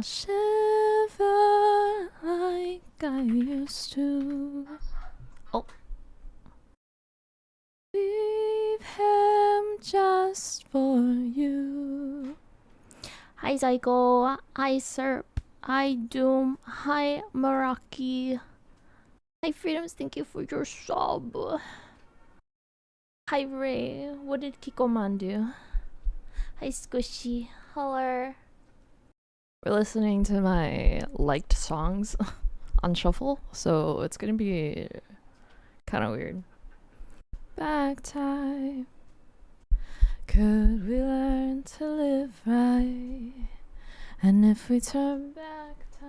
I'll shiver like I used to. Oh. Leave him just for you. Hi Zygo, hi Serp, hi Doom, hi Meraki, hi Freedoms, thank you for your sub. Hi Ray, what did Kikoman do? Hi Squishy, hello. We're listening to my liked songs on shuffle, so it's gonna be kind of weird. Back time. Could we learn to live right? And if we turn back time,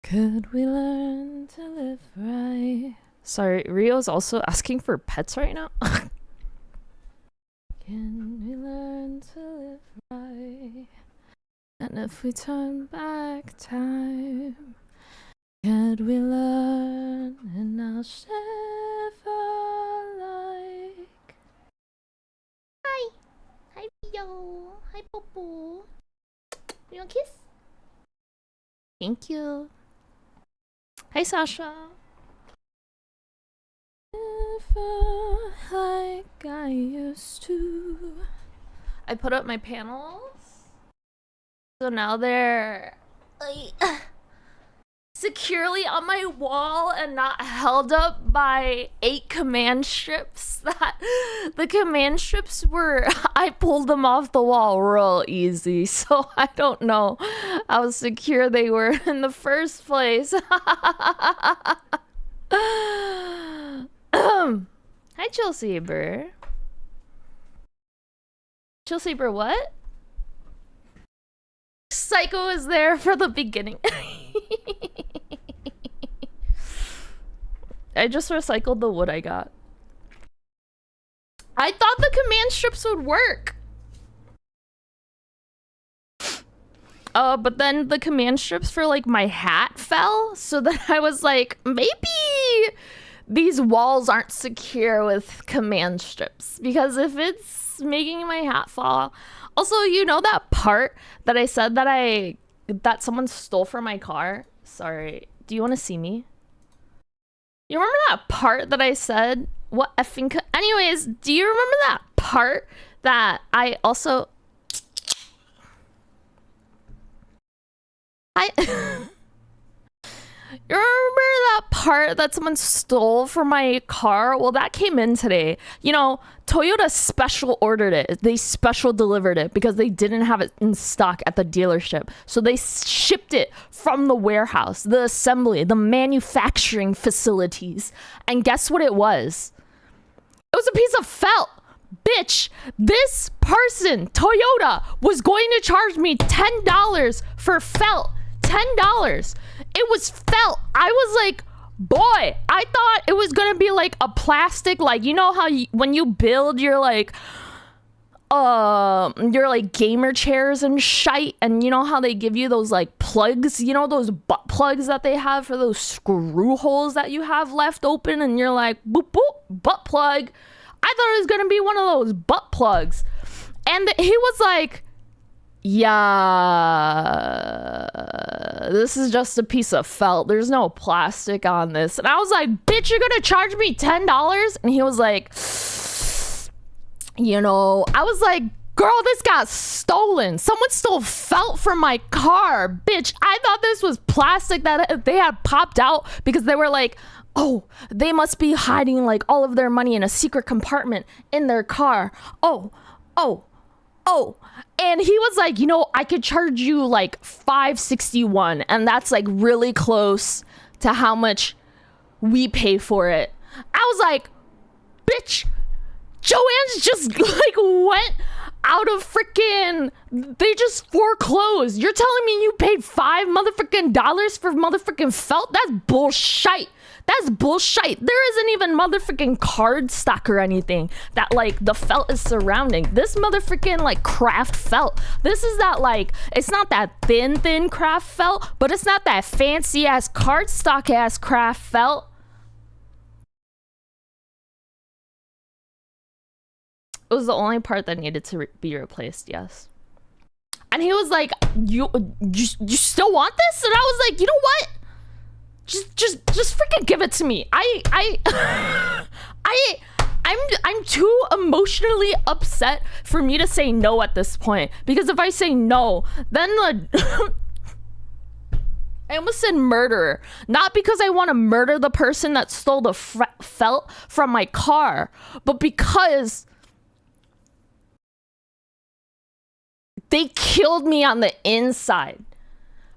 could we learn to live right? Sorry, Rio's also asking for pets right now. Can we learn to live right? And if we turn back time, could we learn? And I'll shiver like. Hi! Hi, Rio! Hi, Popo! You want a kiss? Thank you. Hi, Sasha! Never like I used to. I put up my panels, so now they're like securely on my wall and not held up by 8 command strips. That the command strips were, I pulled them off the wall real easy, so I don't know how secure they were in the first place. Hi, Chill Saber. Chill Saber, what? Psycho is there for the beginning. I just recycled the wood I got. I thought the command strips would work. But then the command strips for like my hat fell, so then I was like, maybe these walls aren't secure with command strips, because if it's making my hat fall. Also, you know that part that I said that someone stole from my car? Sorry, do you want to see me? You remember that part that I said? What effing... Anyways, do you remember that part that I also... You remember that part that someone stole from my car? Well, that came in today. You know, Toyota special ordered it. They special delivered it because they didn't have it in stock at the dealership. So they shipped it from the warehouse, the assembly, the manufacturing facilities. And guess what it was? It was a piece of felt. Bitch, this person, Toyota, was going to charge me $10 for felt. $10. It was felt. I was like, boy, I thought it was gonna be like a plastic, like, you know how when you build your like gamer chairs and shite, and you know how they give you those like plugs, you know, those butt plugs that they have for those screw holes that you have left open, and you're like, boop boop, butt plug. I thought it was gonna be one of those butt plugs, and he was like, yeah, this is just a piece of felt. There's no plastic on this. And I was like, bitch, you're gonna charge me $10? And he was like, you know, I was like, girl, this got stolen. Someone stole felt from my car. Bitch, I thought this was plastic that they had popped out because they were like, oh, they must be hiding like all of their money in a secret compartment in their car. Oh. And he was like, you know, I could charge you like $561, and that's like really close to how much we pay for it. I was like, bitch, Joanne's just like went out of freaking, they just foreclosed. You're telling me you paid $5 motherfucking dollars for motherfucking felt? That's bullshit. That's bullshit. There isn't even motherfucking card stock or anything that like the felt is surrounding. This motherfucking like craft felt. This is that like, it's not that thin craft felt, but it's not that fancy ass card stock ass craft felt. It was the only part that needed to be replaced, yes. And he was like, you still want this? And I was like, you know what? Just freaking give it to me. I'm too emotionally upset for me to say no at this point. Because if I say no, then I almost said murderer. Not because I want to murder the person that stole the felt from my car, but because they killed me on the inside.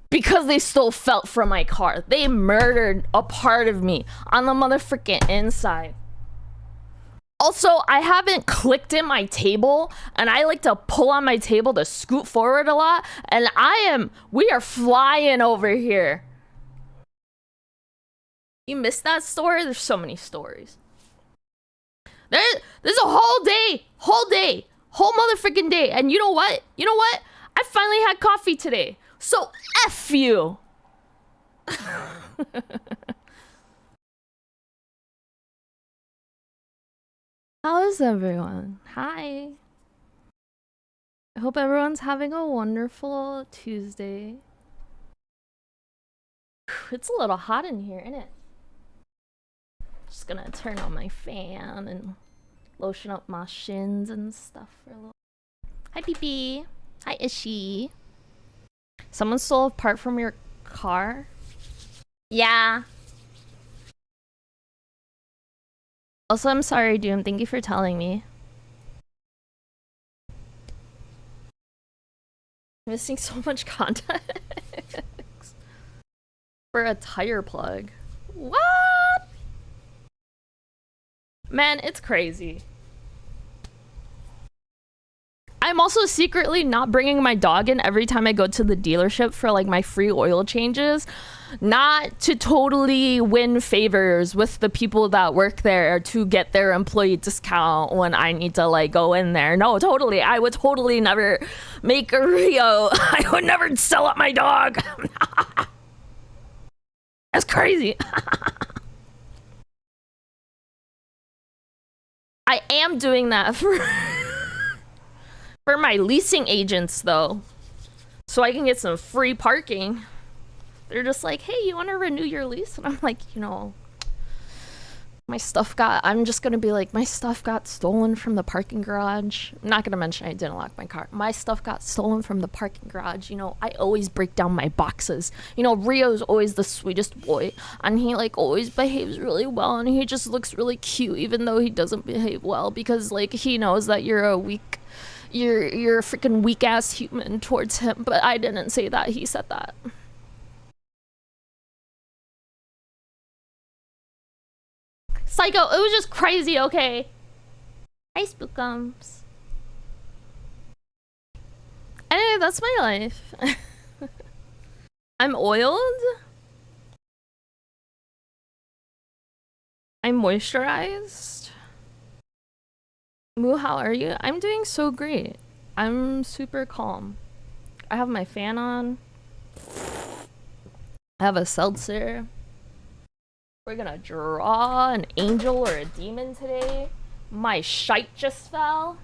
Because they stole felt from my car. They murdered a part of me on the motherfucking inside. Also, I haven't clicked in my table, and I like to pull on my table to scoot forward a lot, and we are flying over here. You missed that story? There's so many stories. There's a whole motherfucking day, and you know what? I finally had coffee today. So F you. How is everyone? Hi. I hope everyone's having a wonderful Tuesday. It's a little hot in here, isn't it? Just gonna turn on my fan and lotion up my shins and stuff for a little. Hi, Pee. Hi, Ishi. Someone stole a part from your car? Yeah. Also, I'm sorry, Doom. Thank you for telling me. I'm missing so much context for a tire plug. What? Man, it's crazy. I'm also secretly not bringing my dog in every time I go to the dealership for like my free oil changes, not to totally win favors with the people that work there to get their employee discount when I need to like go in there. No, totally. I would totally never make a Rio. I would never sell up my dog. That's crazy. I am doing that for my leasing agents though, so I can get some free parking. They're just like, hey, you want to renew your lease? And I'm like, you know, I'm just gonna be like, my stuff got stolen from the parking garage. I'm not gonna mention I didn't lock my car. My stuff got stolen from the parking garage. You know, I always break down my boxes. You know, Rio's always the sweetest boy, and he like always behaves really well, and he just looks really cute even though he doesn't behave well, because like he knows that you're a freaking weak ass human towards him. But I didn't say that, he said that. Psycho, it was just crazy, okay? Hi, Spookums. Anyway, that's my life. I'm oiled. I'm moisturized. Moo, how are you? I'm doing so great. I'm super calm. I have my fan on. I have a seltzer. We're gonna draw an angel or a demon today. My shite just fell.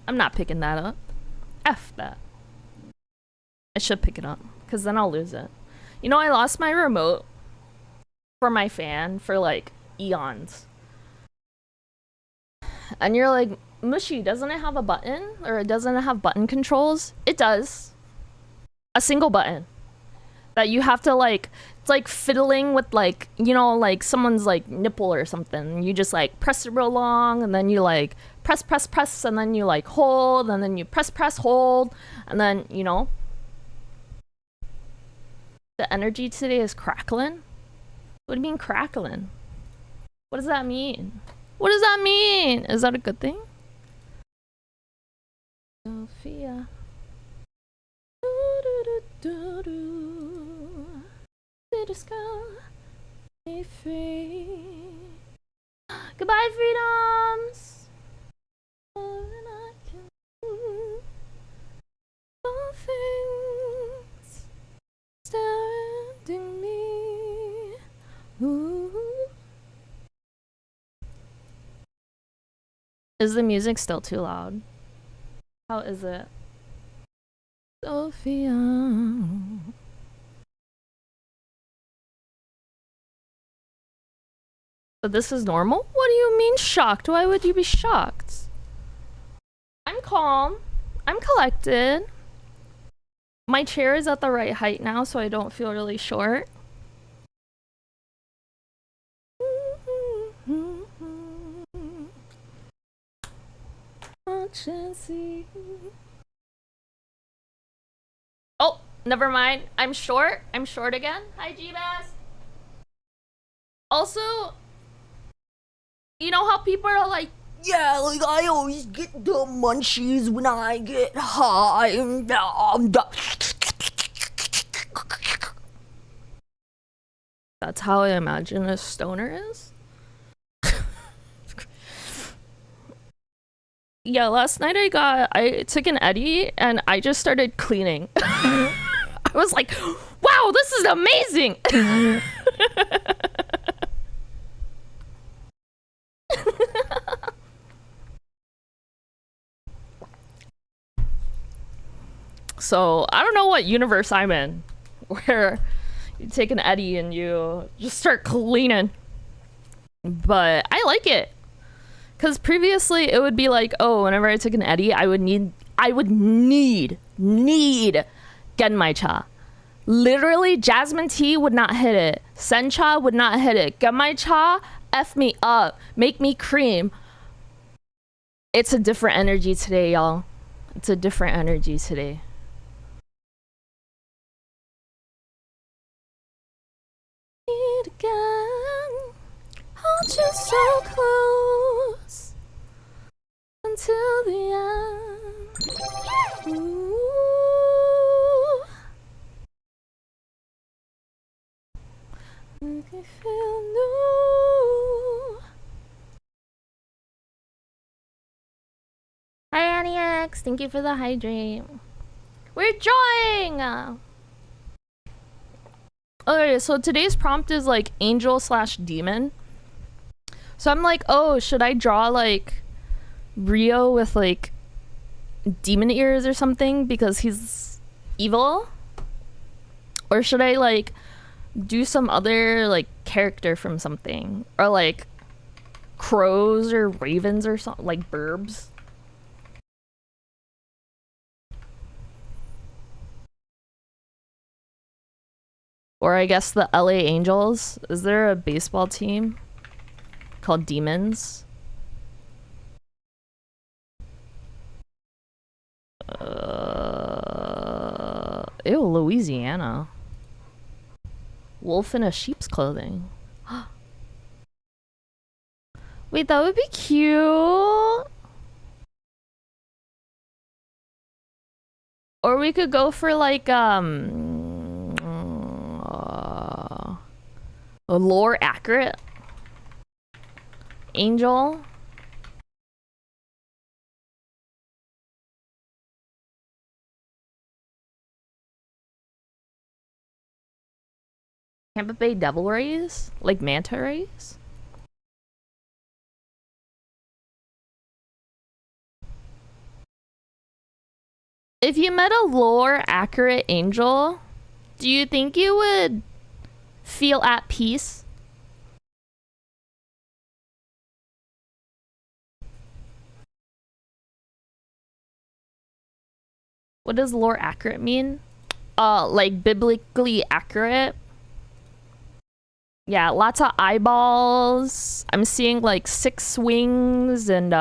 I'm not picking that up. F that. I should pick it up, because then I'll lose it. You know, I lost my remote for my fan for like eons. And you're like, Mushy, doesn't it have a button? Or doesn't it have button controls? It does. A single button. That you have to like, it's like fiddling with like, you know, like someone's like nipple or something. You just like press it real long, and then you like press, and then you like hold, and then you press, hold, and then, you know. The energy today is crackling? What do you mean crackling? What does that mean? What does that mean? Is that a good thing? Sophia. Be free. Goodbye, freedoms. All things surrounding me. Ooh. Is the music still too loud? How is it? Sophia. But this is normal? What do you mean shocked? Why would you be shocked? I'm calm. I'm collected. My chair is at the right height now, so I don't feel really short. Oh, never mind. I'm short. I'm short again. Hi, G-Bass. Also, you know how people are like, yeah, like I always get the munchies when I get high. That's how I imagine a stoner is. Yeah, last night I took an Eddie and I just started cleaning. I was like, wow, this is amazing. So I don't know what universe I'm in, where you take an Eddie and you just start cleaning. But I like it. Because previously it would be like, oh, whenever I took an Eddie, I would need Genmaicha. Literally, jasmine tea would not hit it. Sencha would not hit it. Genmaicha, F me up. Make me cream. It's a different energy today, y'all. It's a different energy today. Again, hold you so close until the end. Ooh. Make me feel new. Hi, Annie X. Thank you for the hydrate. We're drawing! Okay, so today's prompt is like angel/demon. So I'm like, oh, should I draw like Rio with like demon ears or something because he's evil? Or should I like do some other like character from something? Or like crows or ravens or something, like burbs? Or I guess the LA Angels. Is there a baseball team called Demons? Ew, Louisiana. Wolf in a sheep's clothing. Wait, that would be cute. Or we could go for like a lore accurate angel. Tampa Bay Devil Rays? Like manta rays? If you met a lore accurate angel, do you think you would feel at peace? What does lore accurate mean? Like biblically accurate? Yeah, lots of eyeballs. I'm seeing like 6 wings and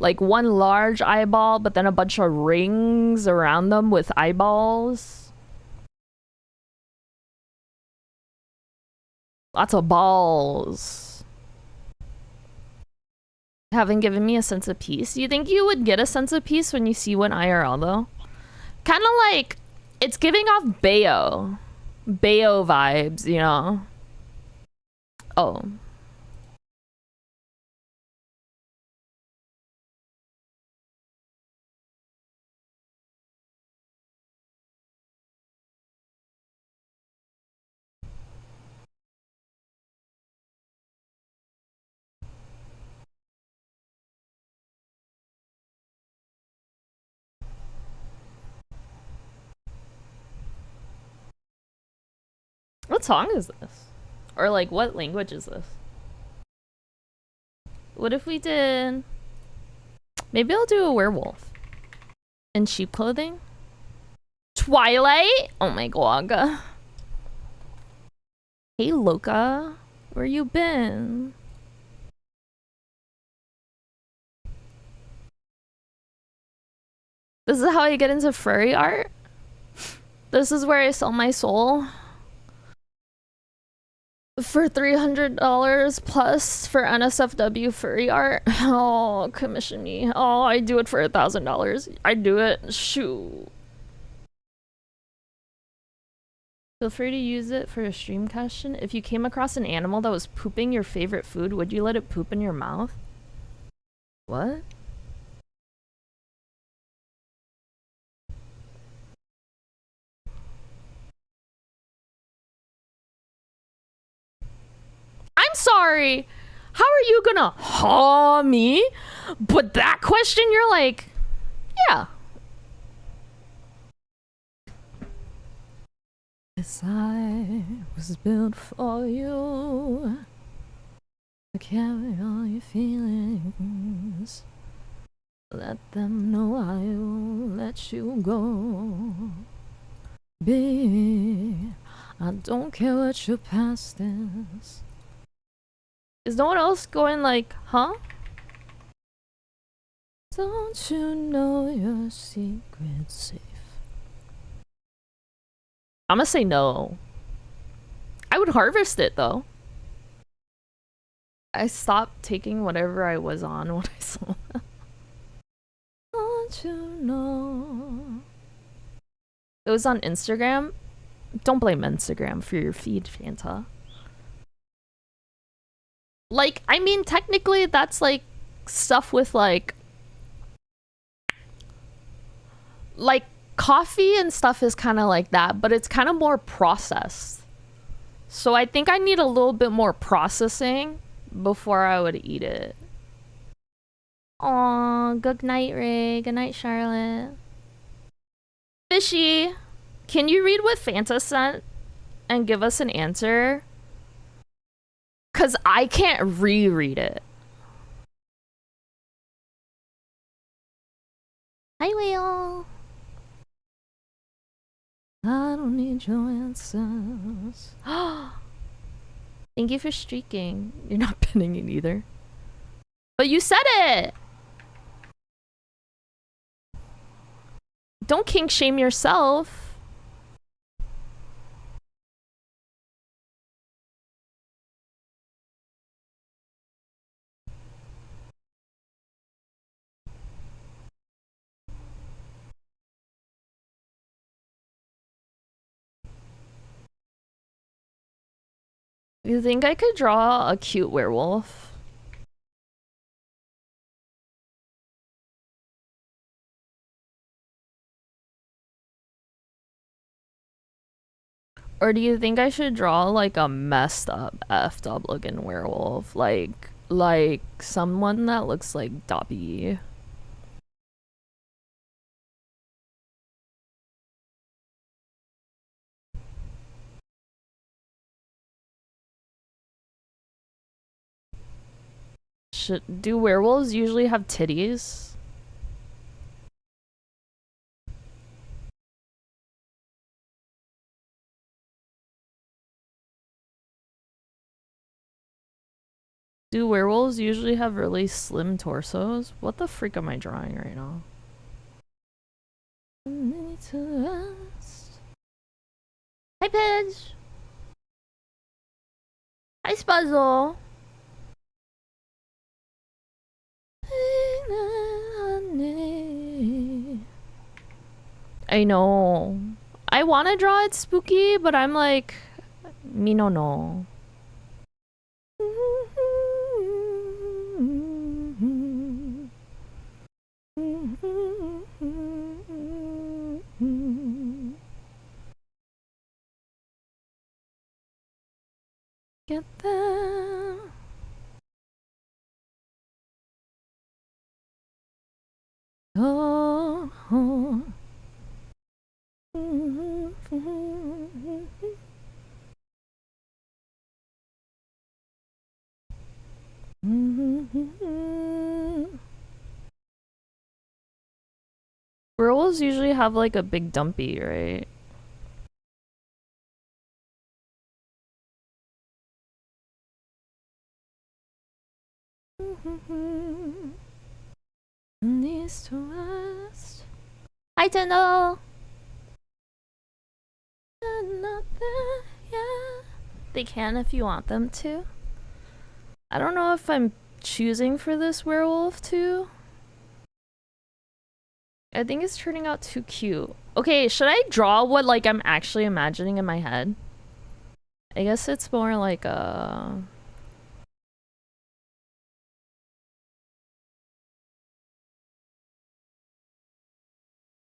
like one large eyeball, but then a bunch of rings around them with eyeballs. Lots of balls. Haven't given me a sense of peace. Do you think you would get a sense of peace when you see one IRL though? Kind of like, it's giving off Bayo. Bayo vibes, you know? Oh. What song is this? Or like, what language is this? What if we did... Maybe I'll do a werewolf. In sheep clothing? Twilight? Oh my god. Hey Loka, where you been? This is how I get into furry art? This is where I sell my soul? For $300 plus for NSFW furry art? Oh, commission me. Oh, I do it for $1,000. I do it. Shoot. Feel free to use it for a stream question. If you came across an animal that was pooping your favorite food, would you let it poop in your mouth? What? I'm sorry. How are you gonna haw me? But that question, you're like, yeah. Yes, I was built for you to carry all your feelings. Let them know I will let you go. Baby, I don't care what your past is. Is no one else going like, huh? Don't you know your secret's safe? I'm gonna say no. I would harvest it though. I stopped taking whatever I was on when I saw that. Don't you know? It was on Instagram. Don't blame Instagram for your feed, Fanta. Like, I mean, technically that's like stuff with like coffee and stuff is kind of like that, but it's kind of more processed. So I think I need a little bit more processing before I would eat it. Aw, good night, Ray. Good night, Charlotte. Fishy, can you read what Fanta sent and give us an answer? Because I can't reread it. Hi, Whale. I don't need your answers. Thank you for streaking. You're not pinning it either. But you said it! Don't kink shame yourself. You think I could draw a cute werewolf? Or do you think I should draw like a messed up, effed up looking werewolf? Like someone that looks like Dobby. Do werewolves usually have titties? Do werewolves usually have really slim torsos? What the freak am I drawing right now? Hi, Pidge! Hi, Spuzzle! I know. I want to draw it spooky, but I'm like, me no no. Get there. Oh, oh. Werewolves usually have like a big dumpy, right? East to west. Hi, Tendo. Not there, yeah. They can if you want them to. I don't know if I'm choosing for this werewolf too. I think it's turning out too cute. Okay, should I draw what like I'm actually imagining in my head? I guess it's more like a...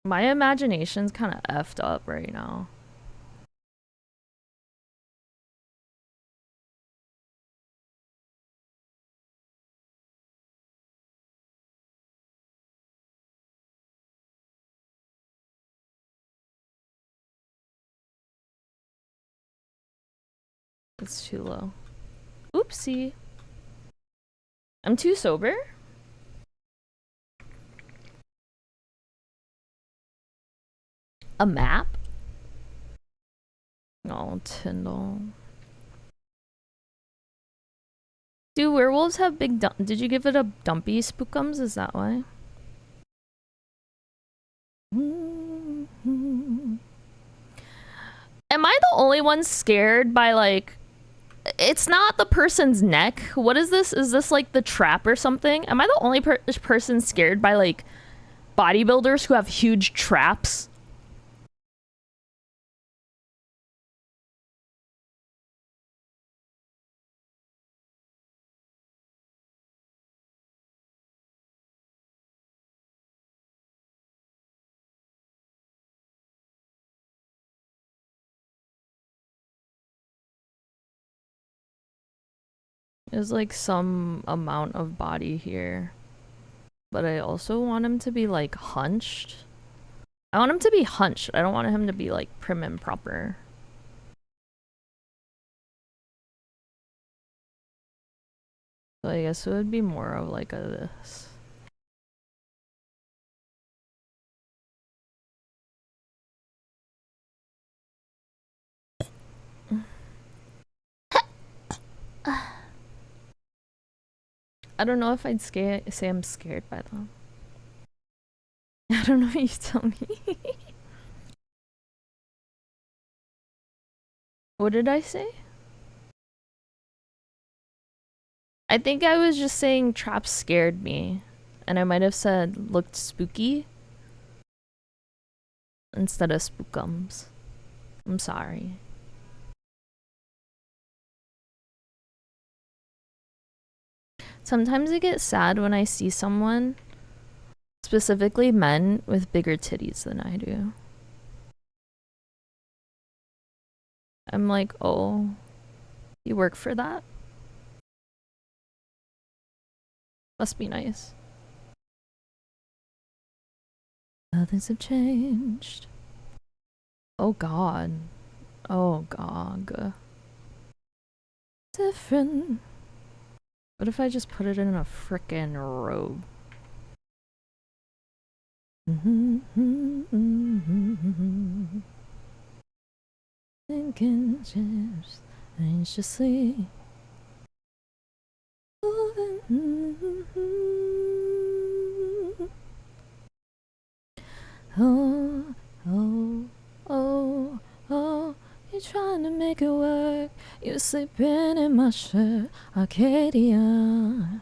My imagination's kind of effed up right now. It's too low. Oopsie. I'm too sober? A map? Oh, Tyndall. Do werewolves have big did you give it a dumpy spookums? Is that why? Am I the only one scared by like... It's not the person's neck. What is this? Is this like the trap or something? Am I the only person scared by like bodybuilders who have huge traps? There's like some amount of body here. But I also want him to be like hunched. I want him to be hunched. I don't want him to be like prim and proper. So I guess it would be more of like a this. I don't know if I'd say I'm scared by them. I don't know, you tell me. What did I say? I think I was just saying traps scared me. And I might have said looked spooky instead of spookums. I'm sorry. Sometimes I get sad when I see someone, specifically men, with bigger titties than I do. I'm like, oh, you work for that? Must be nice. Things have changed. Oh god. Oh god. Different. What if I just put it in a frickin' robe? Thinking just anxiously. Oh, oh, oh, oh, you're trying to make it work. You're sleeping in my shirt, Arcadia.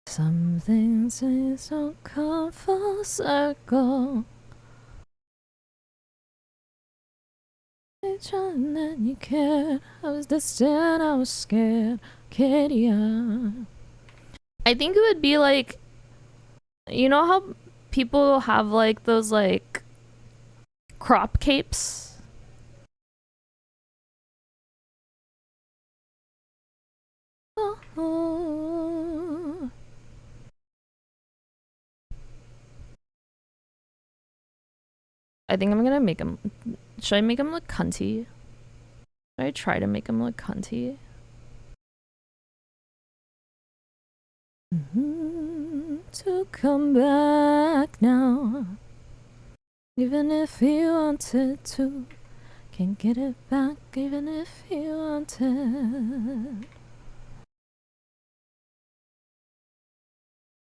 Some things just don't come full circle. You're trying and you cared. I was distant, I was scared, Arcadia. I think it would be like, you know how people have like those like crop capes? Oh. I think I'm gonna make him... Should I make him look cunty? Should I try to make him look cunty? To come back now, even if you wanted to, can't get it back even if you wanted.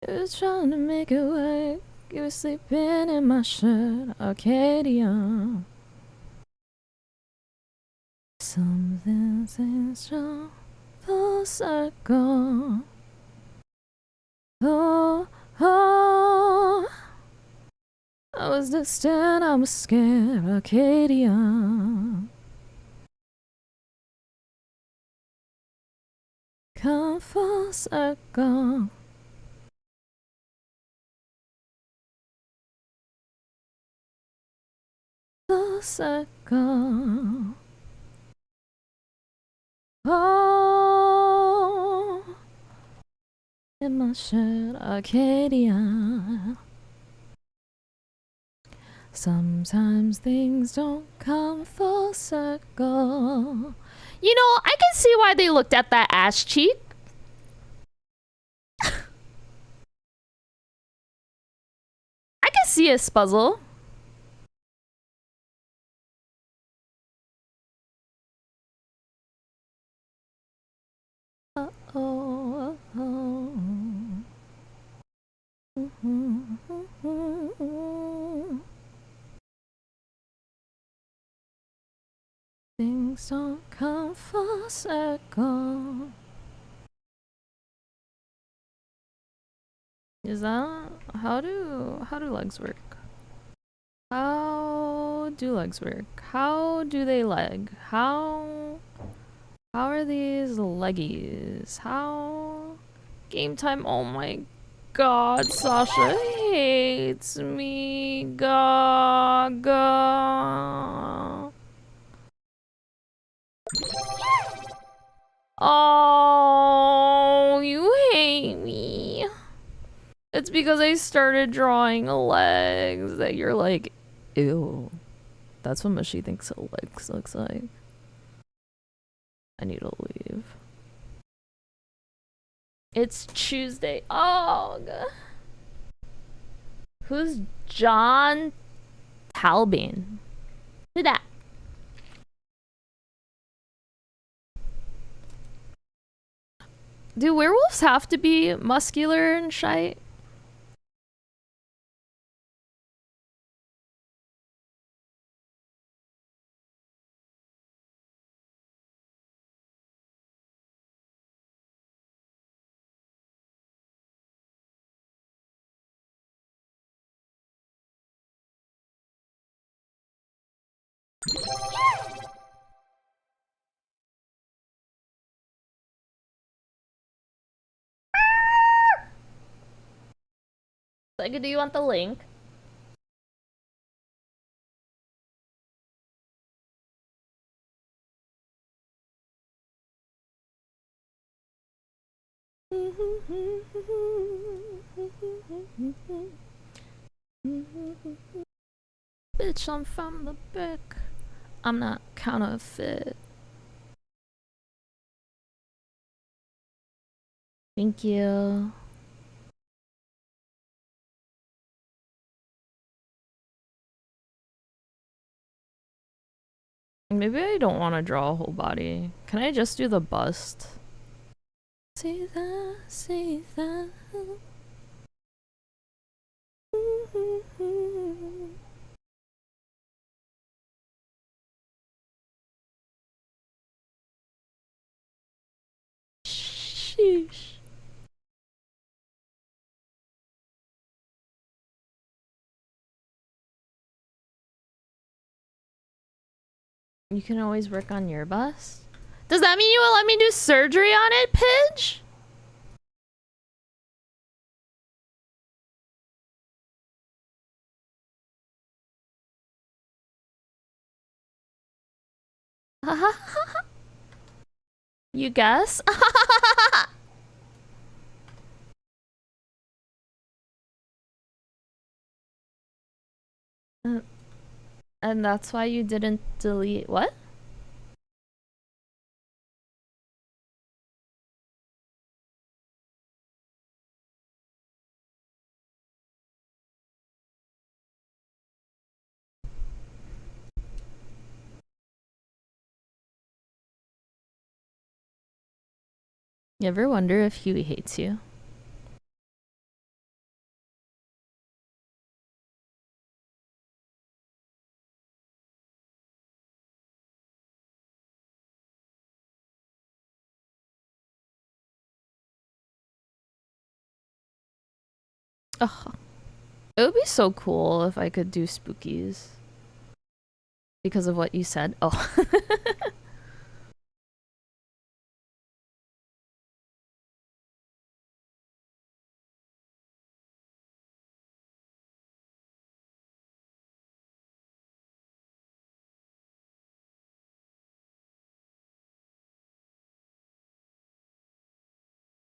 You was trying to make it work, you were sleeping in my shirt, Arcadia. Something seems wrong, full circle. Oh, oh. I was distant, I was scared, Arcadia. Come full circle. Full circle. Oh, in my shirt, Arcadia. Sometimes things don't come full circle. You know, I can see why they looked at that ass cheek. I can see a spuzzle. Oh, oh. Things don't come full circle. Is that how do legs work? How do legs work? How do they leg? How are these leggies? How game time? Oh my god, Sasha hates me. Gaga. Oh, you hate me. It's because I started drawing legs that you're like, ew. That's what Mushy thinks a legs looks like. I need to leave. It's Tuesday. Oh, God. Who's John Talbane? Who that? Do werewolves have to be muscular and shite? Like, do you want the link? Bitch, I'm from the brick. I'm not counterfeit. Thank you. Maybe I don't want to draw a whole body. Can I just do the bust? See that, see that. Sheesh. You can always work on your bust. Does that mean you will let me do surgery on it, Pidge? You guess? And that's why you didn't delete what? You ever wonder if Huey hates you? Ugh. It would be so cool if I could do spookies. Because of what you said. Oh.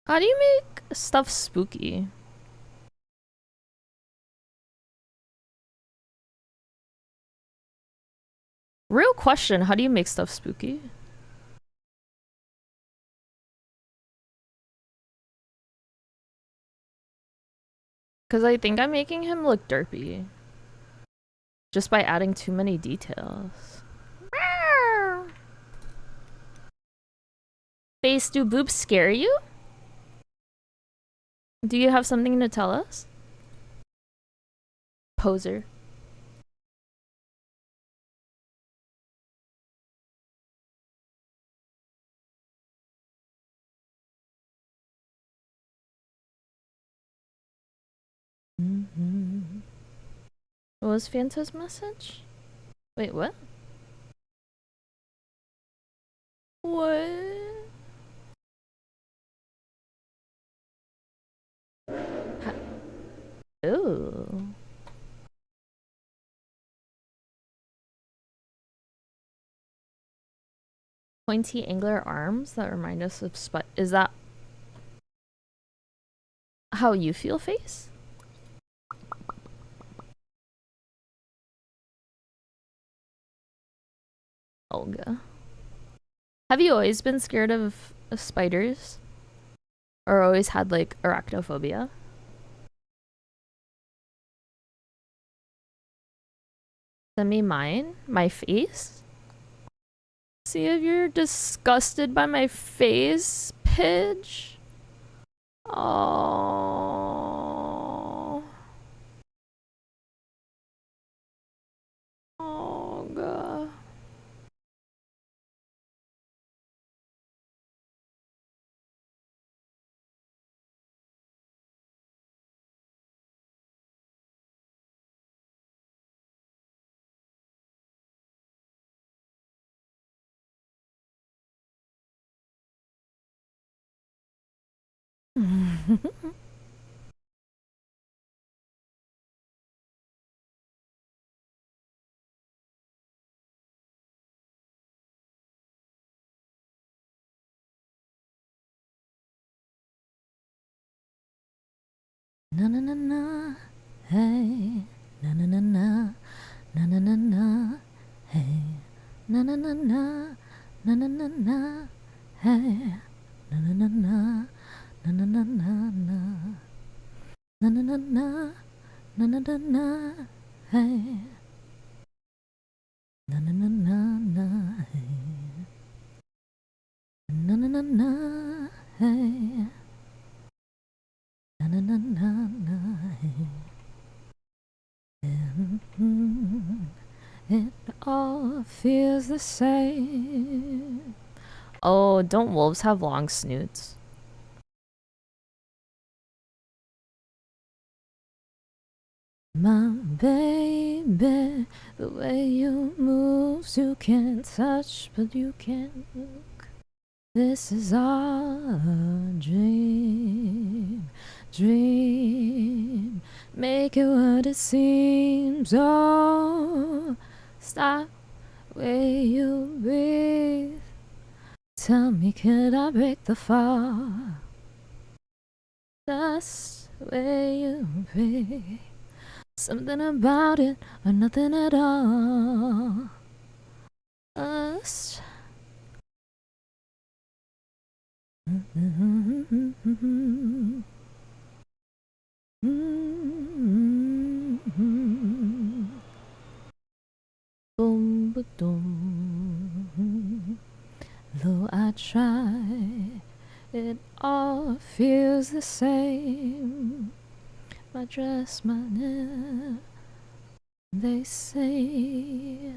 How do you make stuff spooky? Real question, how do you make stuff spooky? Because I think I'm making him look derpy. Just by adding too many details. Face, do boobs scare you? Do you have something to tell us? Poser. What was Fanta's message? Wait, what? What? Ooh. Pointy angular arms that remind us of is that how you feel, Face? Olga. Have you always been scared of spiders? Or always had like arachnophobia? Send me mine? My face? See if you're disgusted by my face, Pidge? Oh. Oh, God. Na na na na, hey, na na na na, na na na na, hey, na na na na, na na na na, hey, na na na na, na na na na na, na na na na, na na na na, hey, na na na na na, hey, na na na na, hey. Na na na na na. It all feels the same. Oh, don't wolves have long snoots? My baby, the way you move, you can't touch, but you can look. This is our dream, dream. Make it what it seems. Oh, stop where you breathe. Tell me, could I break the fall? Just where you breathe. Something about it or nothing at all. Us. Boom, boom. Though I try, It all feels the same. My dress, my name, they say.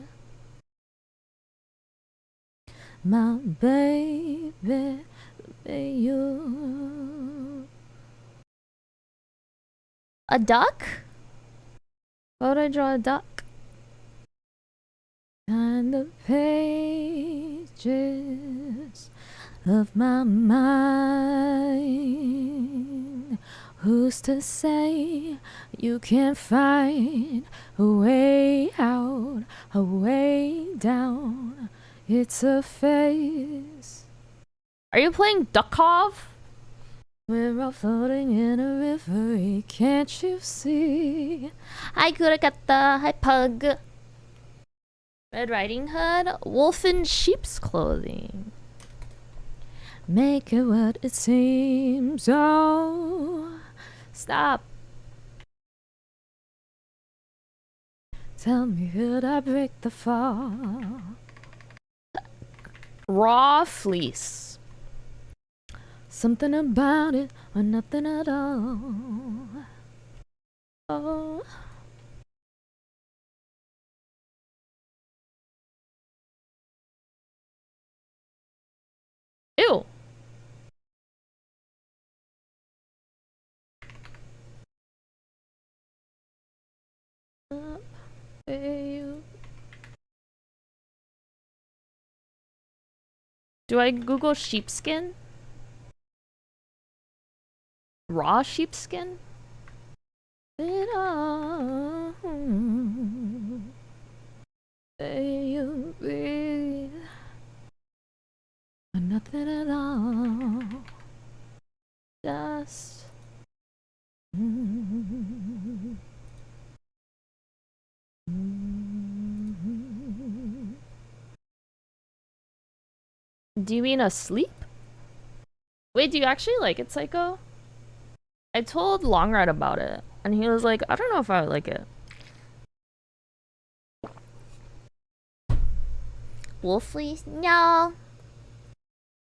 My baby, you. A duck? Why would I draw a duck? And the pages of my mind. Who's to say you can't find a way out, a way down? It's a phase. Are you playing Duckov? We're all floating in a river, can't you see? I could've got the high pug. Red Riding Hood, wolf in sheep's clothing. Make it what it seems. Oh, stop. Tell me, could I break the fall? Raw fleece. Something about it or nothing at all. Oh. Ew. Do I Google sheepskin? Raw sheepskin? It all. You breathe. Nothing at all. Just. Do you mean asleep? Wait, do you actually like it, Psycho? I told Longred about it, and he was like, I don't know if I would like it. Wolf fleece? No.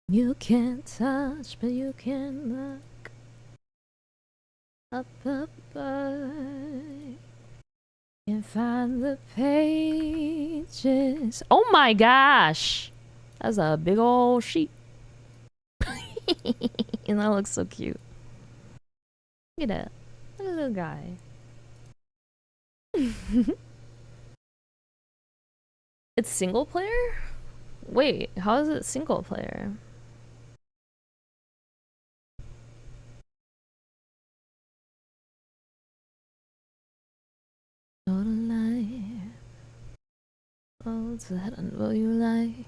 You can't touch, but you can look up and find the pages. Oh my gosh! That's a big old sheep. And that looks so cute. Look at it. Look at the little guy. It's single player? Wait, how is it single player? Go to life. Oh, it's that and will you like?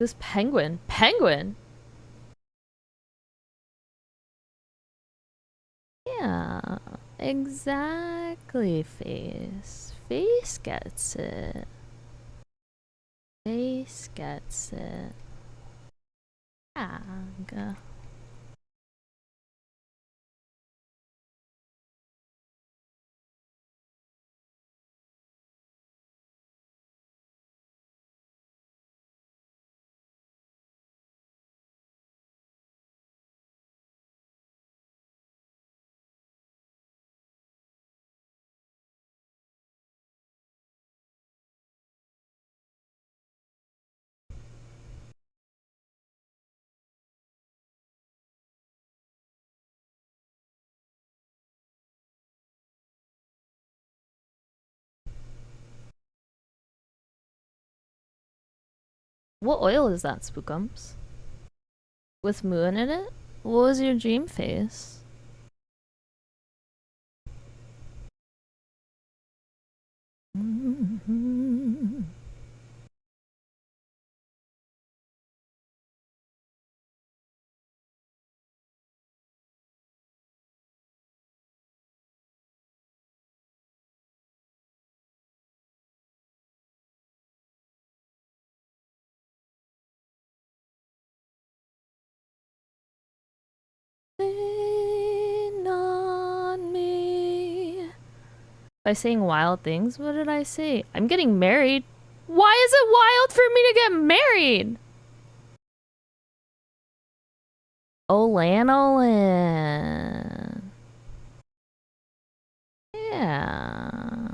This penguin. Penguin? Yeah, exactly, Face. Face gets it. Face gets it. Yeah. What oil is that, Spookums? With moon in it? What was your dream face? By saying wild things? What did I say? I'm getting married. Why is it wild for me to get married? Olan Olan. Yeah.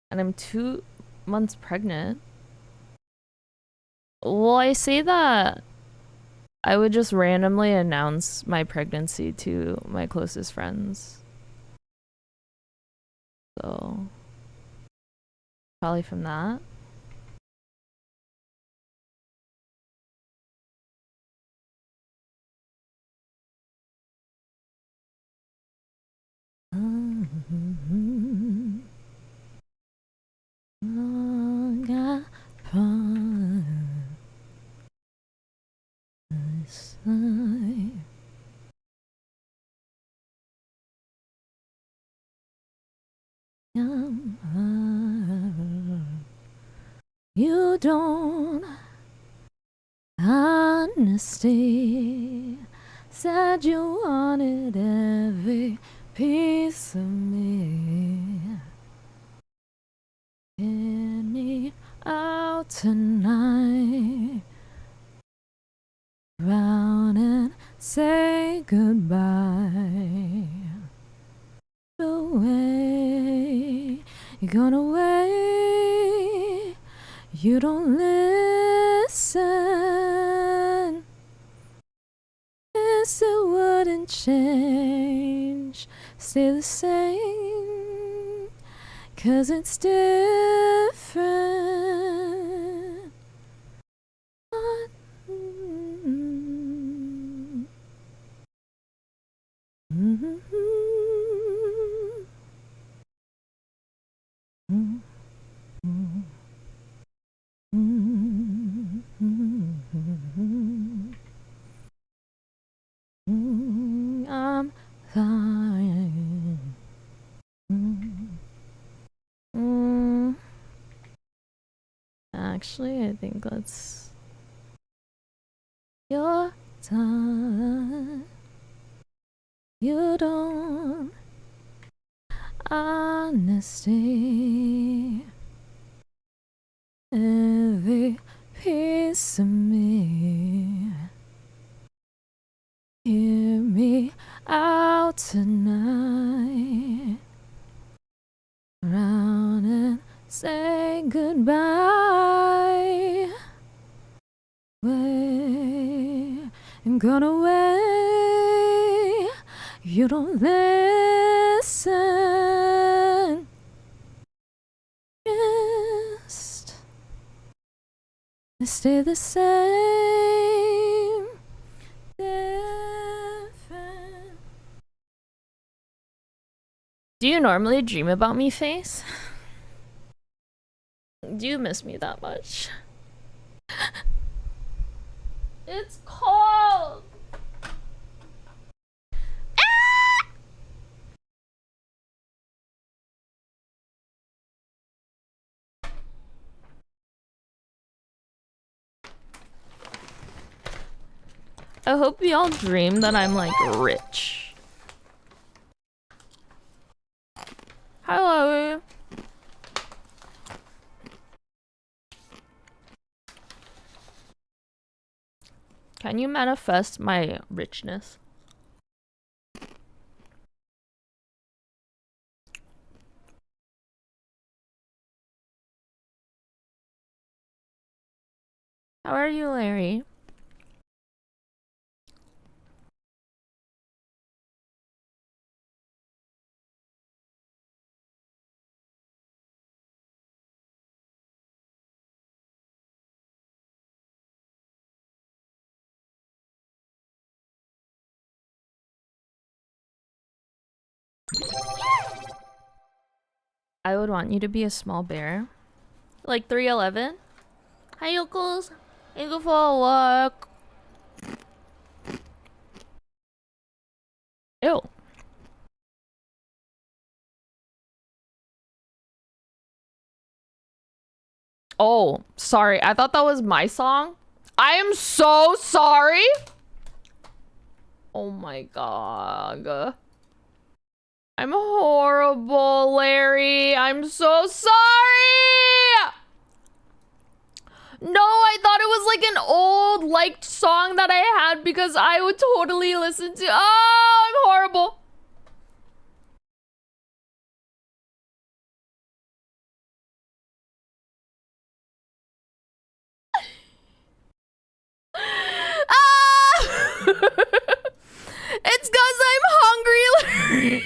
And I'm 2 months pregnant. Well, I say that I would just randomly announce my pregnancy to my closest friends. So, probably from that. You don't honesty said you wanted every piece of me. Get me out tonight, round and say goodbye. Away, you're gone away. You don't listen. Yes, it wouldn't change. Stay the same, 'cause it's different. I'm fine. Actually, I think that's your time. You don't honesty every piece of me. Hear me out tonight, round and say goodbye. Way and gone away. You don't listen. Just stay the same. Different. Do you normally dream about me, Face? Do you miss me that much? It's cold! I hope we all dream that I'm like rich. Hello. Can you manifest my richness? How are you, Larry? I would want you to be a small bear. Like 3'11". Hi, Yokels. Thank you for a walk. Ew. Oh, sorry. I thought that was my song. I am so sorry. Oh my god. I'm horrible, Larry. I'm so sorry! No, I thought it was like an old liked song that I had because I would totally listen to. Oh, I'm horrible. Ah! It's cause I'm hungry.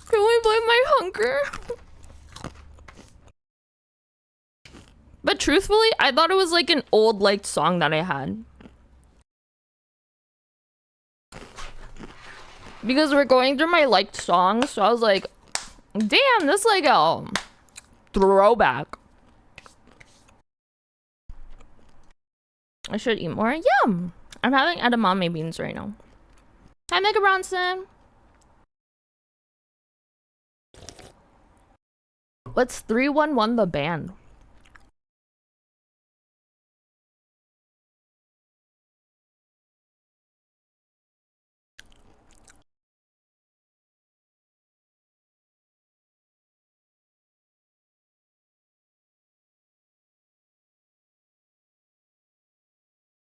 Can we blame my hunger? But truthfully, I thought it was like an old liked song that I had. Because we're going through my liked songs, so I was like, damn, this like a throwback. I should eat more. Yeah, I'm having edamame beans right now. Hi, Mega Bronson. What's 311 the band?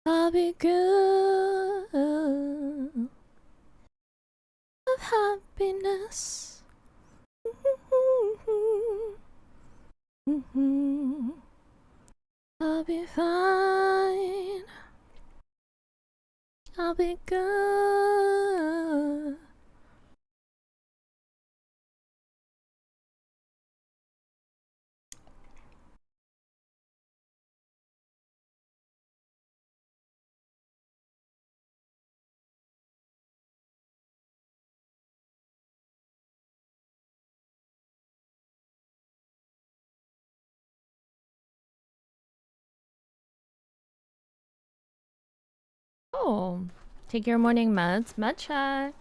I'll be good of happiness. I'll be fine. I'll be good. Oh, take your morning meds. Med check.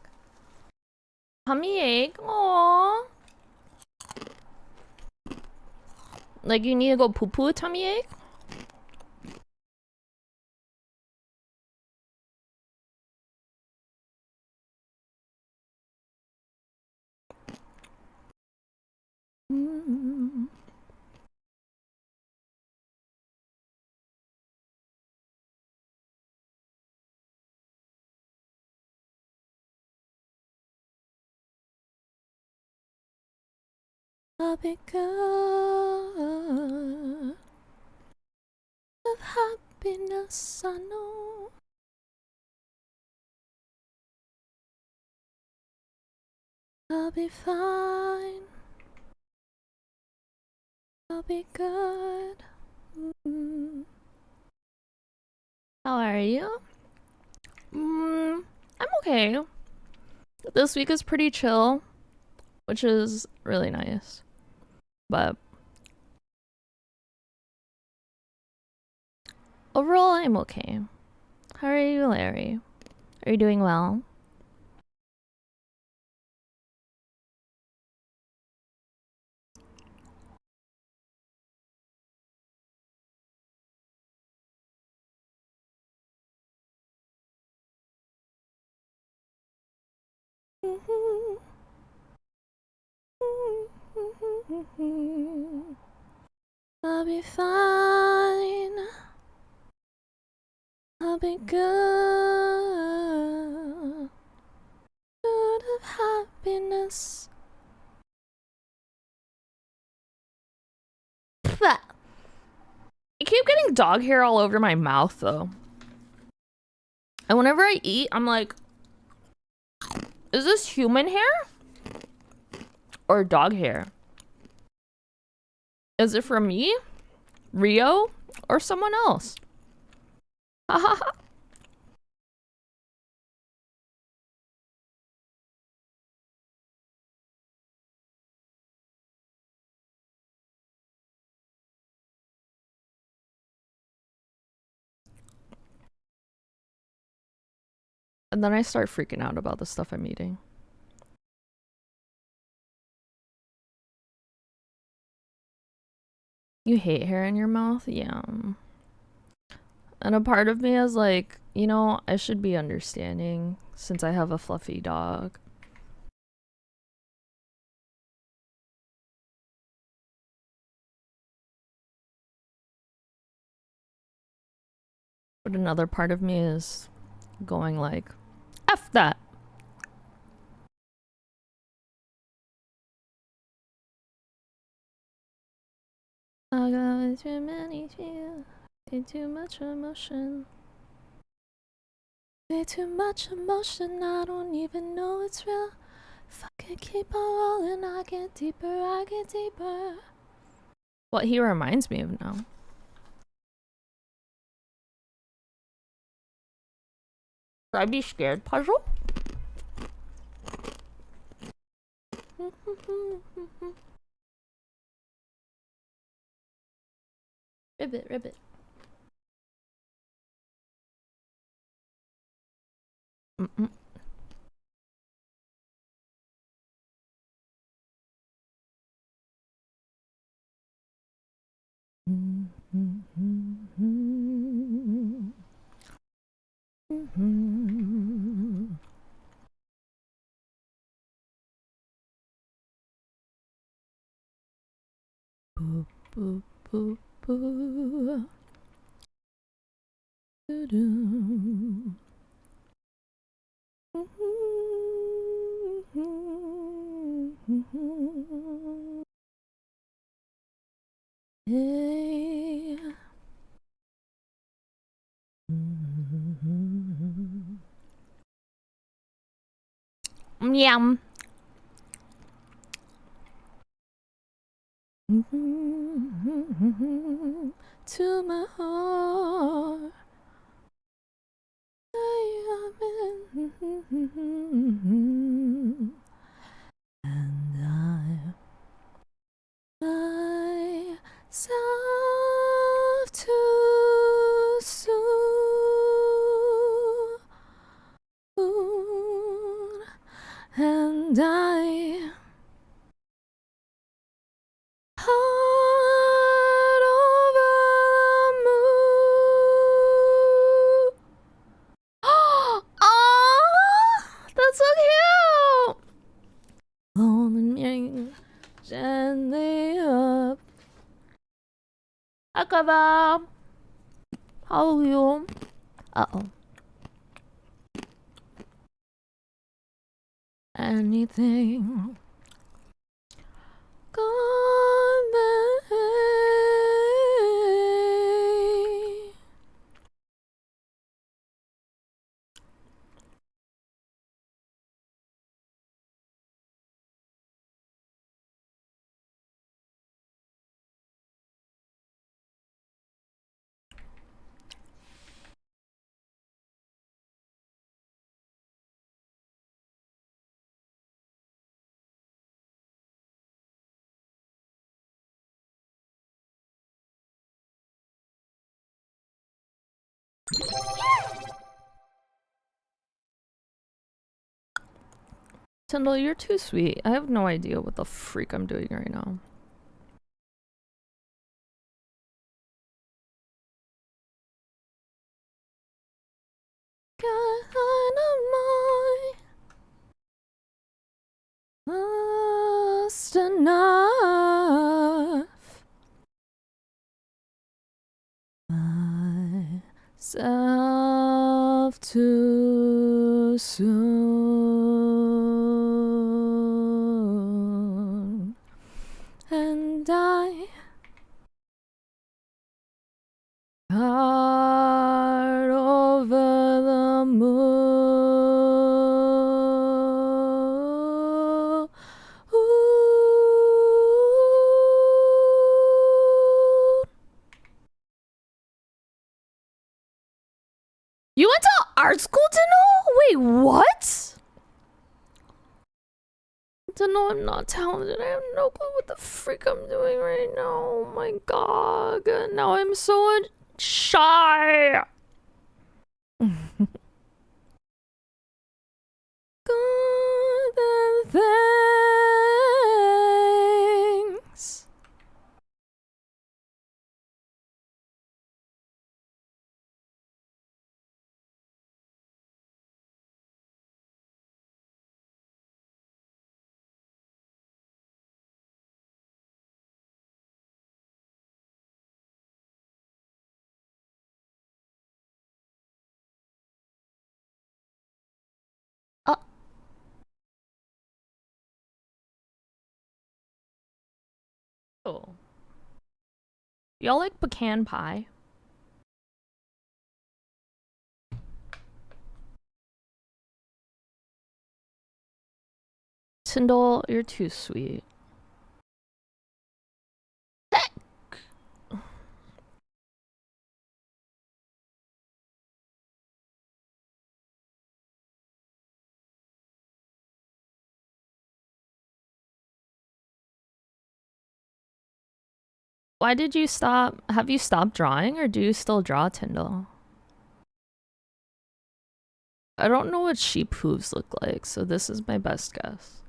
Tummy ache. Aww. Like you need to go poo poo. Tummy ache. I'll be good of happiness. I know. I'll be fine. I'll be good. How are you? I'm okay. This week is pretty chill, which is really nice. But overall, I'm okay. How are you, Larry? Are you doing well? I'll be fine. I'll be good. Good of happiness. I keep getting dog hair all over my mouth though. And whenever I eat, I'm like, is this human hair? Or dog hair? Is it from me, Rio, or someone else? Haha. And then I start freaking out about the stuff I'm eating. You hate hair in your mouth? Yeah. And a part of me is like, You know, I should be understanding since I have a fluffy dog. But another part of me is going like, F that. I got too many feels, way too much emotion. Way too much emotion, I don't even know it's real. If I can keep on rolling, I get deeper, I get deeper. What he reminds me of now. Should I be scared, Puzzle? Ribbit, ribbit. Mm-mm. Boo, boo, boo, boo. Doo-doo. Hey. Yum. To my heart. And I myself too soon, and I heart over the moon. Oh, that's so cute. Holding me gently up. Akaba. How are you? Uh-oh. Anything gone that Tyndall, you're too sweet. I have no idea what the freak I'm doing right now. Just enough. Myself too soon, and I heart over the moon. You went to art school to know? Wait, what? To know I'm not talented. I have no clue what the freak I'm doing right now. Oh my god. Now I'm so shy. God, thanks. Oh. Y'all like pecan pie? Tyndall, you're too sweet. Why did you stop? Have you stopped drawing or do you still draw, Tyndall? I don't know what sheep hooves look like, so this is my best guess.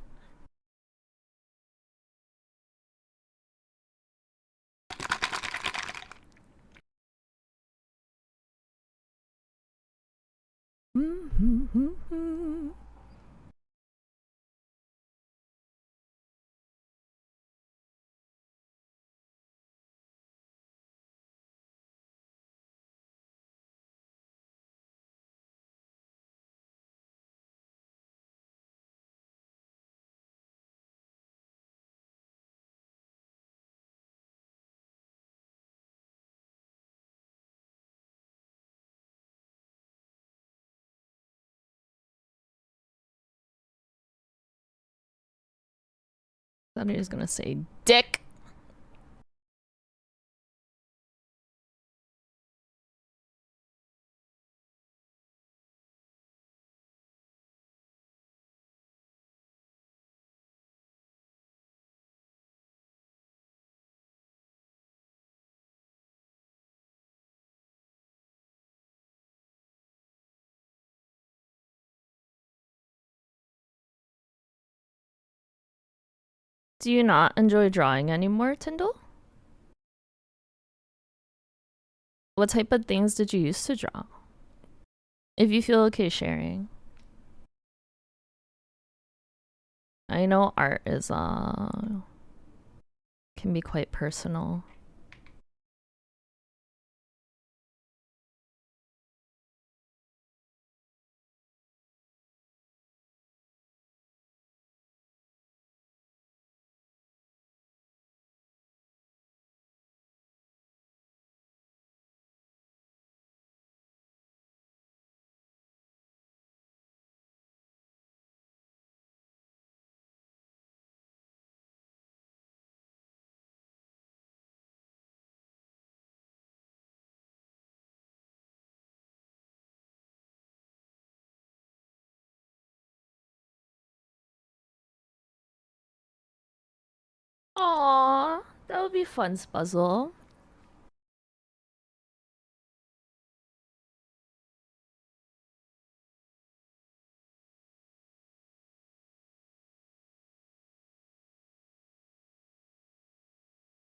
I thought he was gonna say dick. Do you not enjoy drawing anymore, Tyndall? What type of things did you used to draw? If you feel okay sharing. I know art is can be quite personal. Aww, that would be fun, Spuzzle.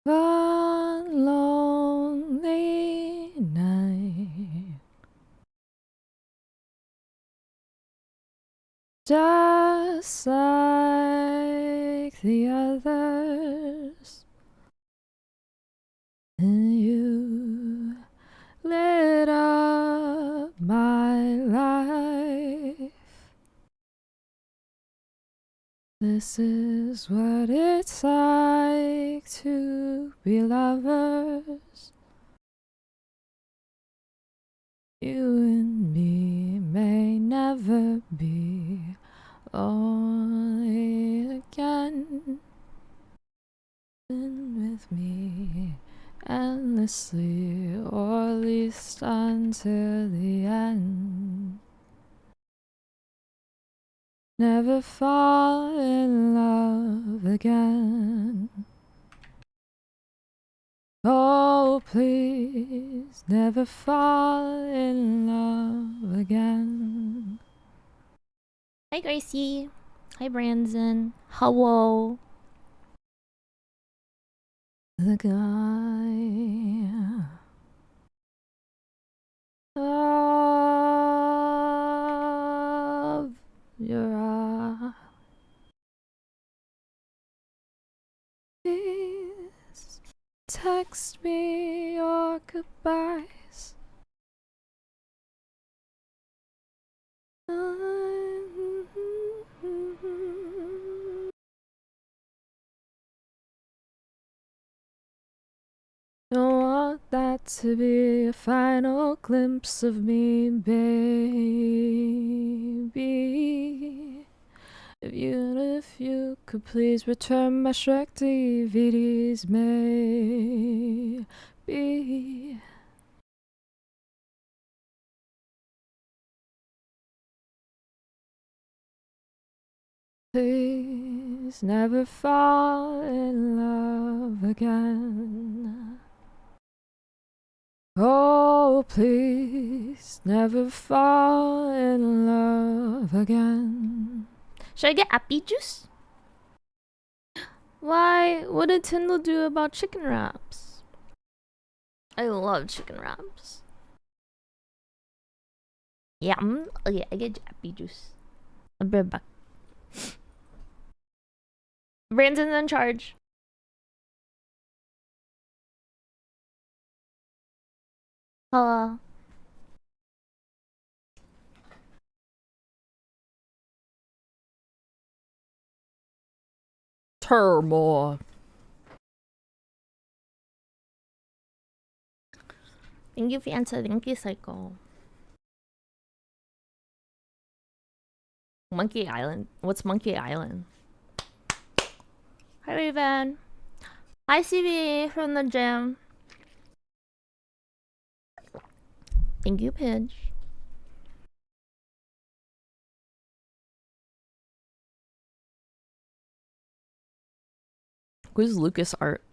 One lonely night, just like the others, and you lit up my life. This is what it's like to be lovers. You and me may never be only again. With me endlessly, or at least until the end. Never fall in love again. Oh, please, never fall in love again. Hi, Gracie. Hi, Brandon. Hello. The guy of your eyes. Please text me your goodbyes. that to be a final glimpse of me, baby. If you could please return my Shrek DVDs, maybe. Please never fall in love again. Oh, please never fall in love again. Should I get apple juice? Why? What did Tyndall do about chicken wraps? I love chicken wraps. Yeah, okay, I get apple juice. I'll be right back. Brandon's in charge. Hello. Turmoil. Thank you, Fanta. Thank you, Psycho. Monkey Island. What's Monkey Island? Hi, Raven. Hi, CB from the gym. Thank you, Pidge. Who's Lucas Art?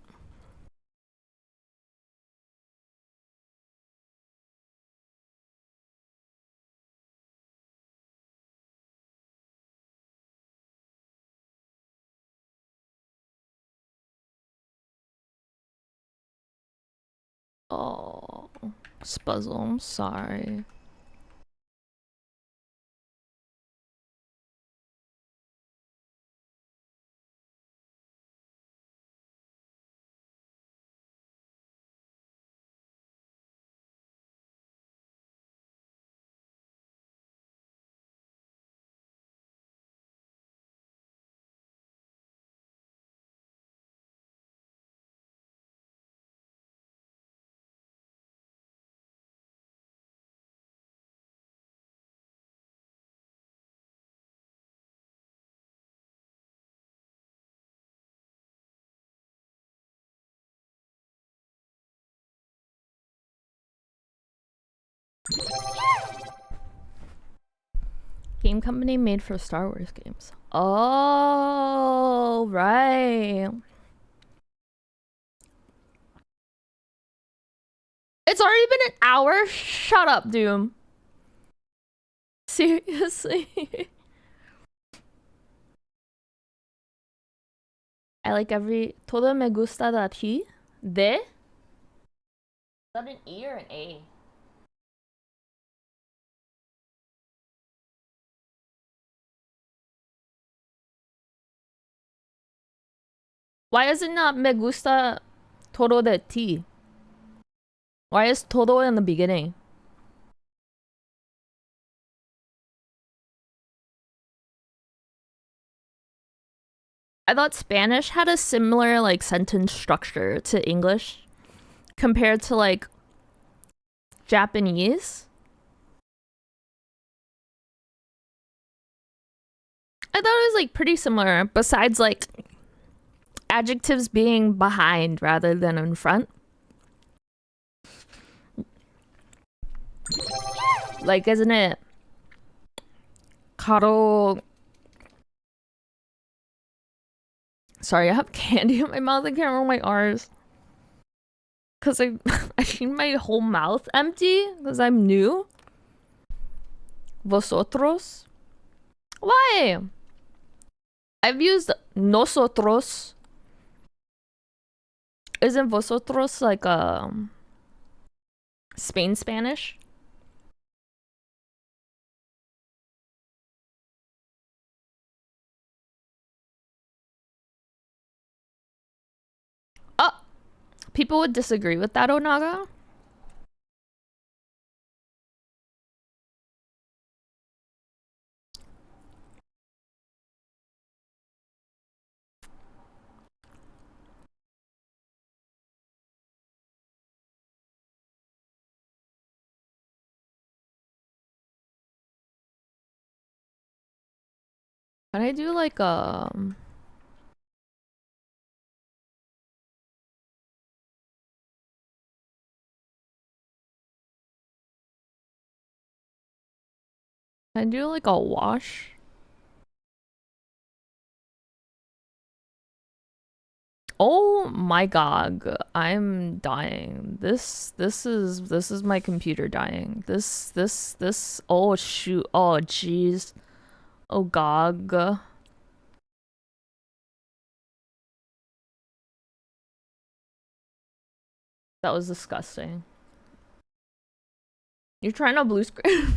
Oh, Spuzzle, I'm sorry. Game company made for Star Wars games. Oh, right. It's already been an hour? Shut up, Doom. Seriously? I like every... Todo me gusta de ti. De? Is that an E or an A? Why is it not me gusta todo de ti? Why is todo in the beginning? I thought Spanish had a similar like sentence structure to English compared to like Japanese. I thought it was like pretty similar, besides like adjectives being behind rather than in front. Like, isn't it Karo? Sorry, I have candy in my mouth. I can't roll my R's. Cause I need my whole mouth empty because I'm new. Vosotros? Why? I've used nosotros. Isn't vosotros like Spain Spanish? Oh, people would disagree with that, Onaga. Can I do like can I do like a wash? Oh my god, I'm dying. This is my computer dying. This oh shoot. Oh jeez. Oh god. That was disgusting. You're trying to blue screen?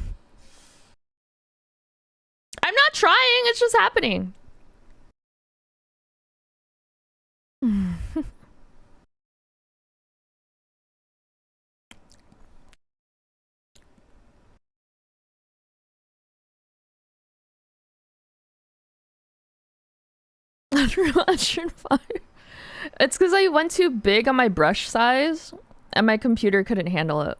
I'm not trying, it's just happening. Unreal Engine 5. It's because I went too big on my brush size and my computer couldn't handle it.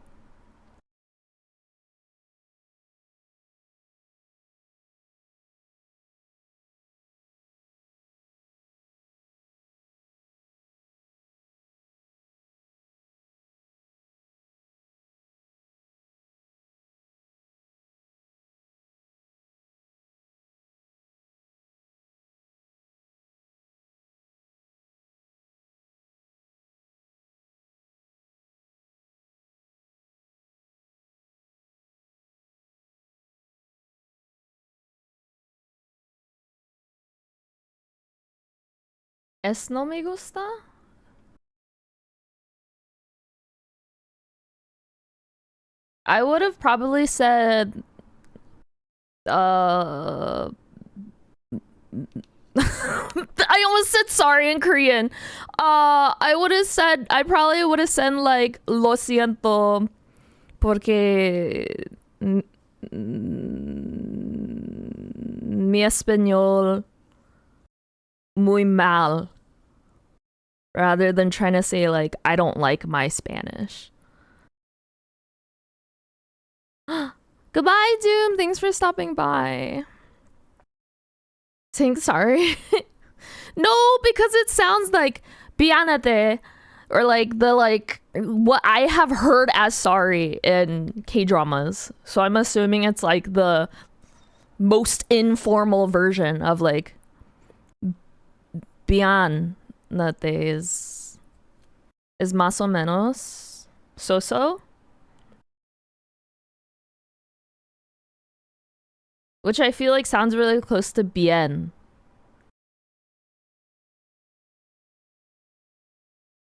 Es no me gusta? I would have probably said I almost said sorry in Korean. I probably would have said like lo siento porque mi español muy mal rather than trying to say like I don't like my Spanish. Goodbye, Doom. Thanks for stopping by. Saying sorry. No, because it sounds like "pianate" or like the like what I have heard as sorry in K-dramas. So I'm assuming it's like the most informal version of like "pianate" is más o menos so-so. Which I feel like sounds really close to bien.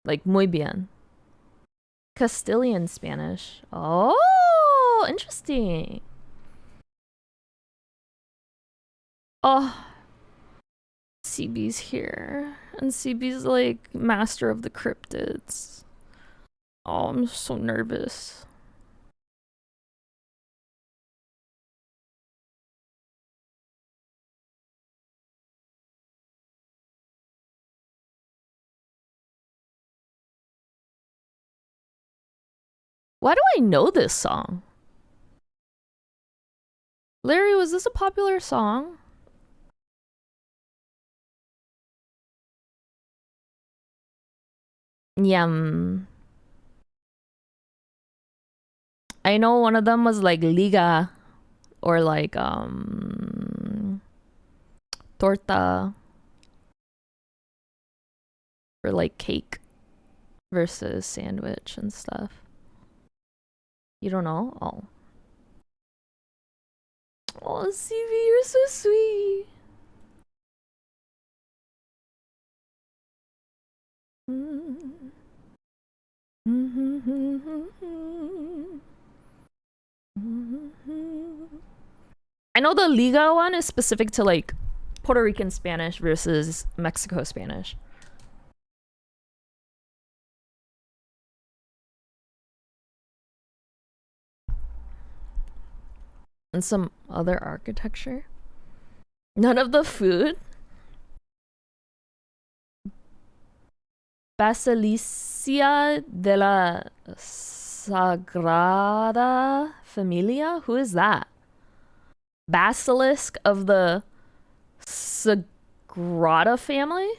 Like muy bien. Castilian Spanish. Oh, interesting. Oh, CB's here. And CB's like master of the cryptids. Oh, I'm so nervous. Why do I know this song? Larry, was this a popular song? Yum. I know one of them was like Liga or like torta or like cake versus sandwich and stuff. You don't know? Oh. Oh, CV, you're so sweet. I know the Liga one is specific to like Puerto Rican Spanish versus Mexico Spanish. And some other architecture. None of the food. Basilicia de la Sagrada Familia? Who is that? Basilisk of the Sagrada family?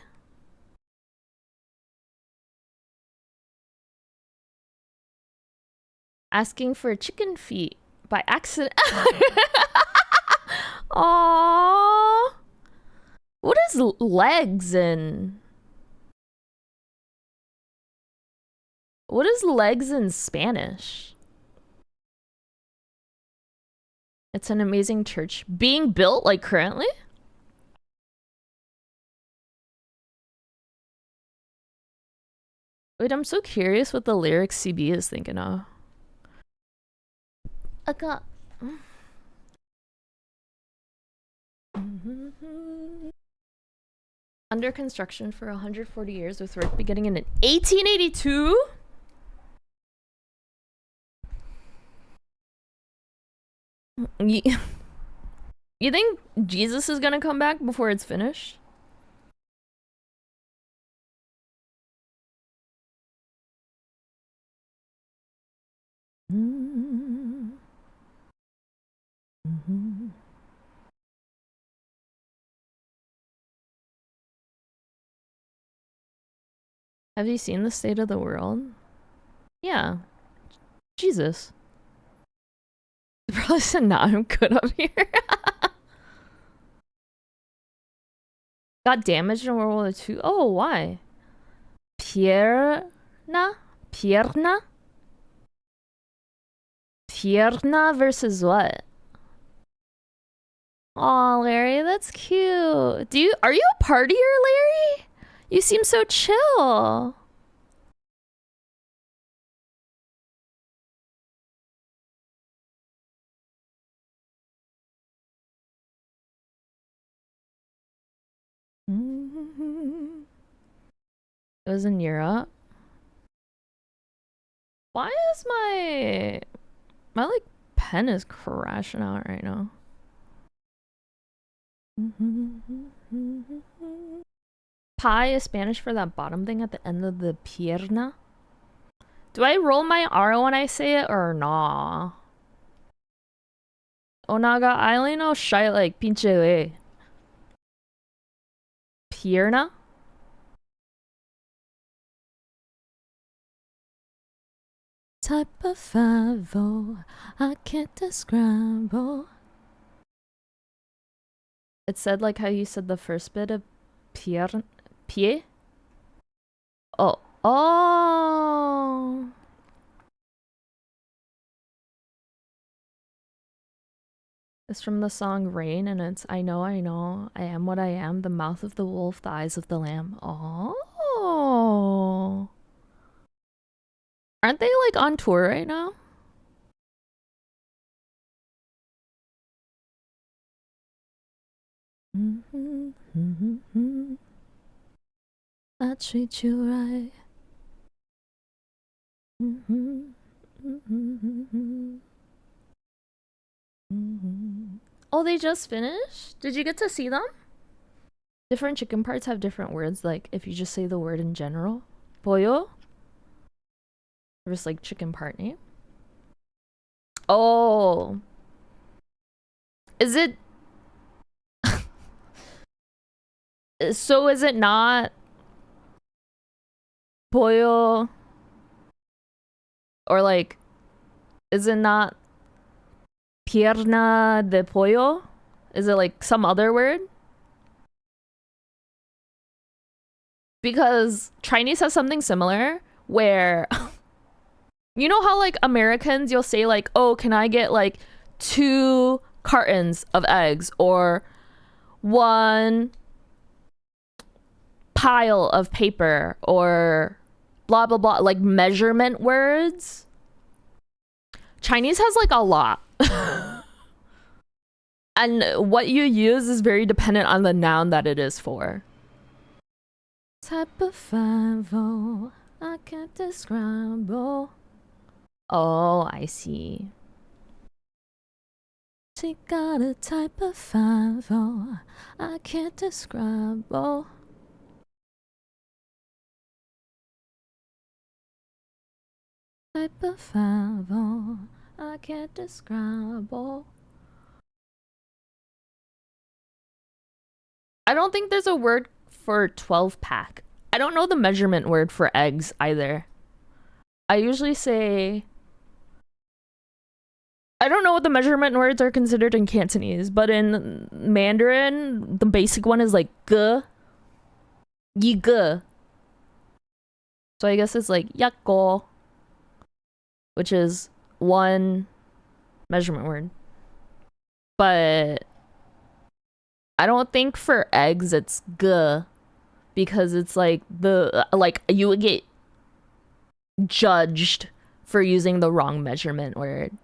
Asking for chicken feet by accident. Aww. What is legs in? What is legs in Spanish? It's an amazing church. Being built, like, currently? Wait, I'm so curious what the lyrics CB is thinking of. I got... Under construction for 140 years, with work beginning in 1882? You think Jesus is gonna come back before it's finished? Have you seen the state of the world? Yeah. Jesus. Probably said, nah, I'm good up here. Got damaged in World War II. Oh, why? Pierna? Pierna? Pierna versus what? Aw, Larry, that's cute. Are you a partier, Larry? You seem so chill. It was in Europe. Why is my like pen is crashing out right now? Pie is Spanish for that bottom thing at the end of the pierna. Do I roll my R when I say it or nah? Onaga, I only know shy like pinche we. Pierna? Type of 5-0, I can't describe. It said like how you said the first bit of pie? Oh. Oh. It's from the song Rain, and it's I know, I am what I am, the mouth of the wolf, the eyes of the lamb. Oh. Aren't they like on tour right now? I treat you right. Oh, they just finished? Did you get to see them? Different chicken parts have different words, like if you just say the word in general. Pollo? Or just like chicken part name. Oh. Is it... So is it not... Pollo? Or like... Is it not... Pierna de pollo? Is it like some other word? Because Chinese has something similar where... You know how like Americans, you'll say like, oh, can I get like 2 cartons of eggs or 1 pile of paper or blah, blah, blah, like measurement words. Chinese has like a lot. And what you use is very dependent on the noun that it is for. Type of 5-0, I can't describe. Oh, I see. She got a type of 5-0, I can't describe. Type of 5-0, I can't describe. I don't think there's a word for 12 pack. I don't know the measurement word for eggs either. I usually say I don't know what the measurement words are considered in Cantonese, but in Mandarin, the basic one is like ge, yi ge. So I guess it's like yakko, which is one measurement word. But I don't think for eggs it's ge because it's like like you would get judged for using the wrong measurement word.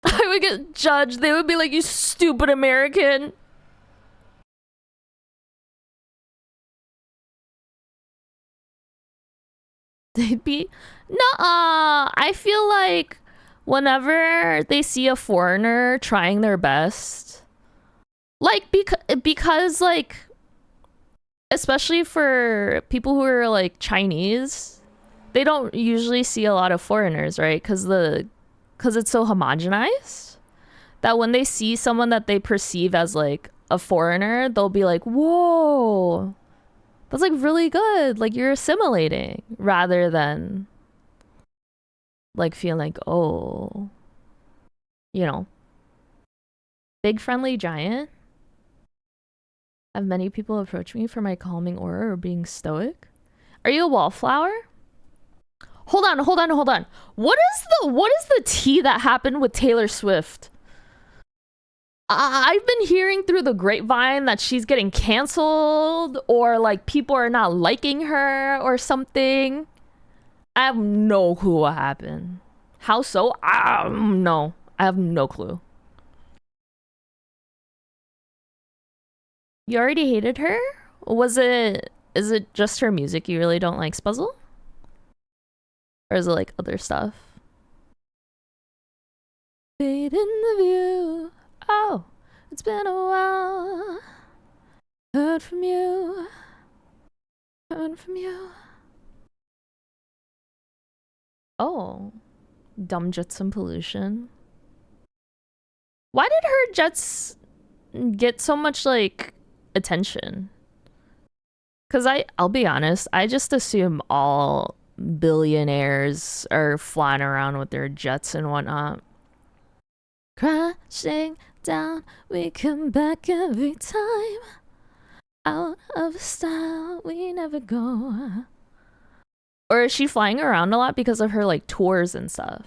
I would get judged. They would be like, "You stupid American." They'd be, nah. I feel like whenever they see a foreigner trying their best, like because like especially for people who are like Chinese, they don't usually see a lot of foreigners, right? Because it's so homogenized that when they see someone that they perceive as like a foreigner, they'll be like, "Whoa, that's like really good. Like you're assimilating," rather than like feeling like, "Oh, you know, big friendly giant." Have many people approach me for my calming aura or being stoic? Are you a wallflower? Hold on, hold on, hold on. What is the tea that happened with Taylor Swift? I've been hearing through the grapevine that she's getting canceled or like people are not liking her or something. I have no clue what happened. How so? No. I have no clue. You already hated her? Is it just her music you really don't like, Spuzzle? Or is it like other stuff? Fade in the view. Oh, it's been a while. Heard from you. Heard from you. Oh, dumb jets and pollution. Why did her jets get so much like attention? Cause I'll be honest, I just assume all billionaires are flying around with their jets and whatnot. Crashing down, we come back every time. Out of style, we never go. Or is she flying around a lot because of her like tours and stuff?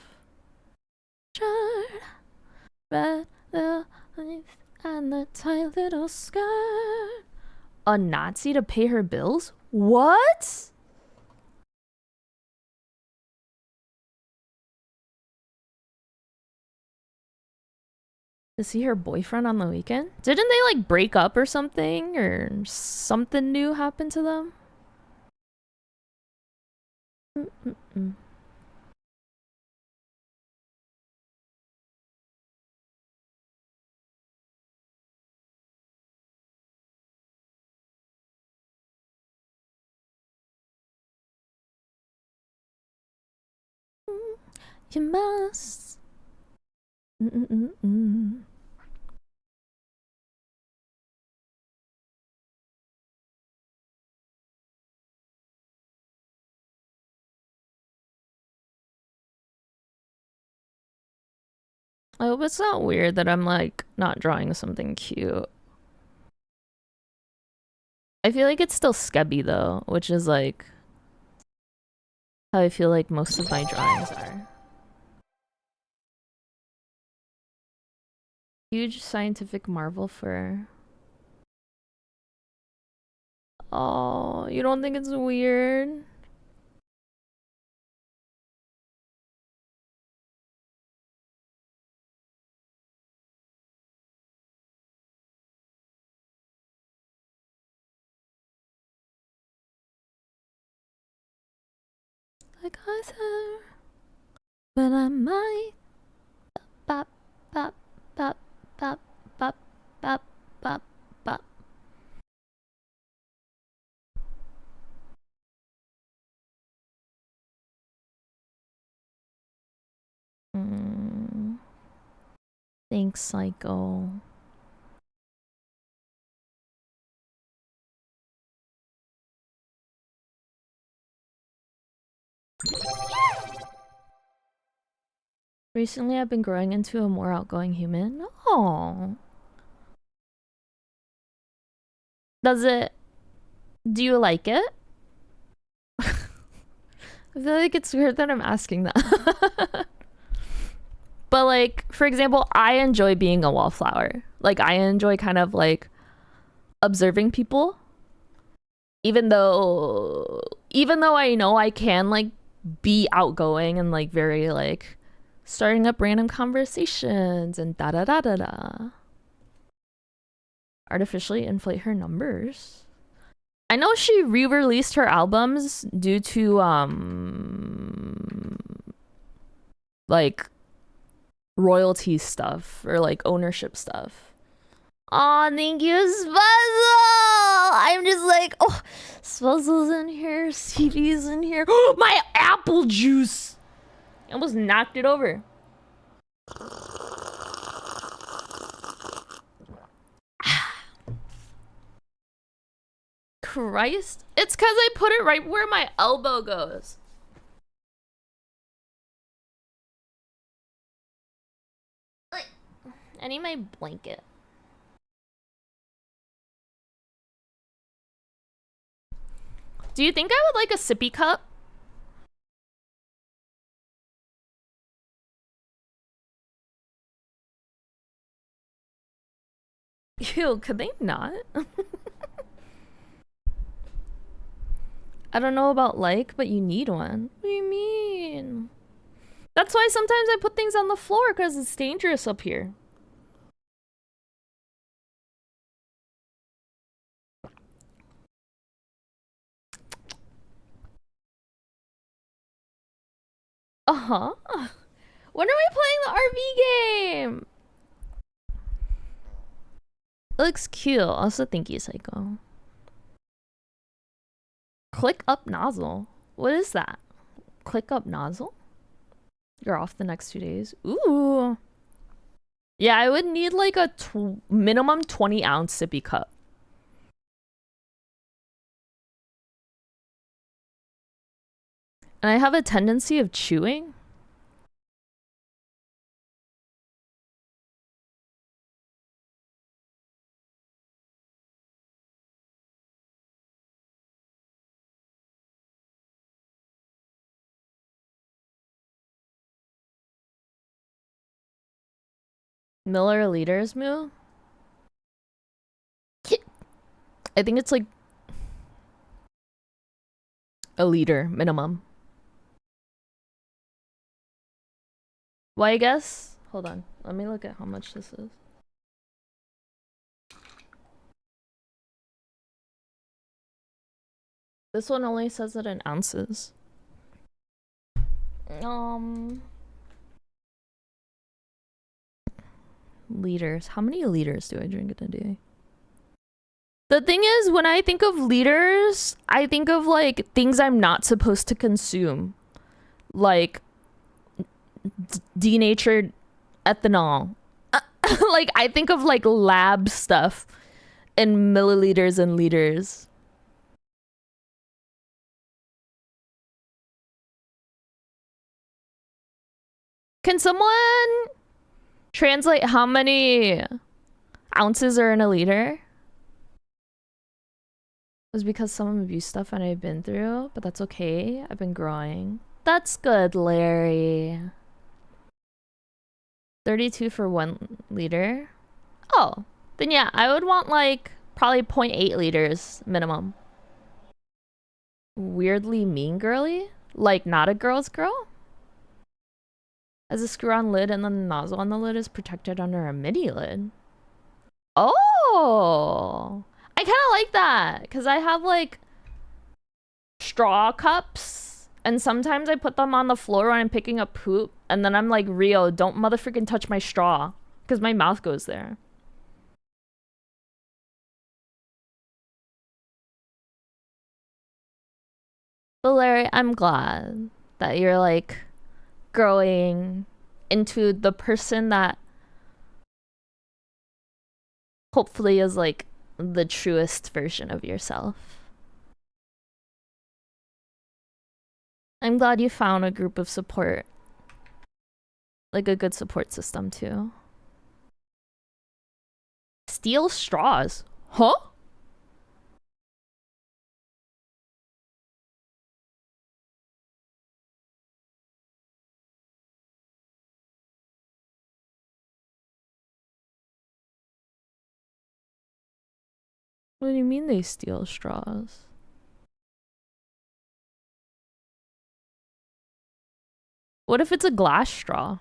Red and the tight little skirt. A Nazi to pay her bills? What? To see her boyfriend on the weekend? Didn't they like break up or something? Or something new happened to them? Mm-mm-mm. You must. Mm-mm-mm-mm. I hope it's not weird that I'm like not drawing something cute. I feel like it's still skebby though, which is like how I feel like most of my drawings are. Huge scientific marvel for. Oh, you don't think it's weird? Like I said, but I might. Bop, bop, bop, bop, bop, bop, bop, bop. Mm. Thanks, Psycho. Recently, I've been growing into a more outgoing human. Oh. Does it... Do you like it? I feel like it's weird that I'm asking that. But like, for example, I enjoy being a wallflower. Like, I enjoy kind of like observing people. Even though I know I can like be outgoing and like very like starting up random conversations and da da da da da. Artificially inflate her numbers. I know she re-released her albums due to like royalty stuff or like ownership stuff. Oh, thank you, Spuzzle! I'm just like, oh, Spuzzle's in here, Stevie's in here. My apple juice! I almost knocked it over. Christ. It's because I put it right where my elbow goes. I need my blanket. Do you think I would like a sippy cup? Ew, could they not? I don't know about like, but you need one. What do you mean? That's why sometimes I put things on the floor because it's dangerous up here. Uh-huh. When are we playing the RV game? It looks cute. Also, thank you, Psycho. Click up nozzle. What is that? Click up nozzle? You're off the next 2 days. Ooh. Yeah, I would need like a minimum 20-ounce sippy cup. And I have a tendency of chewing. Milliliters, Moo? I think it's like a liter minimum. Well, I guess. Hold on. Let me look at how much this is. This one only says it in ounces. Liters. How many liters do I drink in a day? The thing is, when I think of liters, I think of like things I'm not supposed to consume. Like denatured ethanol. Like I think of like lab stuff in milliliters and liters. Can someone translate how many ounces are in a liter? It was because some abuse stuff and I've been through, but that's okay. I've been growing. That's good, Larry. 32 for 1 liter. Oh, then yeah, I would want like probably 0.8 liters minimum. Weirdly mean girly? Like not a girl's girl? As a screw-on lid and then the nozzle on the lid is protected under a mini lid. Oh, I kind of like that because I have like straw cups and sometimes I put them on the floor when I'm picking up poop and then I'm like, Rio, don't motherfucking touch my straw because my mouth goes there. But Larry, I'm glad that you're like growing into the person that hopefully as like the truest version of yourself. I'm glad you found a group of support. Like a good support system too. Steel straws. Huh? What do you mean they steal straws? What if it's a glass straw?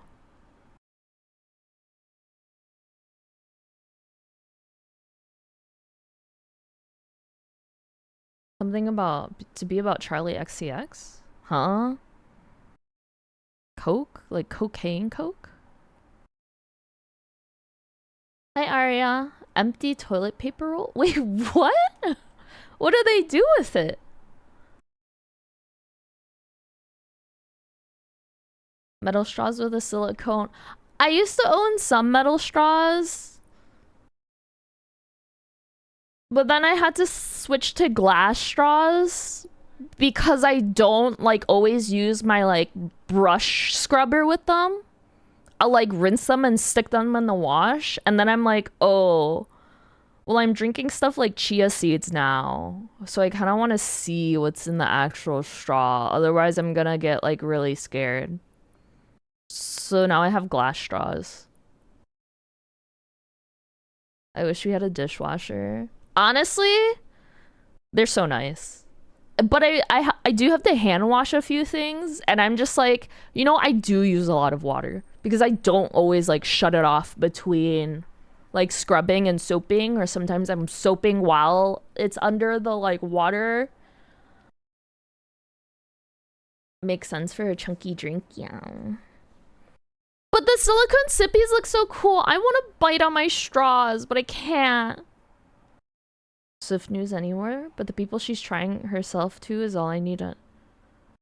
Something about to be about Charlie XCX? Huh? Coke? Like cocaine coke? Hi Arya. Empty toilet paper roll? Wait, what? What do they do with it? Metal straws with a silicone. I used to own some metal straws. But then I had to switch to glass straws because I don't like always use my like brush scrubber with them. I'll like rinse them and stick them in the wash, and then I'm like, oh, well, I'm drinking stuff like chia seeds now, so I kind of want to see what's in the actual straw. Otherwise, I'm gonna get like really scared. So now I have glass straws. I wish we had a dishwasher. Honestly, they're so nice. But I do have to hand wash a few things, and I'm just like, you know, I do use a lot of water because I don't always like shut it off between like scrubbing and soaping, or sometimes I'm soaping while it's under the like water. Makes sense for a chunky drink, yeah. But the silicone sippies look so cool. I want to bite on my straws, but I can't. Swift news anywhere, but the people she's trying herself to is all I need.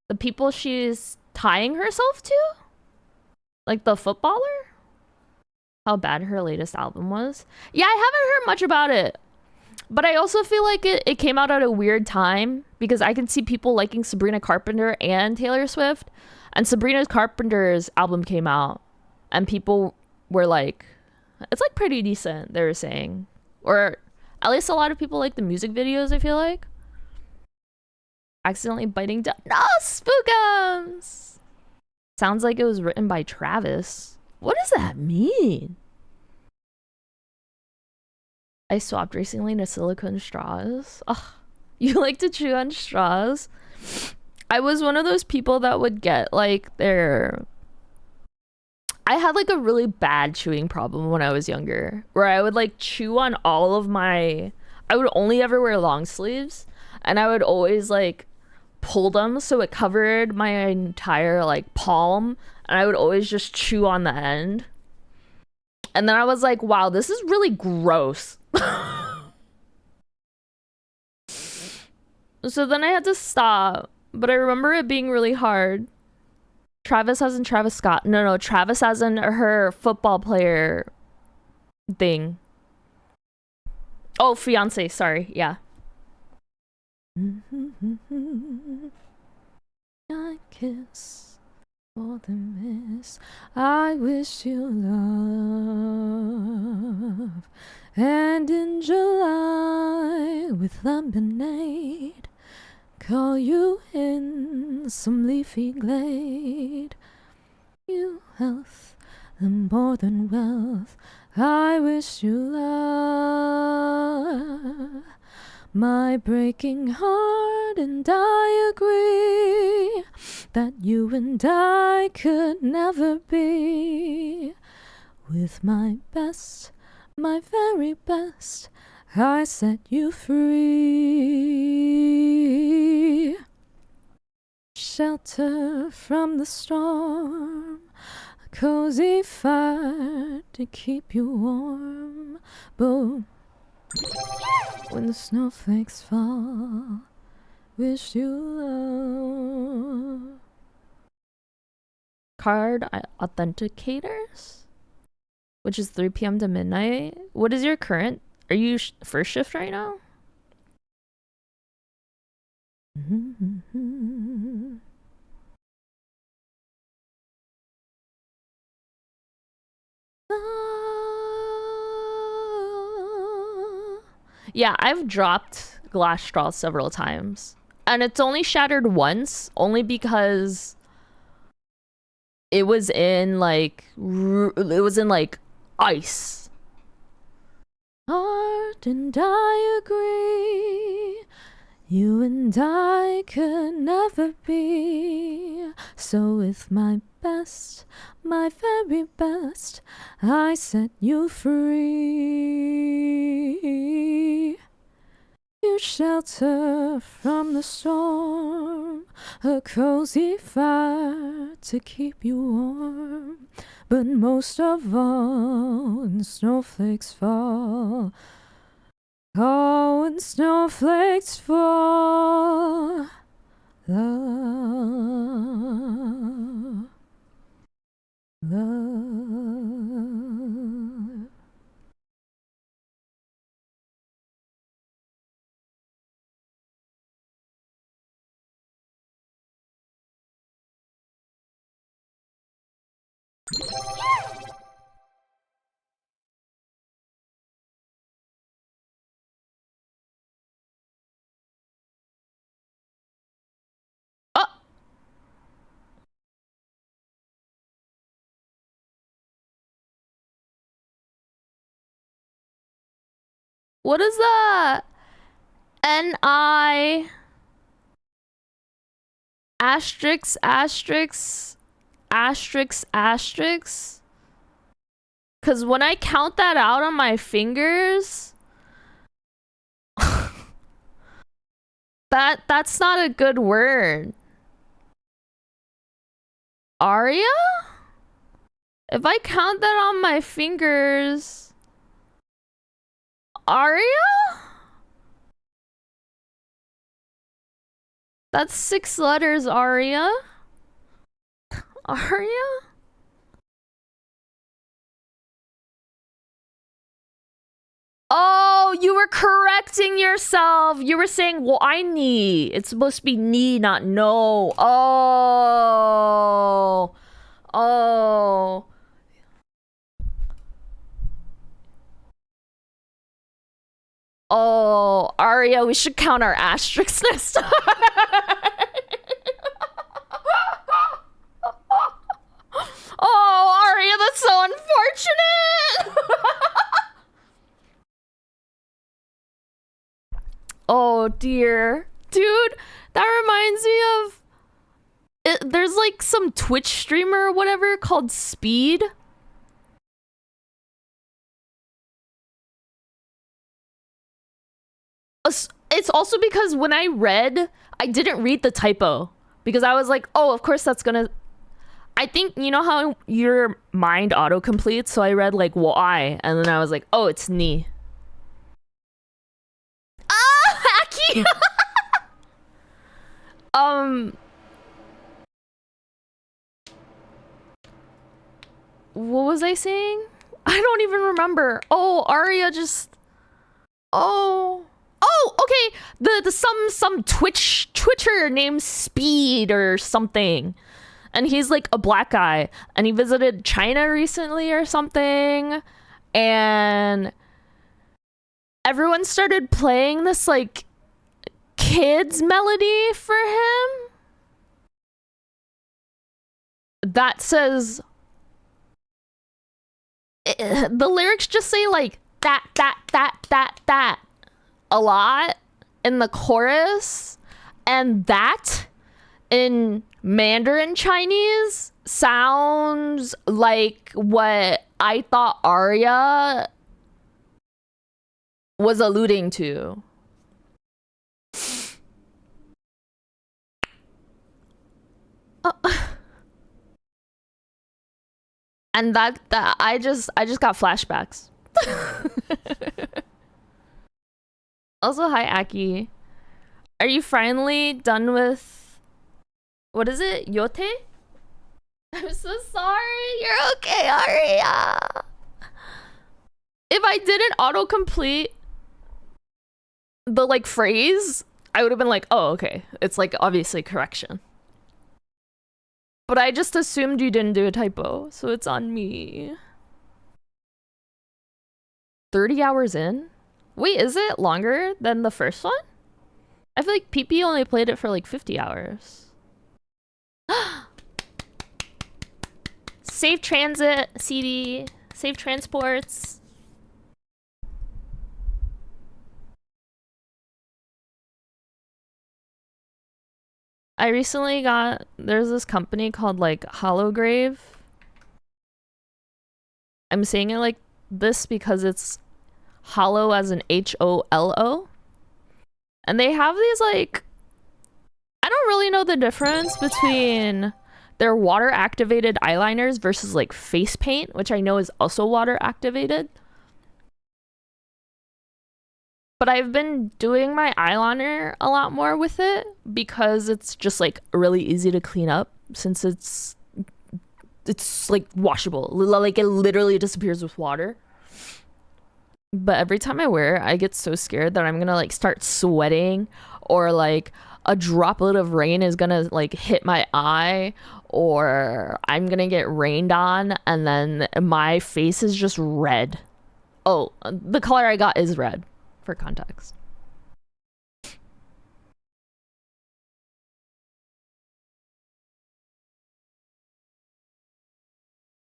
The people she's tying herself to? Like the footballer? How bad her latest album was? Yeah, I haven't heard much about it. But I also feel like it came out at a weird time because I can see people liking Sabrina Carpenter and Taylor Swift. And Sabrina Carpenter's album came out and people were like, it's like pretty decent, they were saying. Or at least a lot of people like the music videos, I feel like. Accidentally biting down. No, Spookums! Sounds like it was written by Travis. What does that mean? I swapped recently to silicone straws. Ugh, you like to chew on straws? I was one of those people that would get like their... I had like a really bad chewing problem when I was younger, where I would like chew on all of my... I would only ever wear long sleeves, and I would always like pull them so it covered my entire like palm, and I would always just chew on the end. And then I was like, wow, this is really gross. So then I had to stop, but I remember it being really hard. Travis as in Travis Scott. No, Travis as in her football player thing. Oh, fiance, sorry, yeah. I kiss for the miss. I wish you love. And in July with lemonade, call you in some leafy glade. You health, the more than wealth. I wish you love. My breaking heart and I agree that you and I could never be. With my best, my very best, I set you free. Shelter from the storm, a cozy fire to keep you warm. Boom. When the snowflakes fall, wish you love. Card authenticators, which is 3 p.m. to midnight. What is your current Are you first shift right now? Yeah, I've dropped glass straws several times. And it's only shattered once, only because it was in like ice. Art and I agree, you and I could never be. So with my best, my very best, I set you free. You shelter from the storm, a cozy fire to keep you warm. But most of all, when snowflakes fall, oh, when snowflakes fall, love, love. Oh! What is that? N-I... asterisk, asterisk, asterisk, asterisk. Because when I count that out on my fingers, that's not a good word. Aria? If I count that on my fingers, Aria? That's 6 letters, Aria. Aria? Oh, you were correcting yourself. You were saying, well, I need. It's supposed to be need, not no. Oh. Oh. Oh, Aria, we should count our asterisks next time. Oh, Aria, that's so unfortunate. Oh dear. Dude, that reminds me of there's like some Twitch streamer or whatever called Speed. It's also because when I read, I didn't read the typo because I was like, oh, of course that's gonna. I think, you know how your mind autocompletes, so I read like why, and then I was like, oh, it's ni. Ah, hacky. What was I saying? I don't even remember. Oh, Arya just. Oh. Oh, okay. The some Twitcher named Speed or something. And he's like a black guy. And he visited China recently or something. And everyone started playing this like kids melody for him. That says the lyrics just say like that a lot in the chorus, and that in Mandarin Chinese sounds like what I thought Arya was alluding to. And that I just got flashbacks. Also, hi Aki. Are you finally done with what is it? Yote? I'm so sorry. You're okay, Aria. If I didn't autocomplete the like phrase, I would have been like, oh, okay. It's like obviously correction. But I just assumed you didn't do a typo, so it's on me. 30 hours in? Wait, is it longer than the first one? I feel like PP only played it for like 50 hours. Safe transit, CD. Safe transports. I recently there's this company called like Holograve. I'm saying it like this because it's hollow as an HOLO. And they have these like, I don't really know the difference between their water activated eyeliners versus like face paint, which I know is also water activated. But I've been doing my eyeliner a lot more with it because it's just like really easy to clean up since it's like washable. Like it literally disappears with water. But every time I wear it, I get so scared that I'm gonna like start sweating, or like a droplet of rain is gonna like hit my eye, or I'm gonna get rained on and then my face is just red. Oh, the color I got is red, for context.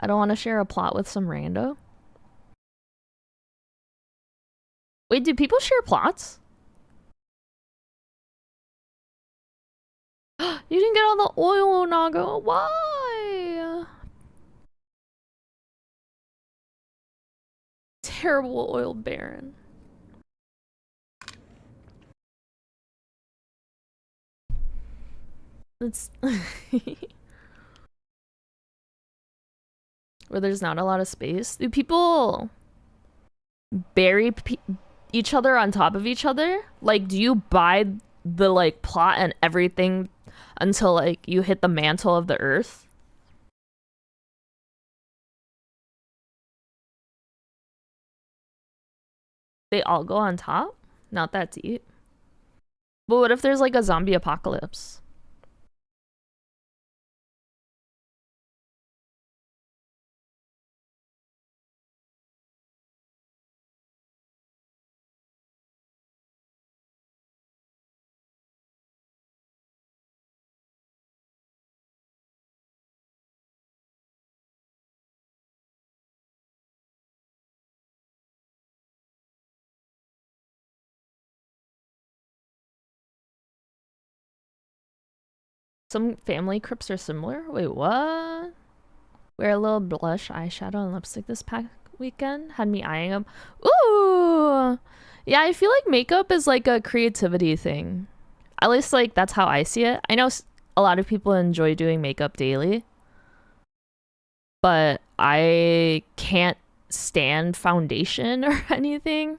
I don't want to share a plot with some rando. Wait, do people share plots? You didn't get all the oil, Naga. Why? Terrible oil baron. It's where there's not a lot of space. Do people bury each other on top of each other? Like, do you buy the like plot and everything until like you hit the mantle of the earth? They all go on top? Not that deep. But what if there's like a zombie apocalypse? Some family crypts are similar? Wait, what? Wear a little blush, eyeshadow, and lipstick this past weekend. Had me eyeing them. Ooh! Yeah, I feel like makeup is like a creativity thing. At least, like, that's how I see it. I know a lot of people enjoy doing makeup daily, but I can't stand foundation or anything.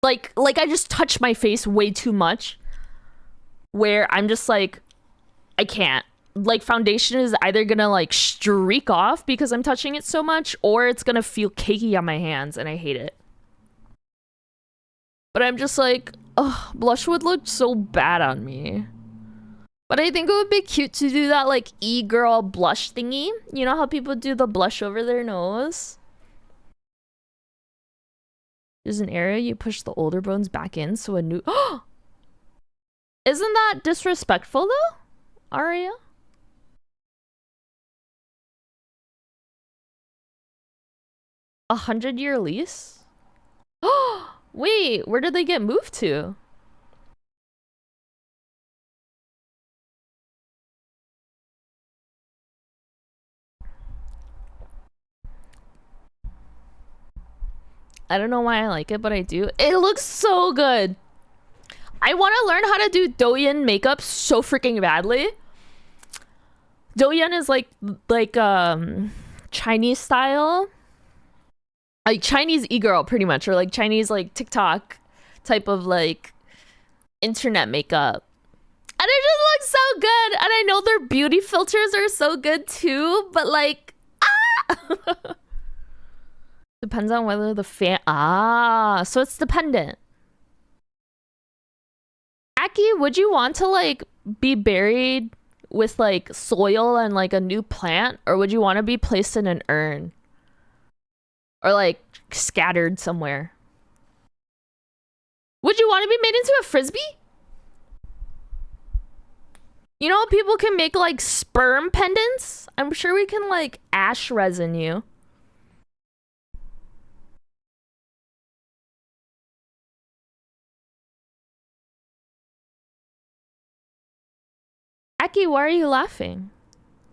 Like I just touch my face way too much, where I'm just like, I can't. Like, foundation is either gonna like streak off because I'm touching it so much, or it's gonna feel cakey on my hands and I hate it. But I'm just like, ugh, blush would look so bad on me. But I think it would be cute to do that like e-girl blush thingy. You know how people do the blush over their nose? There's an area you push the older bones back in so a new Isn't that disrespectful though, Aria? A 100-year lease? Wait, where did they get moved to? I don't know why I like it, but I do. It looks so good. I want to learn how to do Douyin makeup so freaking badly. Douyin is like Chinese style. Like Chinese e-girl pretty much, or like Chinese like TikTok type of like internet makeup. And it just looks so good. And I know their beauty filters are so good too, but like depends on whether the so it's dependent. Aki, would you want to like be buried with like soil and like a new plant, or would you want to be placed in an urn or like scattered somewhere? Would you want to be made into a frisbee? You know, people can make like sperm pendants. I'm sure we can like ash resin you. Aki, why are you laughing?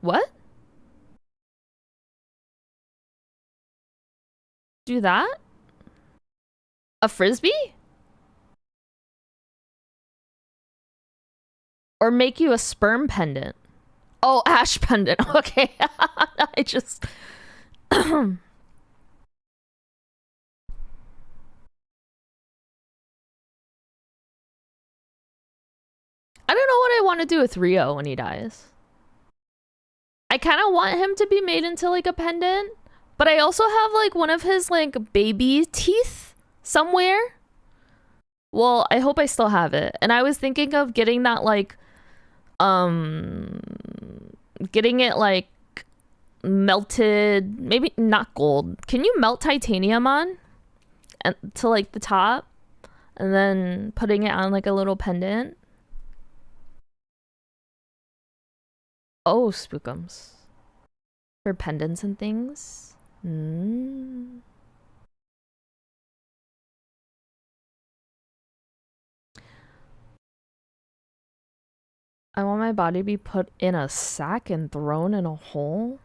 What? Do that? A frisbee? Or make you a sperm pendant? Oh, ash pendant. Okay. I just... I don't know what I want to do with Rio when he dies. I kind of want him to be made into like a pendant, but I also have like one of his like baby teeth somewhere. Well, I hope I still have it. And I was thinking of getting that like getting it like melted, maybe not gold. Can you melt titanium on and to like the top and then putting it on like a little pendant? Oh, spookums. For pendants and things. I want my body to be put in a sack and thrown in a hole.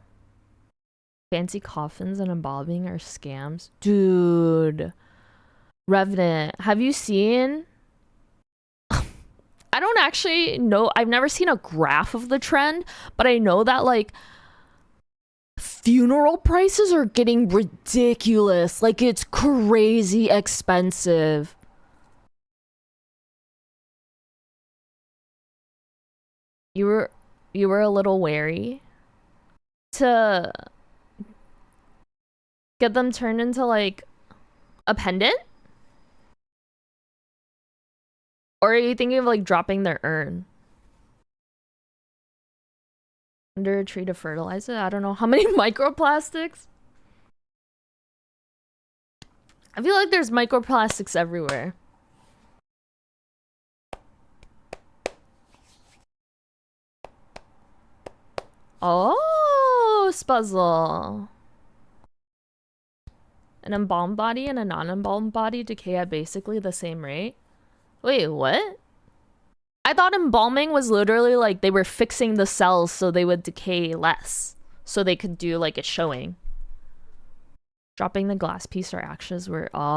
Fancy coffins and embalming are scams. Dude. Revenant, have you seen... I don't actually know. I've never seen a graph of the trend, but I know that like funeral prices are getting ridiculous. Like it's crazy expensive. You were a little wary to get them turned into like a pendant? Or are you thinking of like dropping their urn under a tree to fertilize it? I don't know how many microplastics. I feel like there's microplastics everywhere. Oh, Spuzzle. An embalmed body and a non-embalmed body decay at basically the same rate. Wait, what? I thought embalming was literally like they were fixing the cells so they would decay less. So they could do like a showing. Dropping the glass piece or ashes were... Oh.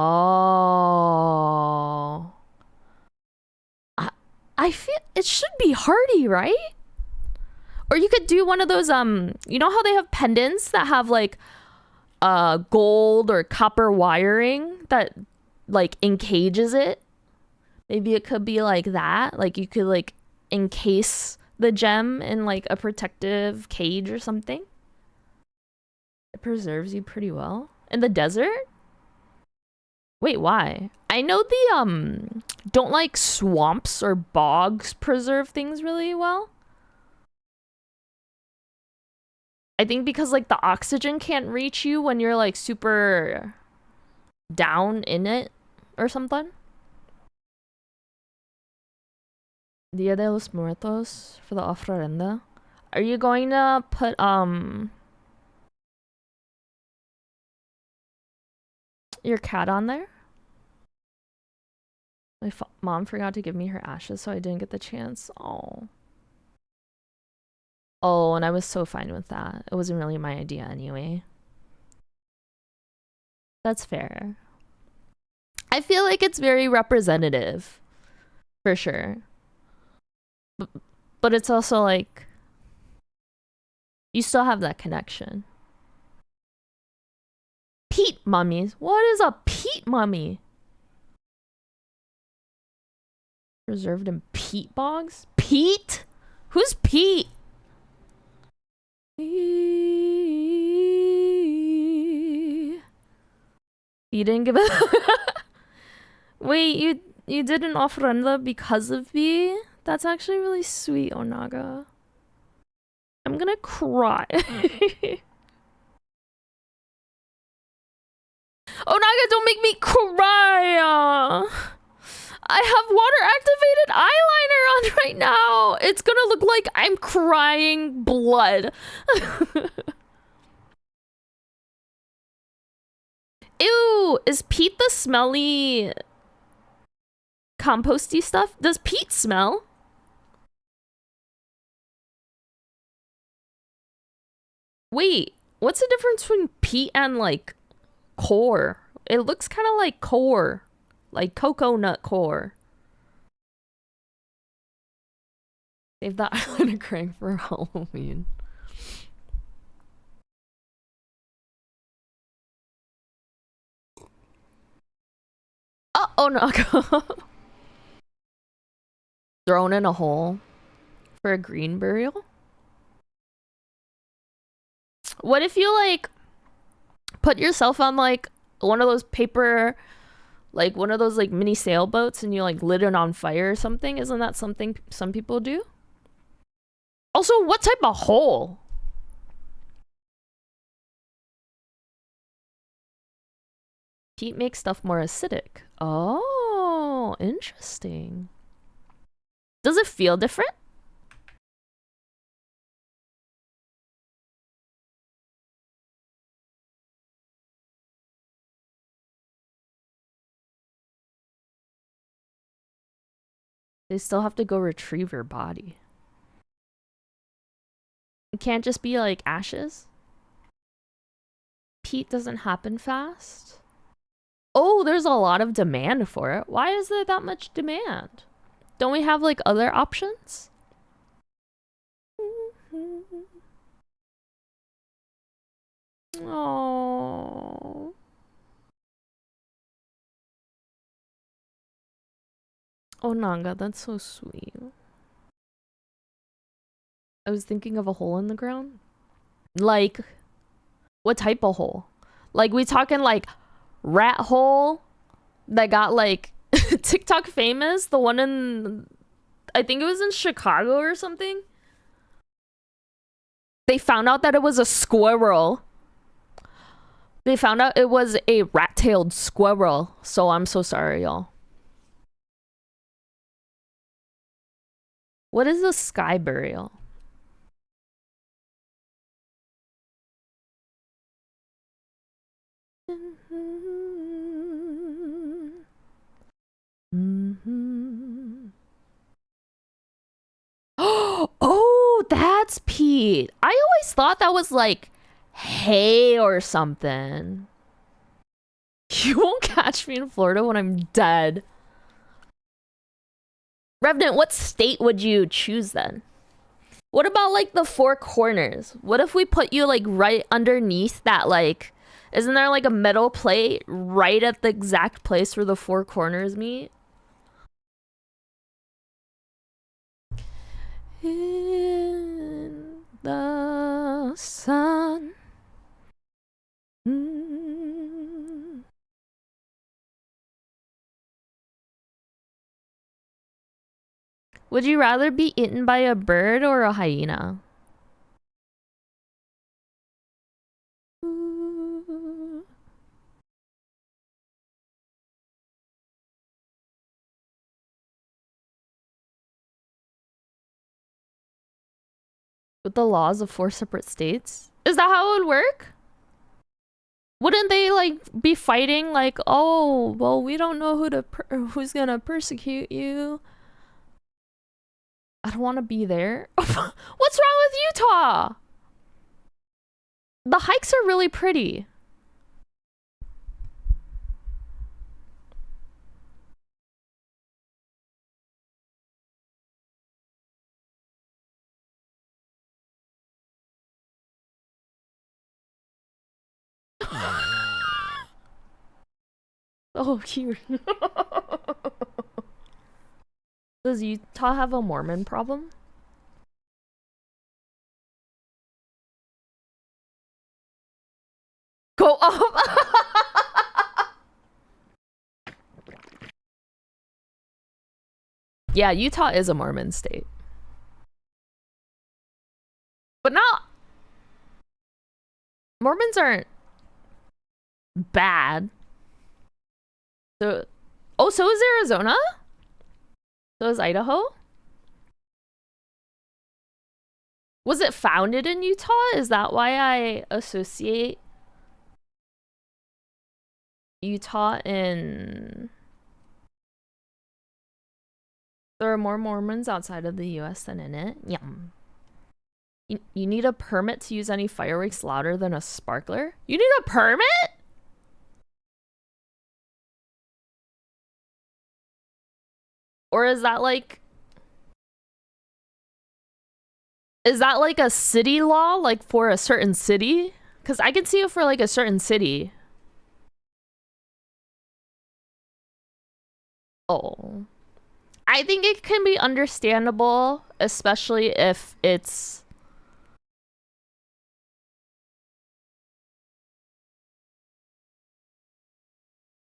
I feel it should be hardy, right? Or you could do one of those, you know how they have pendants that have like gold or copper wiring that like encages it? Maybe it could be like that. Like you could like encase the gem in like a protective cage or something. It preserves you pretty well. In the desert? Wait, why? I know the don't like swamps or bogs preserve things really well. I think because like the oxygen can't reach you when you're like super down in it or something. Dia de los Muertos for the ofrenda. Are you going to put your cat on there? My mom forgot to give me her ashes, so I didn't get the chance. Oh. Oh, and I was so fine with that. It wasn't really my idea anyway. That's fair. I feel like it's very representative. For sure. But it's also like... You still have that connection. Peat mummies? What is a peat mummy? Preserved in peat bogs? Pete? Who's Pete? You didn't give a... Wait, You did an ofrenda because of me? That's actually really sweet, Onaga. I'm gonna cry. Onaga, don't make me cry! I have water activated eyeliner on right now. It's gonna look like I'm crying blood. Ew, is Pete the smelly composty stuff? Does Pete smell? Wait, what's the difference between Pete and like core? It looks kind of like core, like coconut core. Save that eyeliner crank for Halloween. Oh no. Thrown in a hole for a green burial? What if you like put yourself on like one of those paper, like one of those like mini sailboats, and you like lit it on fire or something? Isn't that something some people do? Also, what type of hole? Heat makes stuff more acidic. Oh, interesting. Does it feel different? They still have to go retrieve your body. It can't just be like ashes. Peat doesn't happen fast. Oh, there's a lot of demand for it. Why is there that much demand? Don't we have like other options? Oh. Oh, Nanga, that's so sweet. I was thinking of a hole in the ground. Like, what type of hole? Like, we talking like rat hole that got like TikTok famous? The one in, I think it was in Chicago or something. They found out that it was a squirrel. They found out it was a rat-tailed squirrel. So I'm so sorry, y'all. What is a sky burial? Oh, that's Pete. I always thought that was like hay or something. You won't catch me in Florida when I'm dead. Revenant, what state would you choose then? What about like the four corners? What if we put you like right underneath that, like, isn't there like a metal plate right at the exact place where the four corners meet? In the sun. Would you rather be eaten by a bird or a hyena? With the laws of four separate states? Is that how it would work? Wouldn't they like be fighting like, oh, well, we don't know who's gonna persecute you. I don't want to be there. What's wrong with Utah? The hikes are really pretty. Oh, cute. Does Utah have a Mormon problem? Go up. Yeah, Utah is a Mormon state. But not... Mormons aren't bad. So... Oh, so is Arizona? So is Idaho? Was it founded in Utah? Is that why I associate Utah in... There are more Mormons outside of the US than in it? Yum. You need a permit to use any fireworks louder than a sparkler? You need a permit? Or is that like... Is that like a city law, like for a certain city? Because I can see it for like a certain city. Oh. I think it can be understandable, especially if it's...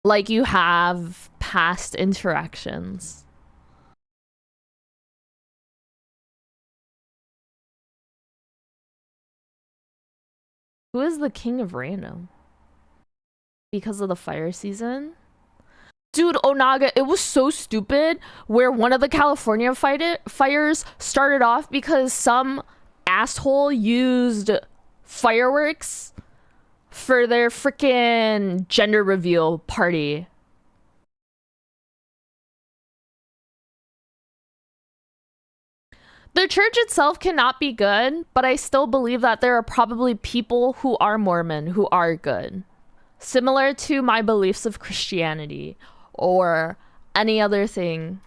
like you have past interactions. Who is the king of random? Because of the fire season? Dude, Onaga, it was so stupid where one of the California fires started off because some asshole used fireworks for their freaking gender reveal party. The church itself cannot be good, but I still believe that there are probably people who are Mormon who are good. Similar to my beliefs of Christianity or any other thing.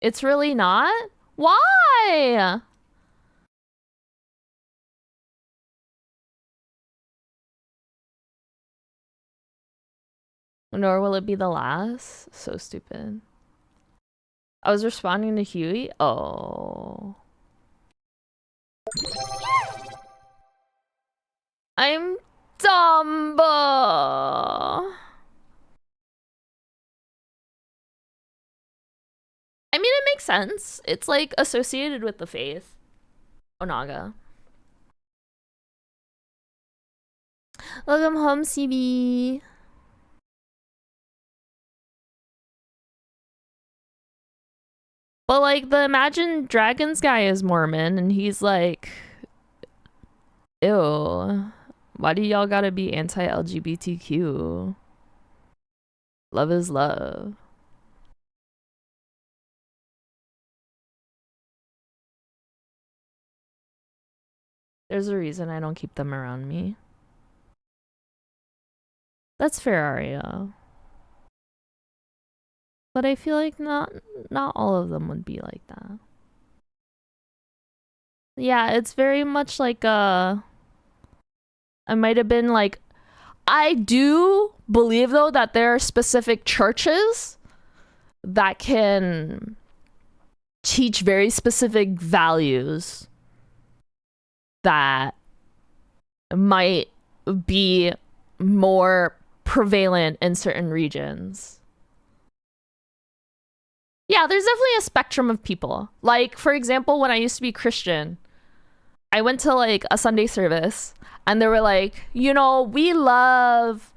It's really not? Why? Nor will it be the last? So stupid. I was responding to Huey? Oh. I'm Dumbo. I mean, it makes sense. It's like associated with the faith. Onaga. Welcome home, CB. But like the Imagine Dragons guy is Mormon and he's like, ew, why do y'all gotta be anti-LGBTQ? Love is love. There's a reason I don't keep them around me. That's fair, Aria. But I feel like not all of them would be like that. Yeah, it's very much like I might have been like, I do believe though that there are specific churches that can teach very specific values that might be more prevalent in certain regions. Yeah, there's definitely a spectrum of people. Like, for example, when I used to be Christian, I went to like a Sunday service and they were like, you know, we love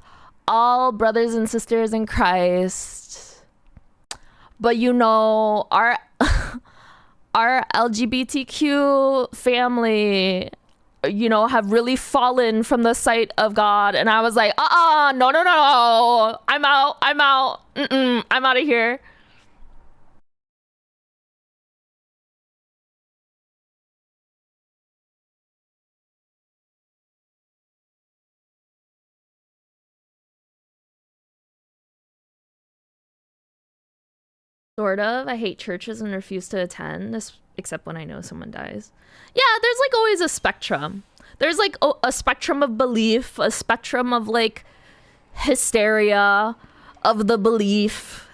all brothers and sisters in Christ. But you know, our our LGBTQ family, you know, have really fallen from the sight of God. And I was like, no. I'm out. I'm out of here. Sort of. I hate churches and refuse to attend, except when I know someone dies. Yeah, there's like always a spectrum. There's like a spectrum of belief, a spectrum of like hysteria of the belief,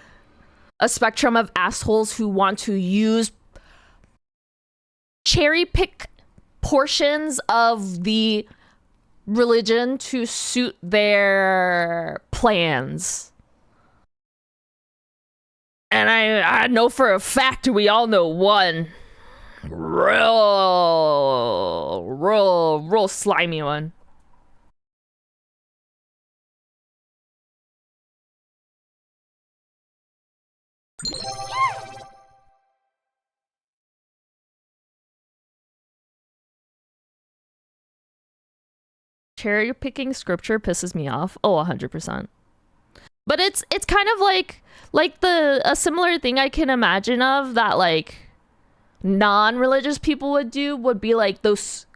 a spectrum of assholes who want to use cherry pick portions of the religion to suit their plans. And I know for a fact we all know one real slimy one. Cherry picking scripture pisses me off. Oh, 100%. But it's kind of like a similar thing I can imagine of that like non-religious people would do would be like those,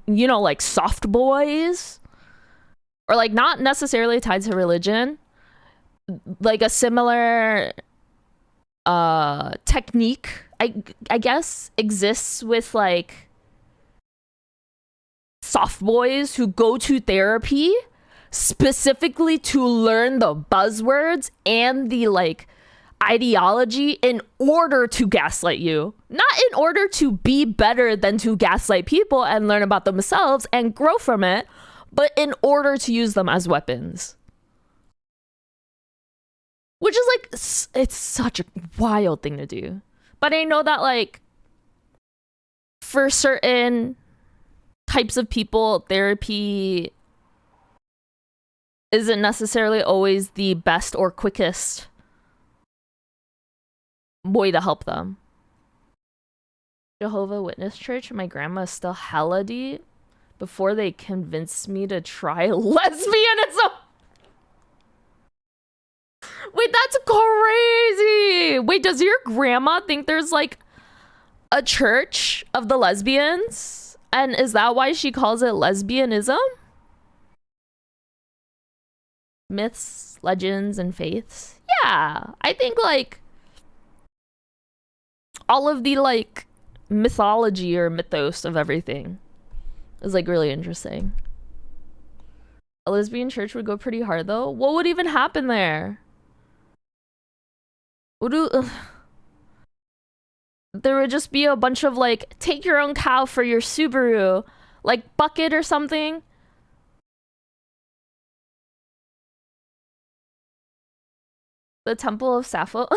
you know, like soft boys, or like not necessarily tied to religion, like a similar technique I guess exists with like soft boys who go to therapy specifically to learn the buzzwords and the like ideology in order to gaslight you, not in order to be better than to gaslight people and learn about themselves and grow from it, but in order to use them as weapons. Which is like, it's such a wild thing to do. But I know that like for certain types of people, therapy isn't necessarily always the best or quickest way to help them. Jehovah Witness Church, my grandma is still hella deep before they convinced me to try lesbianism. Wait, that's crazy. Wait, does your grandma think there's like a church of the lesbians? And is that why she calls it lesbianism? Myths, legends, and faiths. Yeah, I think like all of the like mythology or mythos of everything is like really interesting. A lesbian church would go pretty hard though. What would even happen there? There would just be a bunch of like, take your own cow for your Subaru, like bucket or something. The Temple of Sappho.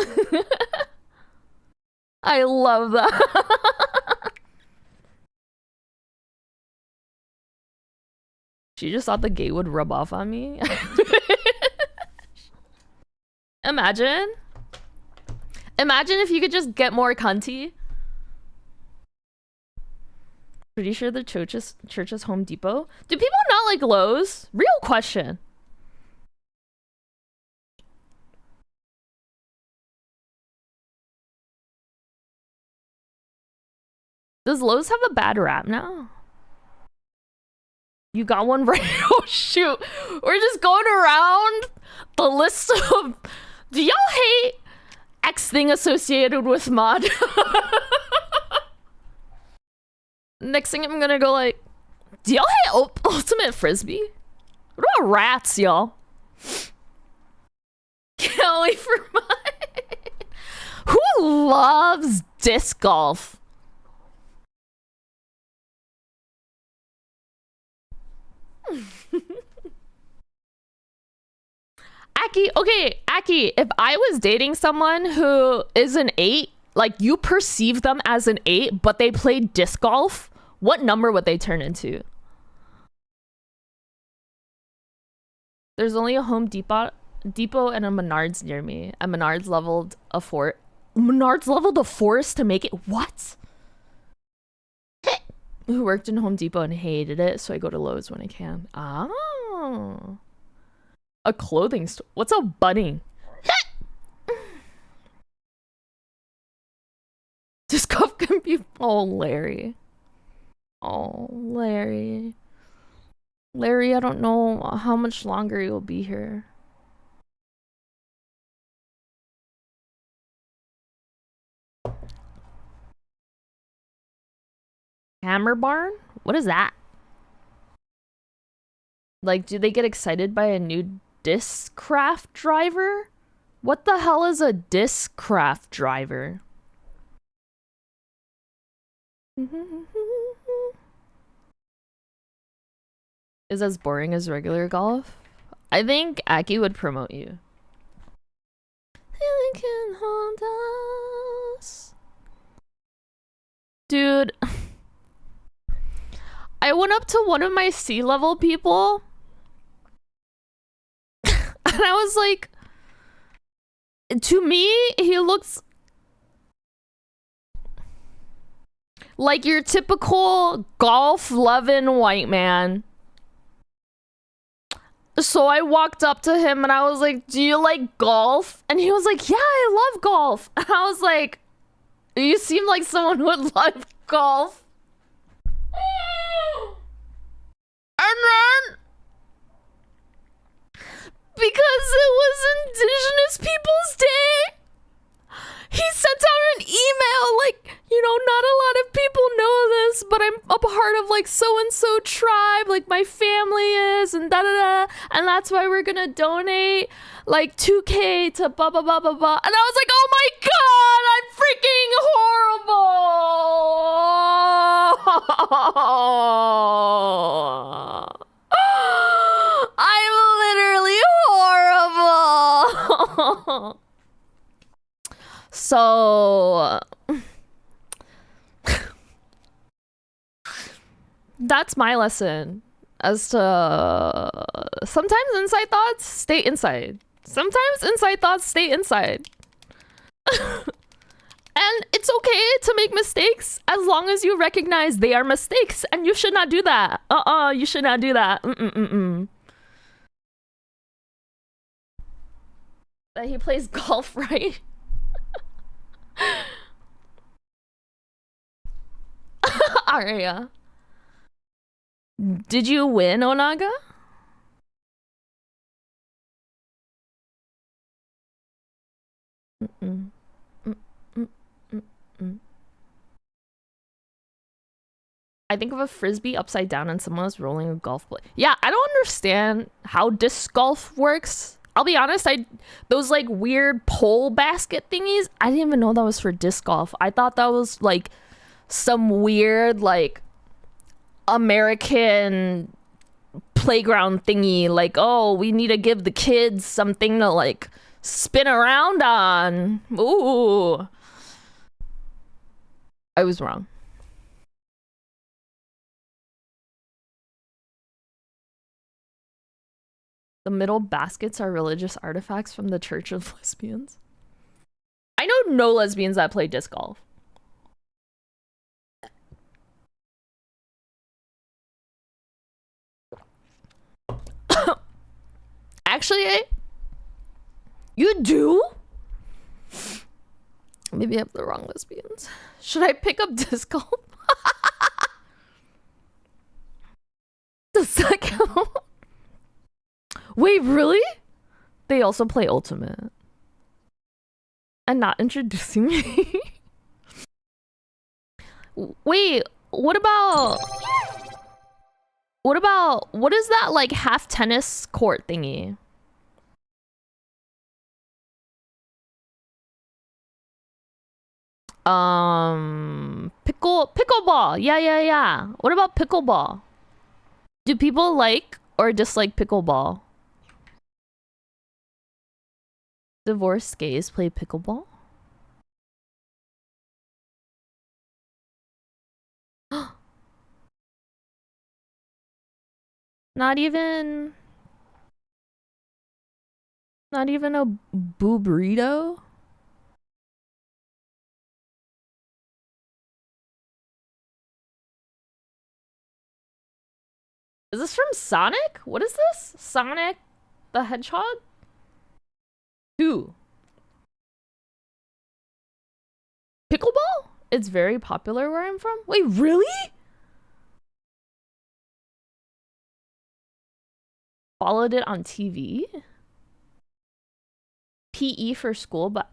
I love that. She just thought the gay would rub off on me. Imagine if you could just get more cunty. Pretty sure the church is Home Depot. Do people not like Lowe's? Real question. Does Lowe's have a bad rap now? You got one right? Oh shoot. We're just going around the list of... Do y'all hate X thing associated with mod? Next thing I'm gonna go like, do y'all hate Ultimate Frisbee? What about rats, y'all? Kelly for mine. Who loves disc golf? Aki, if I was dating someone who is an 8, like you perceive them as an 8, but they play disc golf, what number would they turn into? There's only a Home Depot and a Menards near me. And Menards leveled a fort. Menards leveled a forest to make it? What? Who worked in Home Depot and hated it, so I go to Lowe's when I can. Oh. A clothing store. What's a bunny? Disc golf can be... Oh, Larry. Oh, Larry. Larry, I don't know how much longer you'll be here. Hammer Barn? What is that? Like, do they get excited by a new Discraft driver? What the hell is a Discraft driver? is as boring as regular golf. I think Aki would promote you. They can hold us. Dude, I went up to one of my C-level people and I was like, to me, he looks like your typical golf-loving white man. So I walked up to him and I was like, do you like golf? And he was like, yeah, I love golf. And I was like, you seem like someone who would love golf. And then, because it was Indigenous Peoples Day, he sent out an email like, you know, not a lot of people know this, but I'm a part of like so-and-so tribe, like my family is, and da-da-da, and that's why we're gonna donate like 2K to blah, blah, blah, blah, blah. And I was like, oh my god, I'm freaking horrible! I'm literally horrible! So that's my lesson as to sometimes inside thoughts stay inside. Sometimes inside thoughts stay inside. And it's okay to make mistakes as long as you recognize they are mistakes, and you should not do that. You should not do that. That he plays golf, right? Aria. Did you win, Onaga? I think of a frisbee upside down and someone was rolling a golf ball. Yeah, I don't understand how disc golf works. I'll be honest, those like weird pole basket thingies, I didn't even know that was for disc golf. I thought that was like some weird like American playground thingy, like, oh, we need to give the kids something to like spin around on. Ooh. I was wrong. The middle baskets are religious artifacts from the Church of Lesbians. I know no lesbians that play disc golf. Actually, you do? Maybe I have the wrong lesbians. Should I pick up disc golf? Does that count? Wait, really? They also play Ultimate. And not introducing me? Wait, what is that like half tennis court thingy? Pickleball. Yeah. What about pickleball? Do people like or dislike pickleball? Divorced gays play pickleball? Not even a burrito? Is this from Sonic? What is this? Sonic the Hedgehog 2. Pickleball? It's very popular where I'm from. Wait, really? Followed it on TV? PE for school, but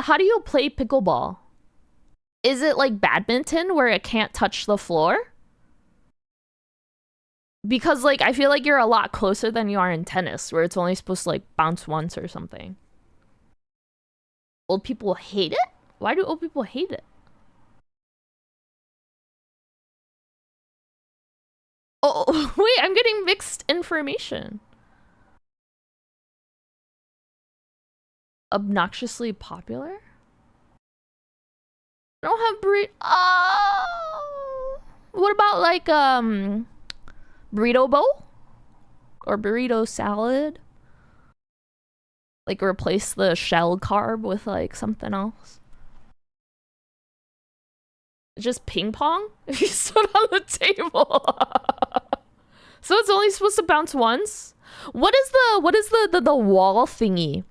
how do you play pickleball? Is it like badminton where it can't touch the floor? Because like I feel like you're a lot closer than you are in tennis where it's only supposed to like bounce once or something. Old people hate it? Why do old people hate it? Oh, wait, I'm information. Obnoxiously popular? I don't have oh. What about like burrito bowl? Or burrito salad? Like replace the shell carb with like something else. Just ping pong? If you stood on the table. So it's only supposed to bounce once? What is the wall thingy?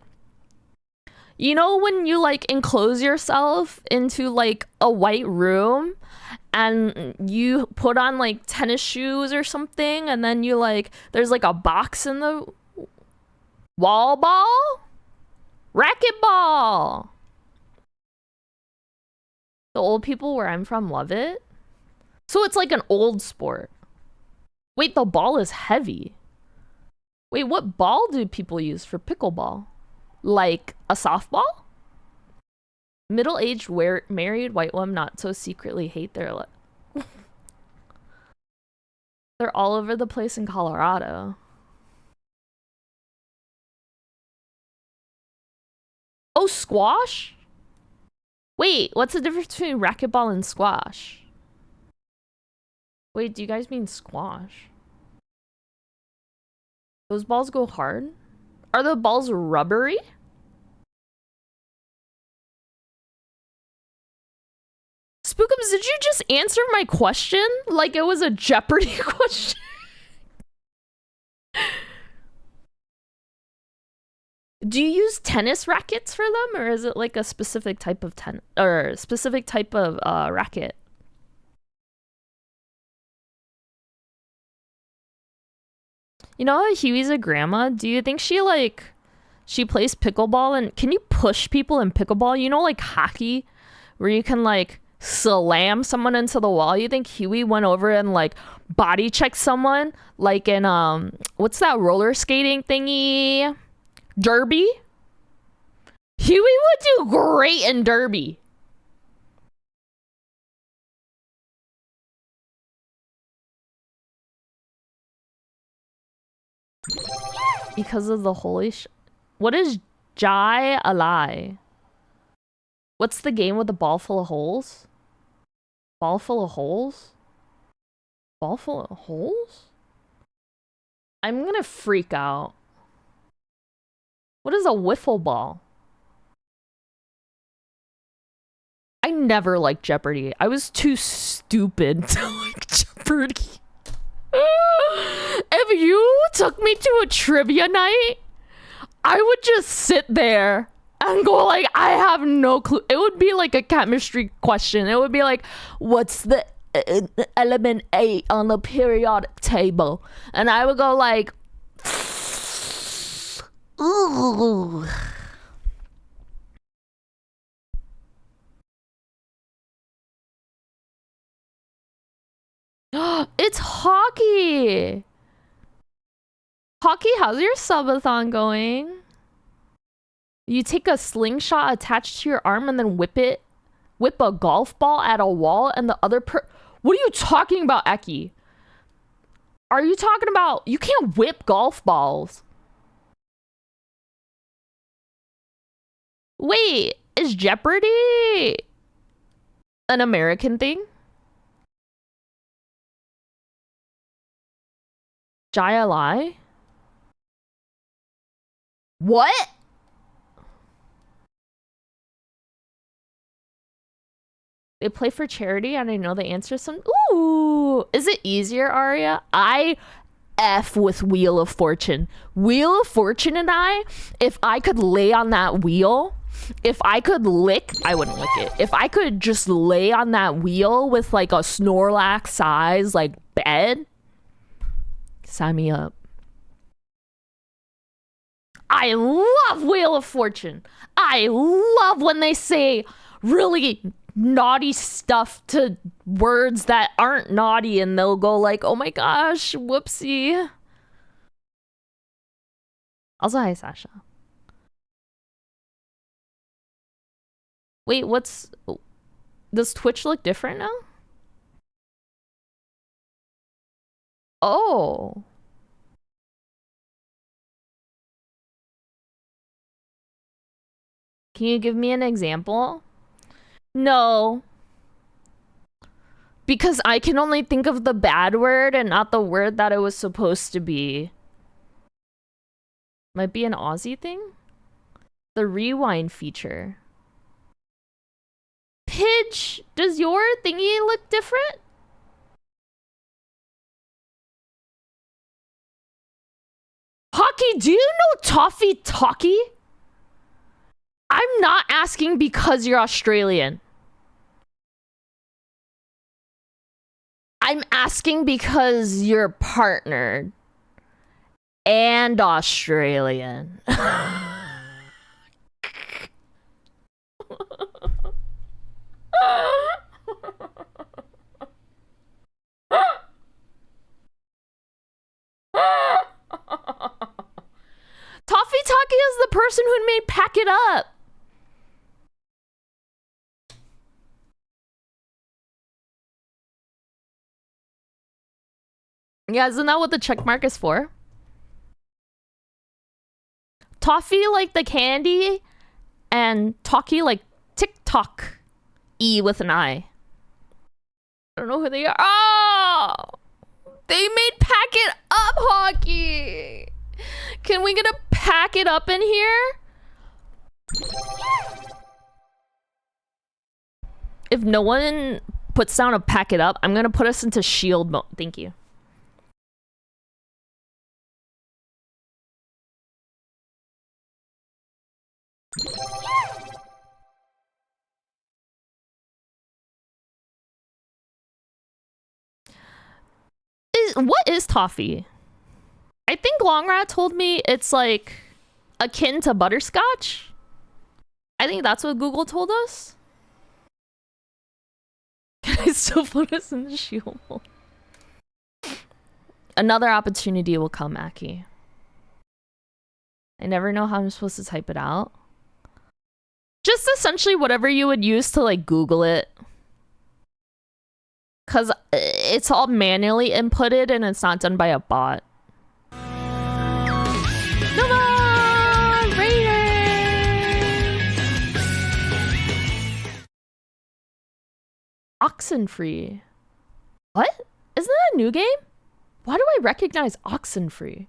You know when you like enclose yourself into like a white room and you put on like tennis shoes or something and then you like there's like a box in the wall ball? Racquetball. The old people where I'm from love it. So it's like an old sport. Wait, the ball is heavy. Wait, what ball do people use for pickleball? Like a softball? Middle-aged married white women not so secretly hate their life. They're all over the place in Colorado. Oh, squash? Wait, what's the difference between racquetball and squash? Wait, do you guys mean squash? Those balls go hard? Are the balls rubbery? Spookums, did you just answer my question? Like it was a Jeopardy question? Do you use tennis rackets for them, or is it like a specific type of racket? You know how Huey's a grandma? Do you think she plays pickleball and can you push people in pickleball? You know, like hockey, where you can like slam someone into the wall. You think Huey went over and like body checked someone like in what's that roller skating thingy? Derby? Huey would do great in Derby. Because of the holy what is Jai Alai? What's the game with the ball full of holes? Ball full of holes? Ball full of holes? I'm gonna freak out. What is a wiffle ball? I never liked Jeopardy. I was too stupid to like Jeopardy. If you took me to a trivia night, I would just sit there and go like, I have no clue. It would be like a chemistry question. It would be like, what's the element 8 on the periodic table? And I would go like, ooh. It's hockey. Hockey, how's your subathon going? You take a slingshot attached to your arm and then whip a golf ball at a wall and the other What are you talking about, Eki? Are you talking about you can't whip golf balls? Wait, is Jeopardy an American thing? Jaya Lai? What? They play for charity and I know the answer some. Ooh, is it easier, Aria? I F with Wheel of Fortune. Wheel of Fortune and I, if I could lay on that wheel, if I could I wouldn't lick it. If I could just lay on that wheel with like a Snorlax size like bed, sign me up. I love Wheel of Fortune. I love when they say really naughty stuff to words that aren't naughty and they'll go like, oh my gosh, whoopsie. Also, hi, Sasha. Wait, does Twitch look different now? Oh. Can you give me an example? No. Because I can only think of the bad word and not the word that it was supposed to be. Might be an Aussie thing? The rewind feature. Pidge, does your thingy look different? Hockey, do you know Toffee Talkie? I'm not asking because you're Australian. I'm asking because you're partnered and Australian. Toffee Talkie is the person who made Pack It Up. Yeah, isn't that what the check mark is for? Toffee like the candy, and Talkie like TikTok. E with an I. I don't know who they are. Oh! They made Pack It Up Hockey! Can we get a Pack It Up in here? If no one puts down a Pack It Up, I'm gonna put us into shield mode. Thank you. What is toffee? I think Longrat told me it's like akin to butterscotch. I think that's what Google told us. Can I still put us in the shield mode? Another opportunity will come, Aki. I never know how I'm supposed to type it out. Just essentially whatever you would use to like Google it. Because it's all manually inputted and it's not done by a bot. Nova Raiders! Oxenfree. What? Isn't that a new game? Why do I recognize Oxenfree?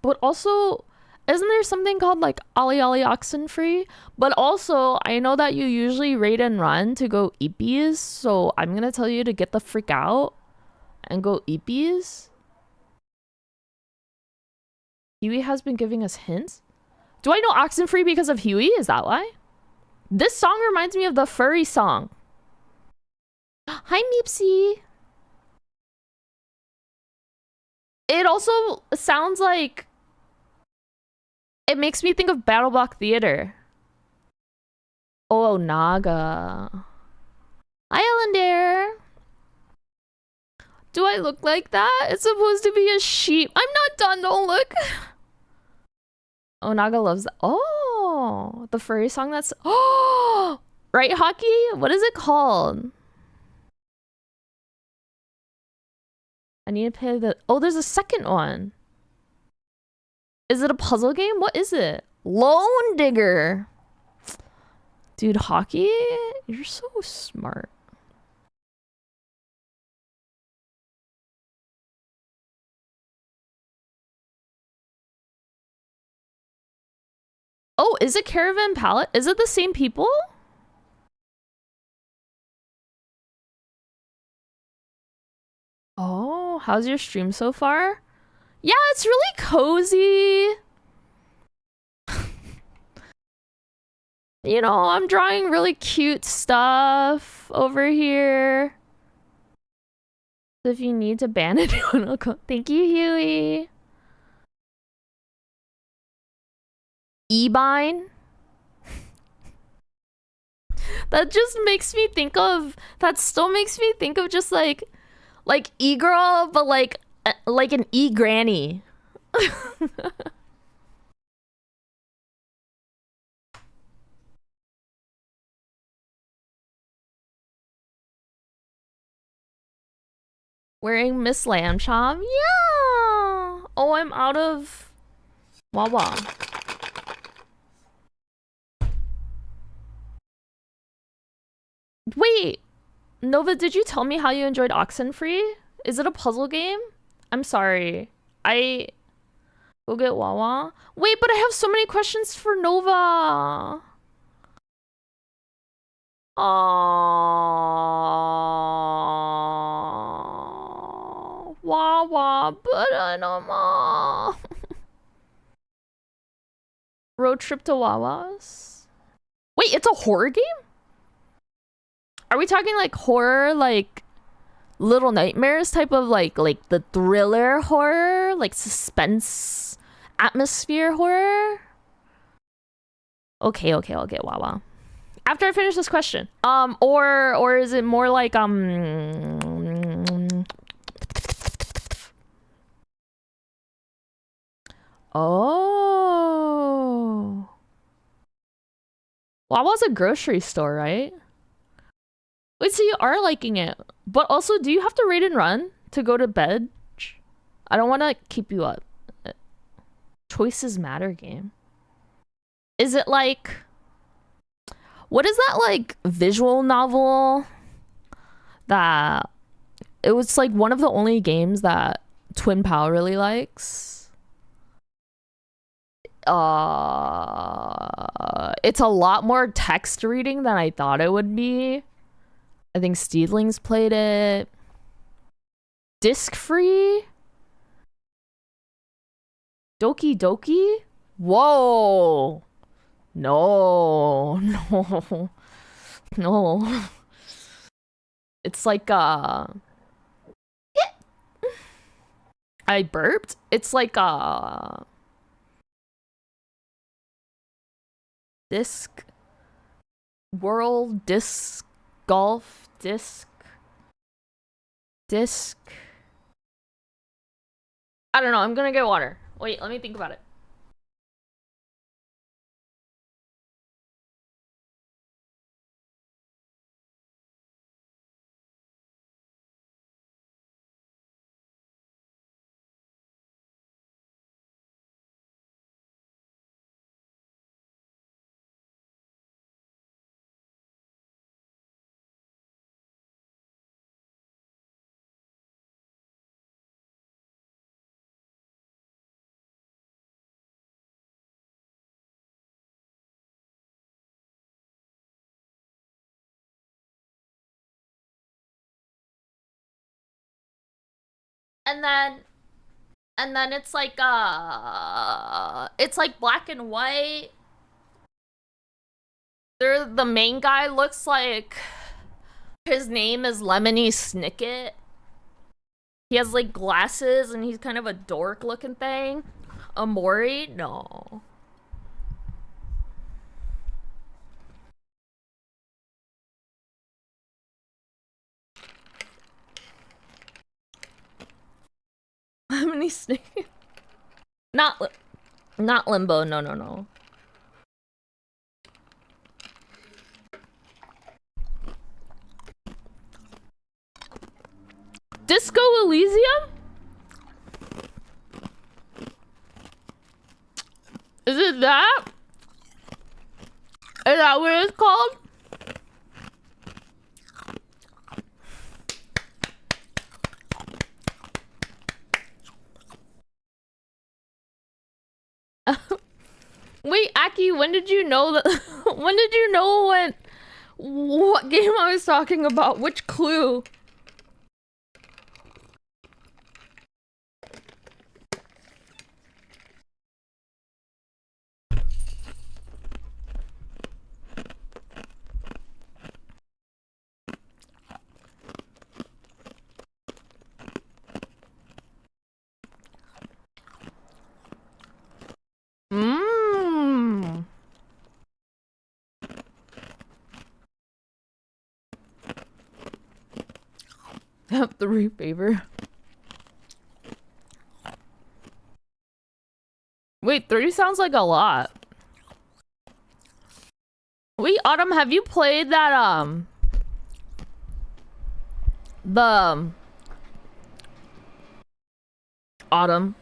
But also, isn't there something called like Ollie Ollie Oxenfree? But also, I know that you usually raid and run to go eepies, so I'm gonna tell you to get the freak out and go eepies. Huey has been giving us hints. Do I know Oxenfree because of Huey? Is that why? This song reminds me of the furry song. Hi, Meepsy. It also sounds like... It makes me think of Battle Block Theater. Oh, Naga. Hi, Ellender. Do I look like that? It's supposed to be a sheep. I'm not done, don't look. Oh, Naga loves that. Oh, the furry song that's... Oh! Right, Hockey? What is it called? I need to pay the... Oh, there's a second one. Is it a puzzle game? What is it? Lone Digger. Dude, Hockey, you're so smart. Oh, is it Caravan Palette? Is it the same people? Oh, how's your stream so far? Yeah, it's really cozy. You know, I'm drawing really cute stuff over here. So if you need to ban anyone, I'll go. Thank you, Huey. E-Bine? That just makes me think of... That still makes me think of just like E-Girl, but like an E-Granny. Wearing Miss Lamb Chom? Yeah! Oh, I'm out of... Wawa. Wait, Nova, did you tell me how you enjoyed Oxenfree? Is it a puzzle game? I'm sorry. I go get Wawa. Wait, but I have so many questions for Nova. Oh, Wawa, but I don't know. Road trip to Wawa's. Wait, it's a horror game? Are we talking like horror, like Little Nightmares type of like the thriller horror, like suspense atmosphere horror? Okay, I'll get Wawa after I finish this question. Or is it more like oh, Wawa's a grocery store, right? Wait, so you are liking it, but also, do you have to raid and run to go to bed? I don't want to keep you up. Choices matter game. Is it like, what is that like visual novel that it was like one of the only games that Twin Pal really likes? It's a lot more text reading than I thought it would be. I think Steedlings played it. Disc free? Doki Doki? Whoa. No. No. It's like I burped. It's like disc world disc golf disc I don't know, I'm gonna get water. Wait, let me think about it. And then it's like black and white. The main guy looks like his name is Lemony Snicket. He has like glasses and he's kind of a dork looking thing. Amori? No. Lemony Snicket. Not Limbo. No. Disco Elysium? Is it that? Is that what it's called? Wait, Aki, when did you know that? When did you know what game I was talking about? Which clue? Mmm. Have 3 favor. Wait, 3 sounds like a lot. Wait, Autumn, have you played that, Autumn.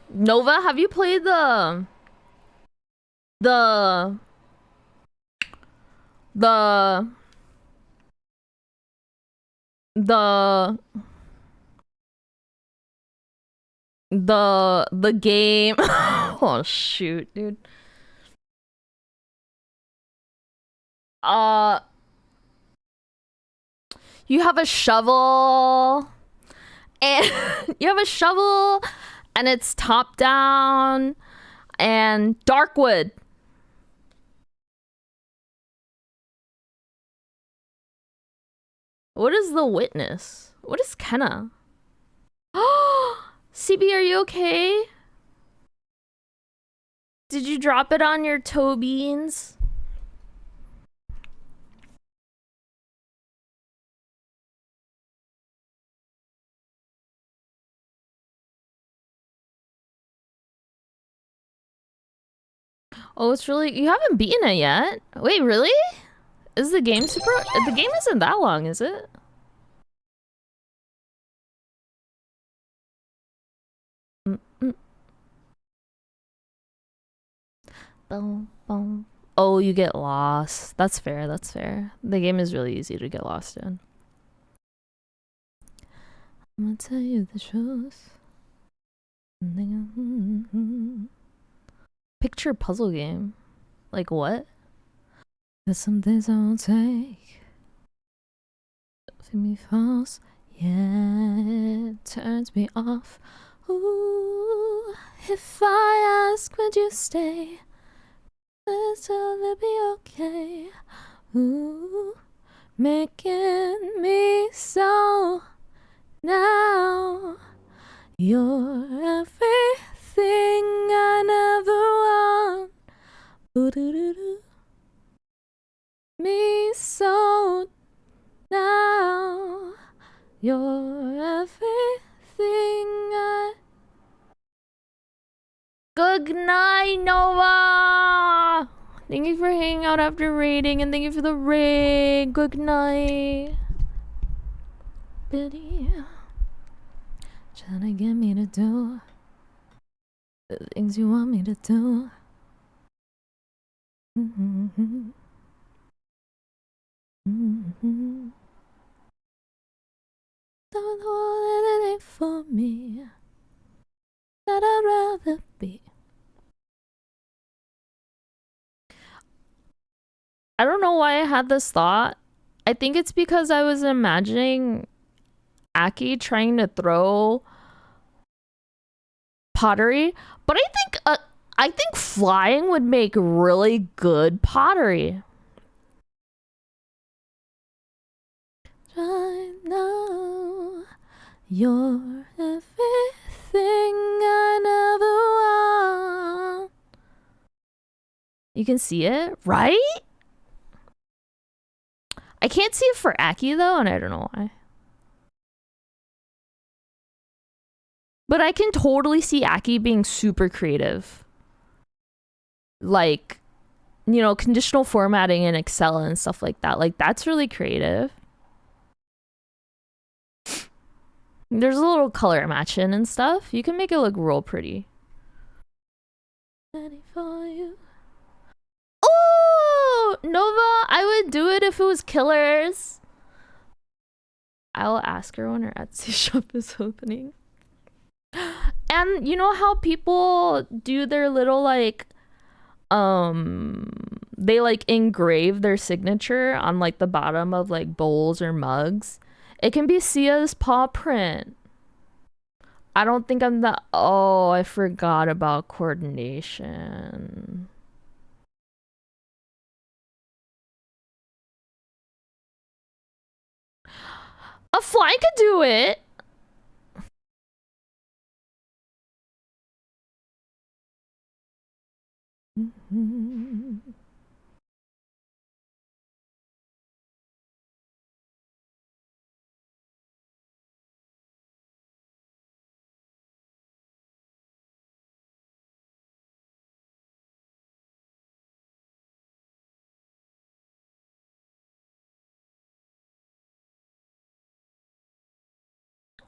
Nova, have you played the the the game. Oh shoot, dude. Uh, you have a shovel, and you have a shovel, and it's top down, and dark wood. What is the witness? What is Kenna? CB, are you okay? Did you drop it on your toe beans? Oh, it's really... You haven't beaten it yet? Wait, really? Is the game super... The game isn't that long, is it? Boom, boom. Oh, you get lost. That's fair, that's fair. The game is really easy to get lost in. I'm gonna tell you the truth. Picture puzzle game. Like what? There's some things I won't take. For me false. Yeah, it turns me off. Ooh, if I ask, would you stay? It'll be okay. Ooh, making me so now. You're everything I never want. Ooh-doo-doo-doo. Me so now. You're everything I... Good night, Nova! Thank you for hanging out after raiding, and thank you for the raid. Good night. Billy. Trying to get me to do the things you want me to do. Don't hold anything for me that I'd rather be. I don't know why I had this thought. I think it's because I was imagining Aki trying to throw pottery, but I think flying would make really good pottery. Right now, you're everything I never want. You can see it, right? I can't see it for Aki though, and I don't know why. But I can totally see Aki being super creative. Like, you know, conditional formatting in Excel and stuff like that. Like, that's really creative. There's a little color matching and stuff. You can make it look real pretty. Ready for you. Oh, Nova, I would do it if it was killers. I will ask her when her Etsy shop is opening. And you know how people do their little like they like engrave their signature on like the bottom of like bowls or mugs? It can be Sia's paw print. I don't think I'm the... Oh, I forgot about coordination. A fly could do it.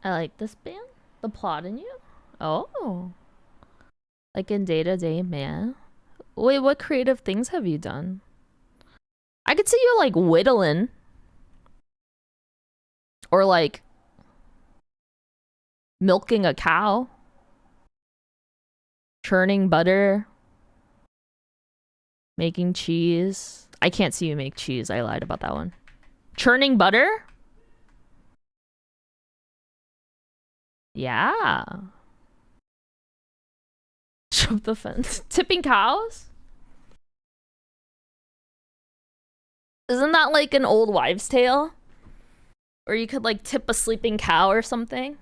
I like this band. The plot in you. Oh. Like in day-to-day man. Wait, what creative things have you done? I could see you like whittling. Or like milking a cow, churning butter, making cheese. I can't see you make cheese. I lied about that one. Churning butter? Yeah. Jump the fence. Tipping cows? Isn't that like an old wives' tale? Or you could like tip a sleeping cow or something?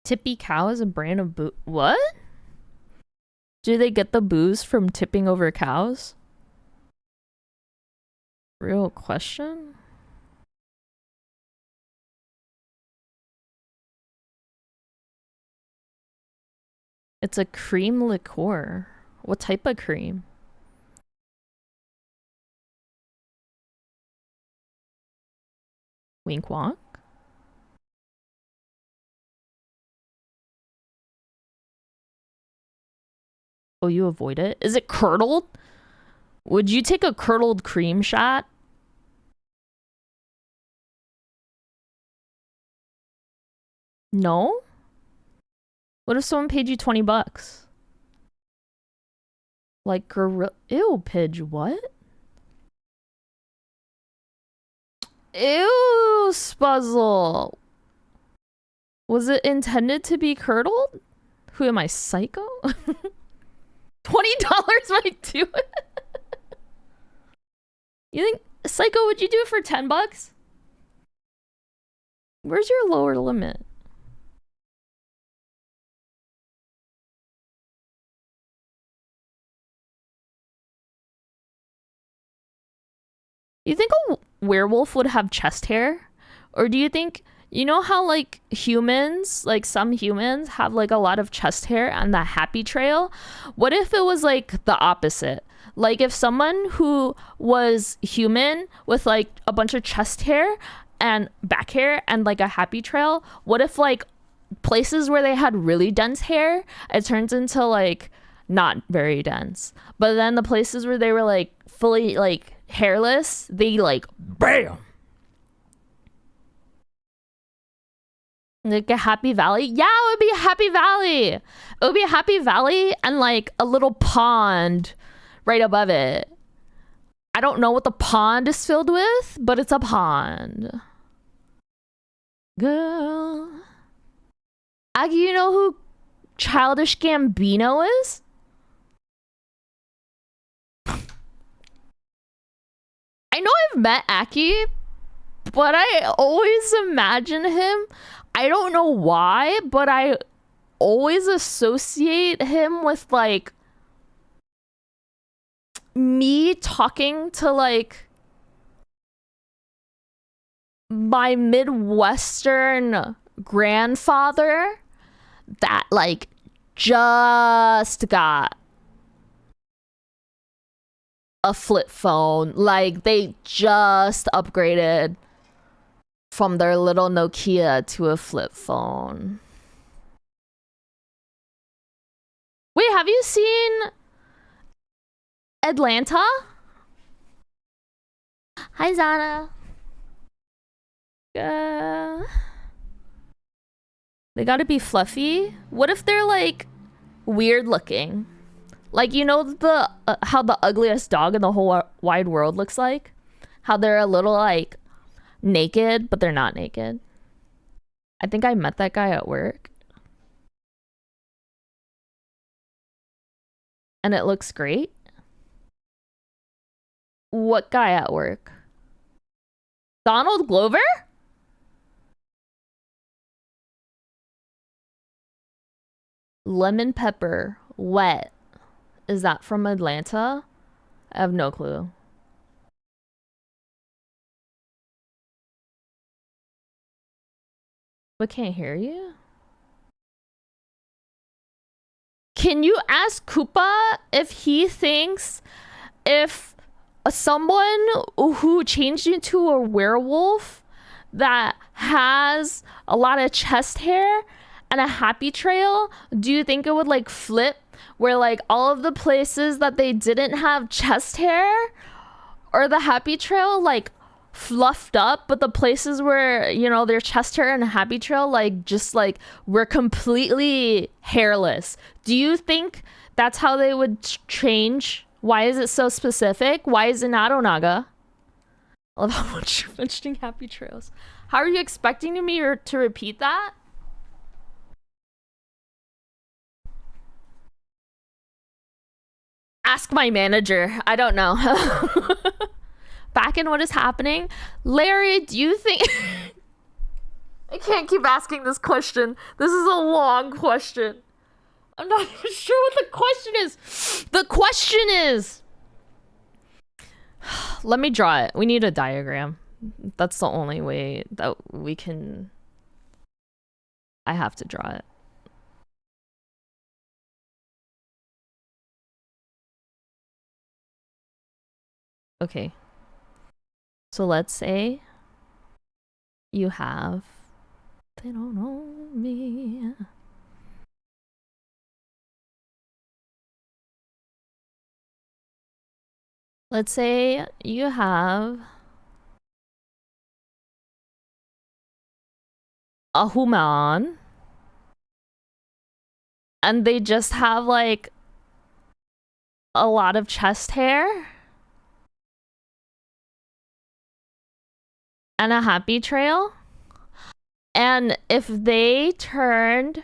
Tippy Cow is a brand of booze. What? Do they get the booze from tipping over cows? Real question? It's a cream liqueur. What type of cream? Wink wonk? Oh, you avoid it? Is it curdled? Would you take a curdled cream shot? No? What if someone paid you 20 bucks? Like gorilla. Ew, Pidge, what? Ew, Spuzzle. Was it intended to be curdled? Who am I, psycho? $20 might do it. You think, psycho, would you do it for 10 bucks? Where's your lower limit? You think a werewolf would have chest hair? Or do you think, you know how like humans, like some humans have like a lot of chest hair and the happy trail? What if it was like the opposite? Like if someone who was human with like a bunch of chest hair and back hair and like a happy trail, what if like places where they had really dense hair, it turns into like not very dense. But then the places where they were like fully like hairless, they like bam. Like a happy valley. Yeah, it would be a happy valley. It would be a happy valley and like a little pond right above it. I don't know what the pond is filled with, but it's a pond. Girl. Aggie, you know who Childish Gambino is? I know I've met Aki, but I always imagine him. I don't know why, but I always associate him with like me talking to like my Midwestern grandfather that like just got a flip phone. Like they just upgraded from their little Nokia to a flip phone. Wait, have you seen Atlanta? Hi, Zana. They gotta be fluffy. What if they're like weird looking? Like, you know the how the ugliest dog in the whole wide world looks like? How they're a little like naked, but they're not naked. I think I met that guy at work. And it looks great. What guy at work? Donald Glover? Lemon pepper, wet. Is that from Atlanta? I have no clue. But can't hear you? Can you ask Koopa if he thinks if someone who changed into a werewolf that has a lot of chest hair and a happy trail, do you think it would like flip where like all of the places that they didn't have chest hair or the happy trail like fluffed up, but the places where, you know, their chest hair and happy trail like just like were completely hairless? Do you think that's how they would change? Why is it so specific? Why is it not Onaga? I love how much you're mentioning happy trails. How are you expecting me to repeat that? Ask my manager. I don't know. Back in what is happening. Larry, do you think... I can't keep asking this question. This is a long question. I'm not even sure what the question is. The question is... Let me draw it. We need a diagram. That's the only way that we can... I have to draw it. Okay. So let's say you have... They don't know me. Let's say you have a human and they just have like a lot of chest hair and a happy trail. And if they turned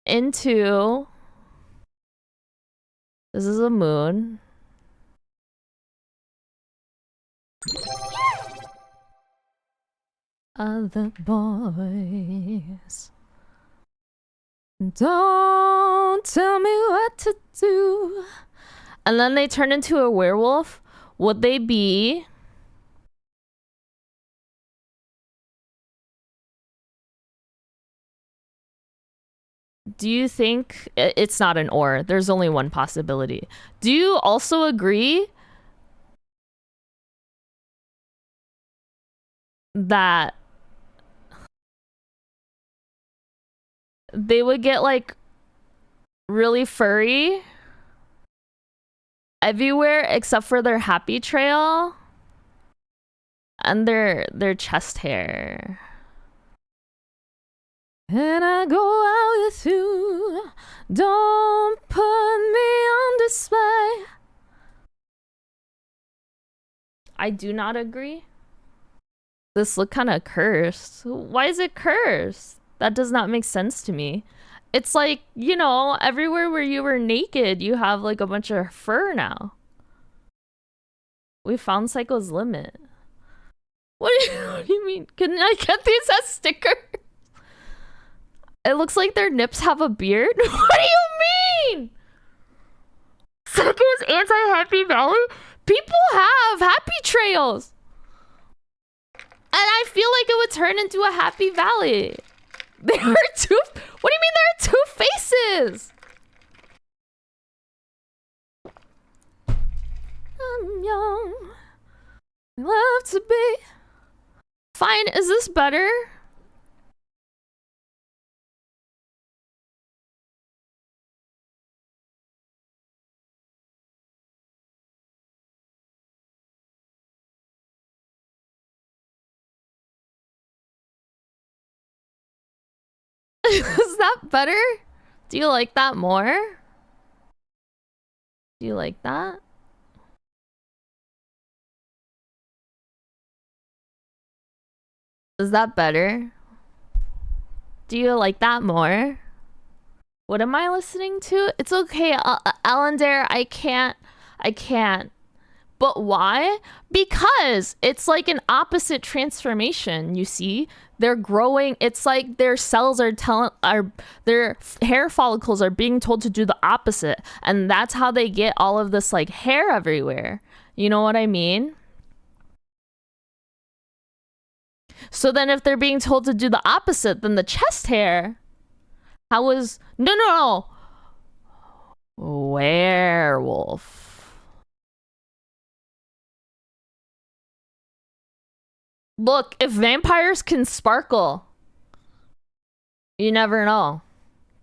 into... This is a moon. Other boys, don't tell me what to do. And then they turn into a werewolf. Would they be... Do you think... It's not an or. There's only one possibility. Do you also agree that they would get like really furry everywhere except for their happy trail and their chest hair? And I go out with you, don't put me on display. I do not agree. This look kind of cursed. Why is it cursed? That does not make sense to me. It's like, you know, everywhere where you were naked, you have like a bunch of fur now. We found Psycho's limit. What do you mean? Can I get these as stickers? It looks like their nips have a beard. What do you mean? Psycho's anti-happy valley? People have happy trails. And I feel like it would turn into a happy valley. There are two... What do you mean there are two faces? I'm young. I love to be... Fine, is this better? Is that better? Do you like that more? Do you like that? Is that better? Do you like that more? What am I listening to? It's okay, Allendare, I can't. But why? Because it's like an opposite transformation, you see? They're growing. It's like their cells their hair follicles are being told to do the opposite. And that's how they get all of this like hair everywhere. You know what I mean? So then if they're being told to do the opposite, then the chest hair, no. Werewolf. Look, if vampires can sparkle, you never know.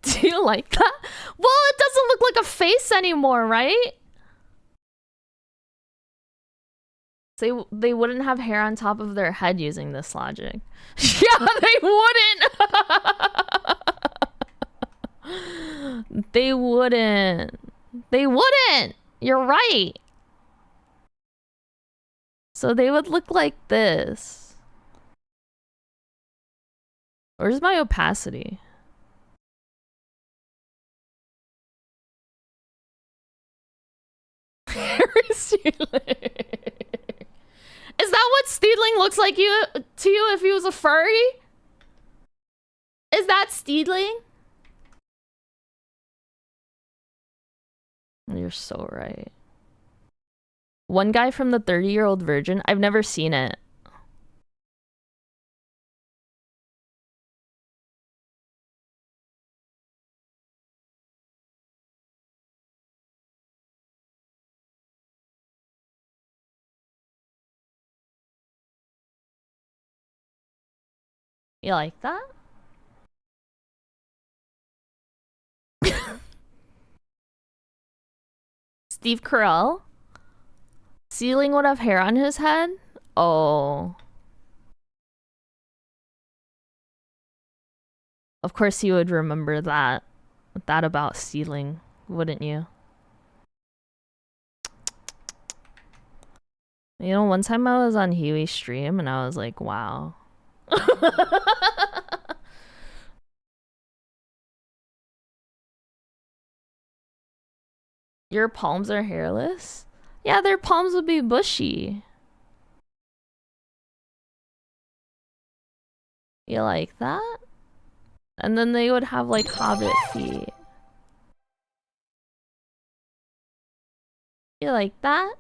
Do you like that? Well, it doesn't look like a face anymore, right? They wouldn't have hair on top of their head using this logic. Yeah, they wouldn't. They wouldn't. They wouldn't. You're right. So they would look like this. Where's my opacity? Is that what Steedling looks like you to you if he was a furry? Is that Steedling? You're so right. One guy from the 30-Year-Old Virgin. I've never seen it. You like that? Steve Carell? Ceiling would have hair on his head? Oh. Of course you would remember that. That about Ceiling, wouldn't you? You know, one time I was on Huey's stream and I was like, wow. Your palms are hairless? Yeah, their palms would be bushy. You like that? And then they would have like hobbit feet. You like that?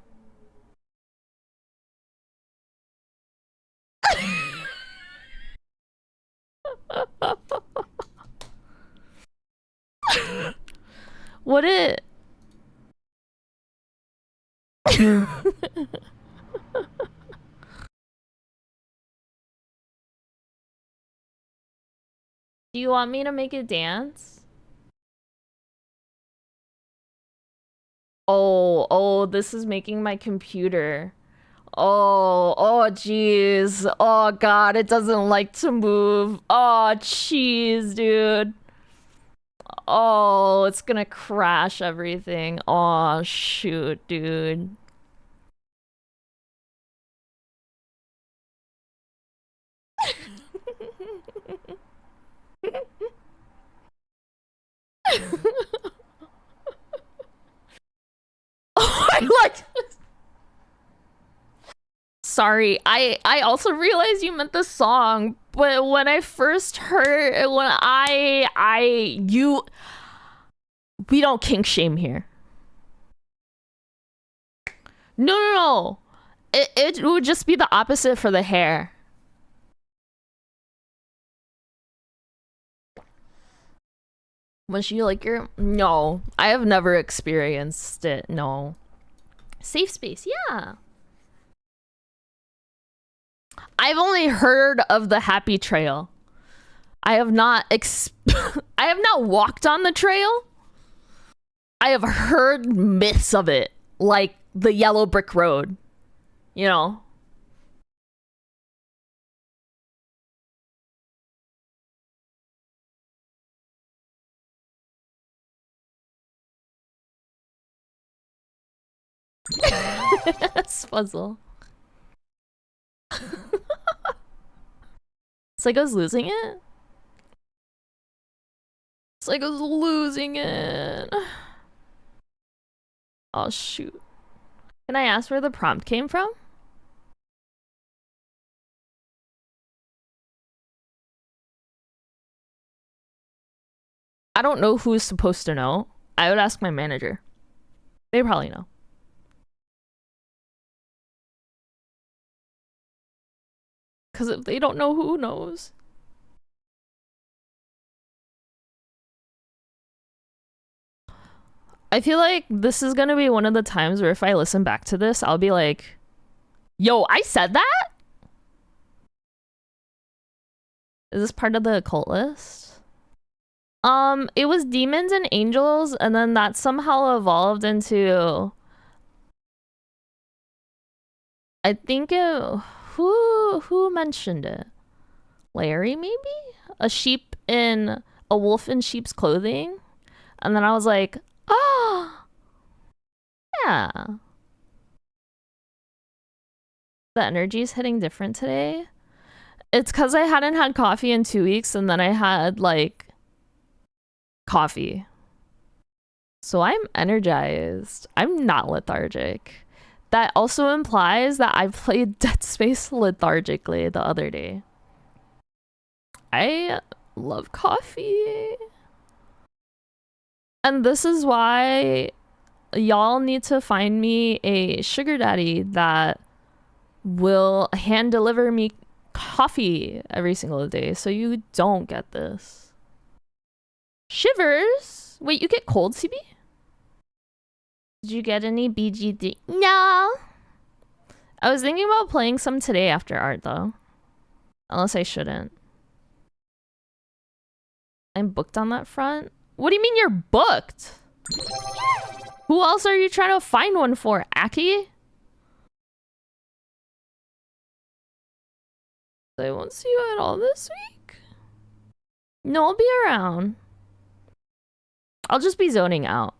Would it? Do you want me to make it dance? Oh, this is making my computer. Oh, jeez. Oh, God, it doesn't like to move. Oh, jeez, dude. Oh, it's gonna crash everything. Oh, shoot, dude. I like Sorry, I also realized you meant the song, but when I first heard we don't kink shame here. No. It would just be the opposite for the hair. Was you like your No, I have never experienced it. No. Safe space, yeah. I've only heard of the happy trail. I have not I have not walked on the trail. I have heard myths of it, like the yellow brick road. You know. Spuzzle. Psycho's losing it? Psycho's losing it. Oh, shoot. Can I ask where the prompt came from? I don't know who's supposed to know. I would ask my manager. They probably know. Because if they don't know, who knows? I feel like this is gonna be one of the times where if I listen back to this, I'll be like, yo, I said that? Is this part of the occult list? It was demons and angels, and then that somehow evolved into... I think it... Who mentioned it? Larry, maybe? A wolf in sheep's clothing? And then I was like, oh, yeah. The energy is hitting different today. It's because I hadn't had coffee in 2 weeks, and then I had, like, coffee. So I'm energized. I'm not lethargic. That also implies that I played Dead Space lethargically the other day. I love coffee. And this is why y'all need to find me a sugar daddy that will hand deliver me coffee every single day so you don't get this. Shivers? Wait, you get cold, CB? Did you get any BGD? No. I was thinking about playing some today after art, though. Unless I shouldn't. I'm booked on that front. What do you mean you're booked? Who else are you trying to find one for, Aki? I won't see you at all this week. No, I'll be around. I'll just be zoning out.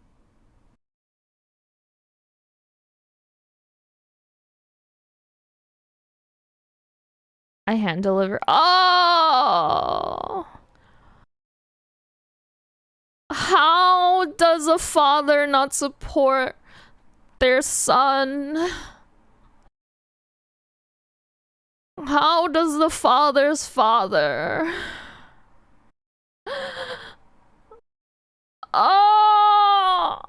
I hand deliver. Oh! How does a father not support their son? How does the father's father? Oh!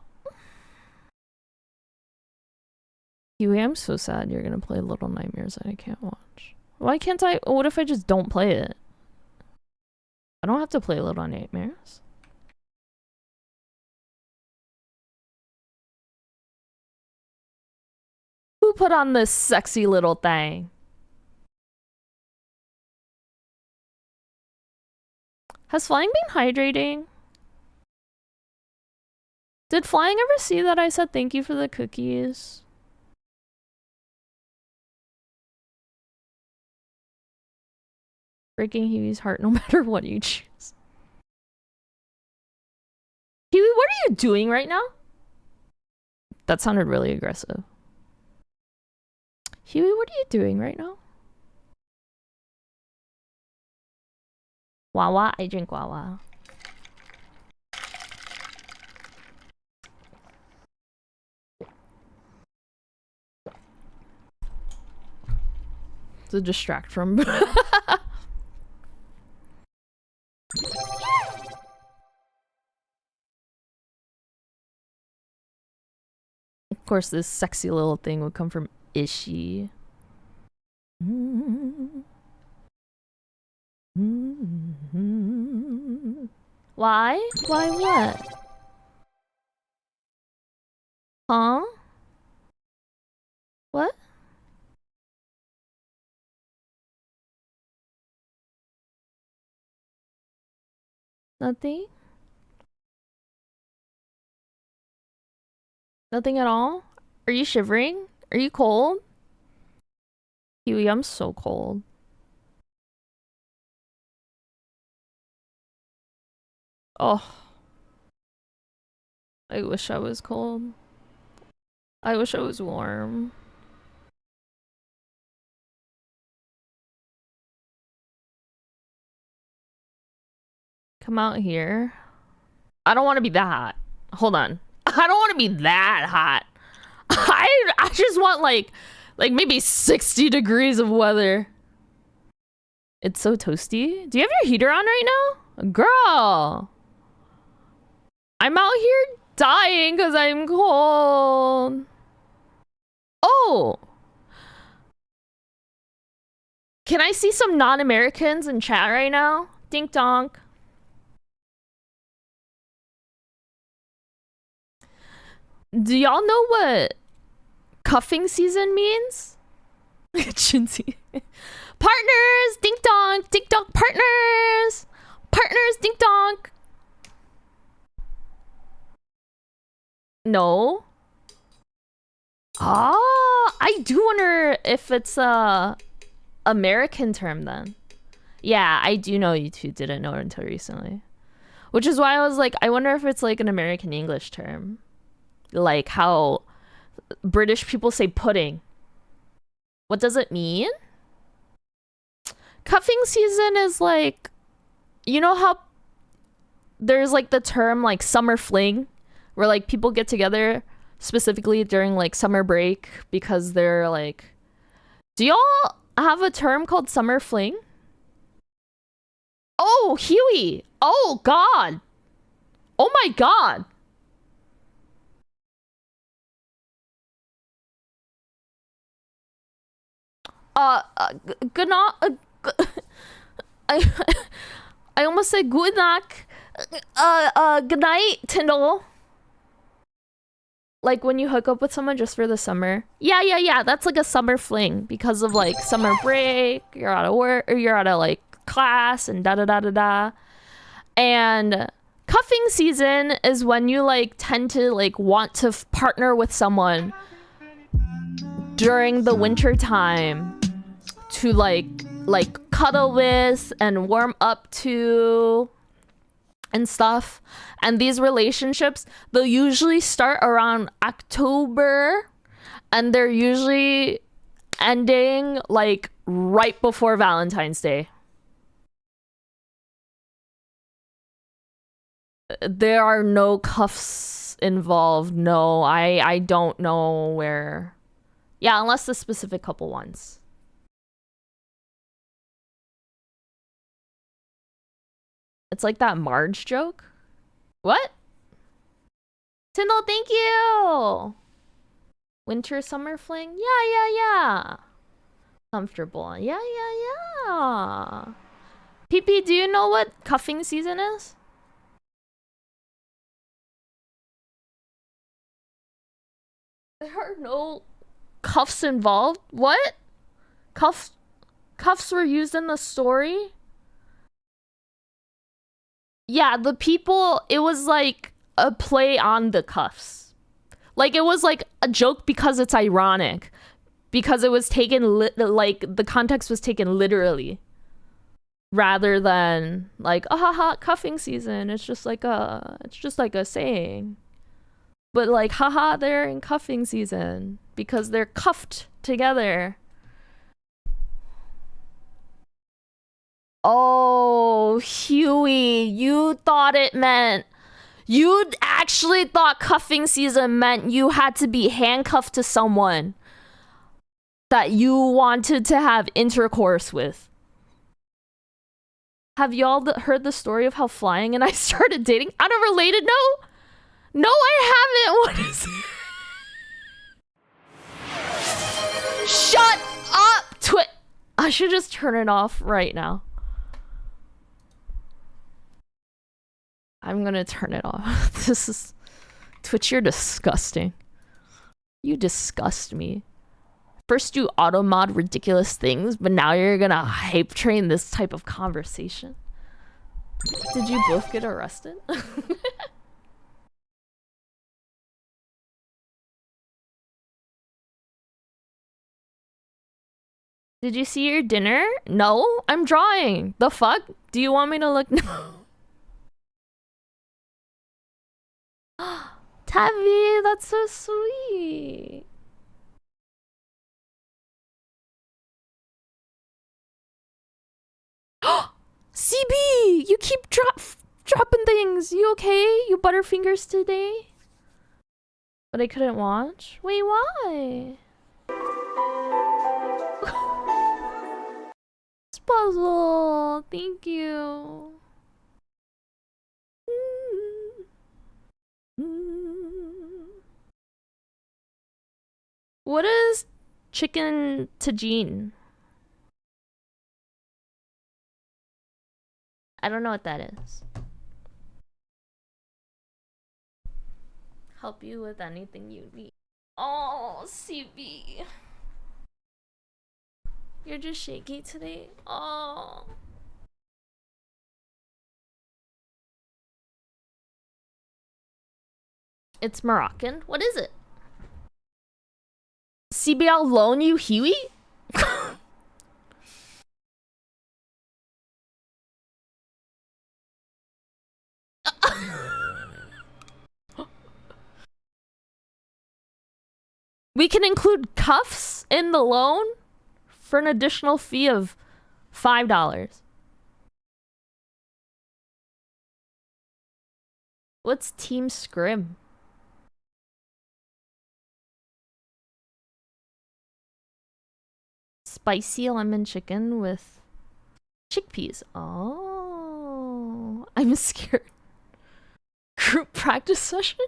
Huey, I'm so sad you're gonna play Little Nightmares and I can't watch. Why can't I? What if I just don't play it? I don't have to play Little Nightmares. Who put on this sexy little thing? Has flying been hydrating? Did flying ever see that I said thank you for the cookies? Breaking Huey's heart no matter what you choose. Huey, what are you doing right now? That sounded really aggressive. Huey, what are you doing right now? Wawa, I drink Wawa. To distract from. Of course, this sexy little thing would come from Ishi. Why? Why what? Huh? What? Nothing? Nothing at all? Are you shivering? Are you cold? Huey, I'm so cold. Oh. I wish I was cold. I wish I was warm. Come out here. I don't want to be that hot. Hold on. I don't want to be that hot. I just want like maybe 60 degrees of weather. It's so toasty. Do you have your heater on right now? Girl. I'm out here dying because I'm cold. Oh. Can I see some non-Americans in chat right now? Dink donk. Do y'all know what cuffing season means? Chinsey. Partners, dink donk, partners, partners, dink donk. No. Ah, I do wonder if it's a American term then. Yeah, I do know you two didn't know it until recently. Which is why I was like, I wonder if it's like an American English term. Like how British people say pudding. What does it mean? Cuffing season is like, you know how there's like the term like summer fling, where like people get together specifically during like summer break because they're like, do y'all have a term called summer fling? Oh, Huey. Oh, God. Oh, my God. Good night. I, I almost said good night. Good night, Tyndall. Like when you hook up with someone just for the summer. Yeah. That's like a summer fling because of like summer break. You're out of work or you're out of like class and da da da da da. And cuffing season is when you like tend to like want to partner with someone during the winter time to like cuddle with and warm up to and stuff. And these relationships, they'll usually start around October and they're usually ending like right before Valentine's Day. There are no cuffs involved. No, I don't know where. Yeah, unless the specific couple wants. It's like that Marge joke. What? Tyndall, thank you. Winter summer fling? Yeah. Comfortable. Yeah. PP, do you know what cuffing season is? There are no cuffs involved. What? Cuffs were used in the story? Yeah, the people, it was like a play on the cuffs. Like it was like a joke because it's ironic. Because it was taken like the context was taken literally. Rather than like, oh haha, cuffing season. It's just like a saying. But like, haha, they're in cuffing season because they're cuffed together. Oh, Huey, you thought it meant. You actually thought cuffing season meant you had to be handcuffed to someone that you wanted to have intercourse with. Have y'all heard the story of how Flying and I started dating? Unrelated? No, I haven't. What is it? Shut up, I should just turn it off right now. I'm gonna turn it off. This is Twitch, you're disgusting. You disgust me. First you auto mod ridiculous things, but now you're gonna hype train this type of conversation. Did you both get arrested? Did you see your dinner? No, I'm drawing. The fuck? Do you want me to look? No. Tabby, that's so sweet. CB, you keep dropping things. You okay? You butterfingers today? But I couldn't watch. Wait, why? Puzzle, thank you. What is chicken tagine? I don't know what that is. help you with anything you need. Oh, CB. You're just shaky today. Oh. It's Moroccan. What is it? CB, I'll loan you Huey? We can include cuffs in the loan for an additional fee of $5. What's Team Scrim? Spicy lemon chicken with chickpeas. Oh, I'm scared. Group practice session?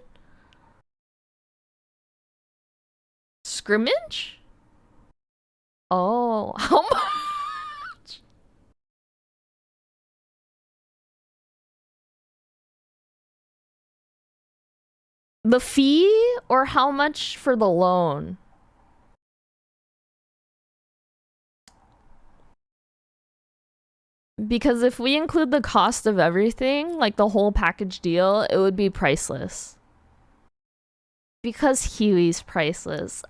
Scrimmage? Oh, how much? The fee or how much for the loan? Because if we include the cost of everything, like the whole package deal, it would be priceless. Because Huey's priceless.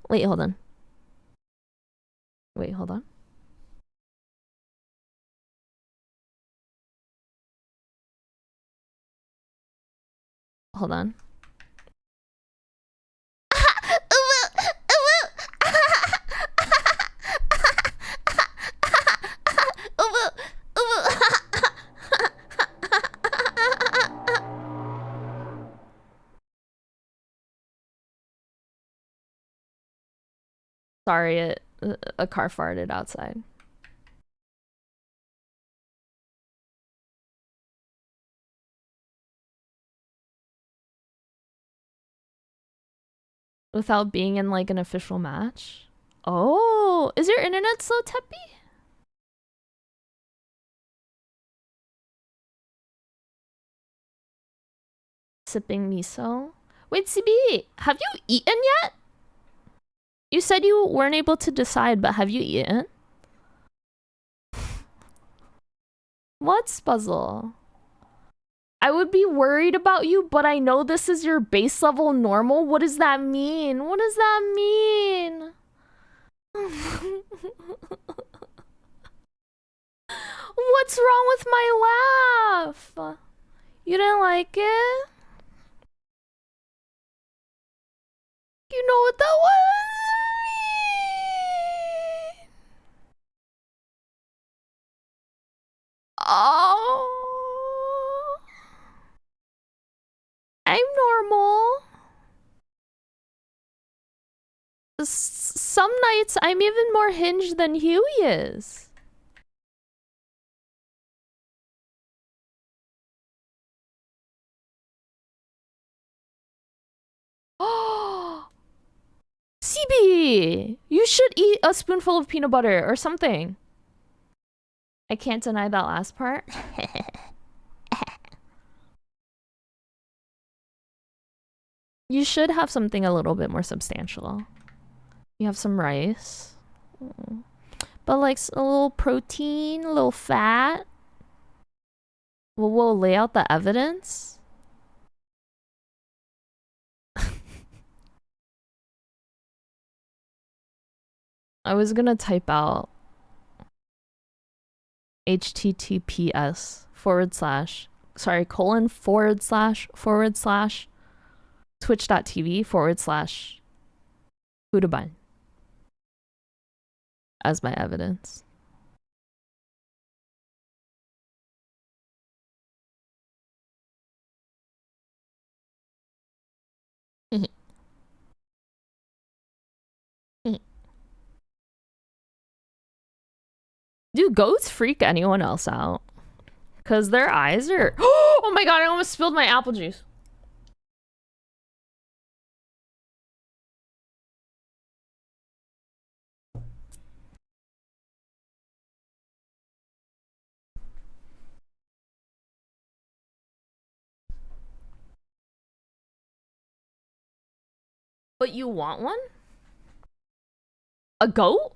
Wait, hold on. Wait, hold on. Hold on. Sorry, a car farted outside. Without being in like an official match? Oh, is your internet slow, Teppy? Sipping miso. Wait, CB, have you eaten yet? You said you weren't able to decide, but have you eaten? What's puzzle? I would be worried about you, but I know this is your base level normal. What does that mean? What does that mean? What's wrong with my laugh? You didn't like it? You know what that was? Oh, I'm normal. Some nights I'm even more hinged than Huey is. Oh, CB, you should eat a spoonful of peanut butter or something. I can't deny that last part. You should have something a little bit more substantial. You have some rice. But like a little protein, a little fat. We'll lay out the evidence. I was gonna type out https://twitch.tv/Hudaban as my evidence. Do goats freak anyone else out? Because their eyes are... Oh my god, I almost spilled my apple juice. But you want one? A goat?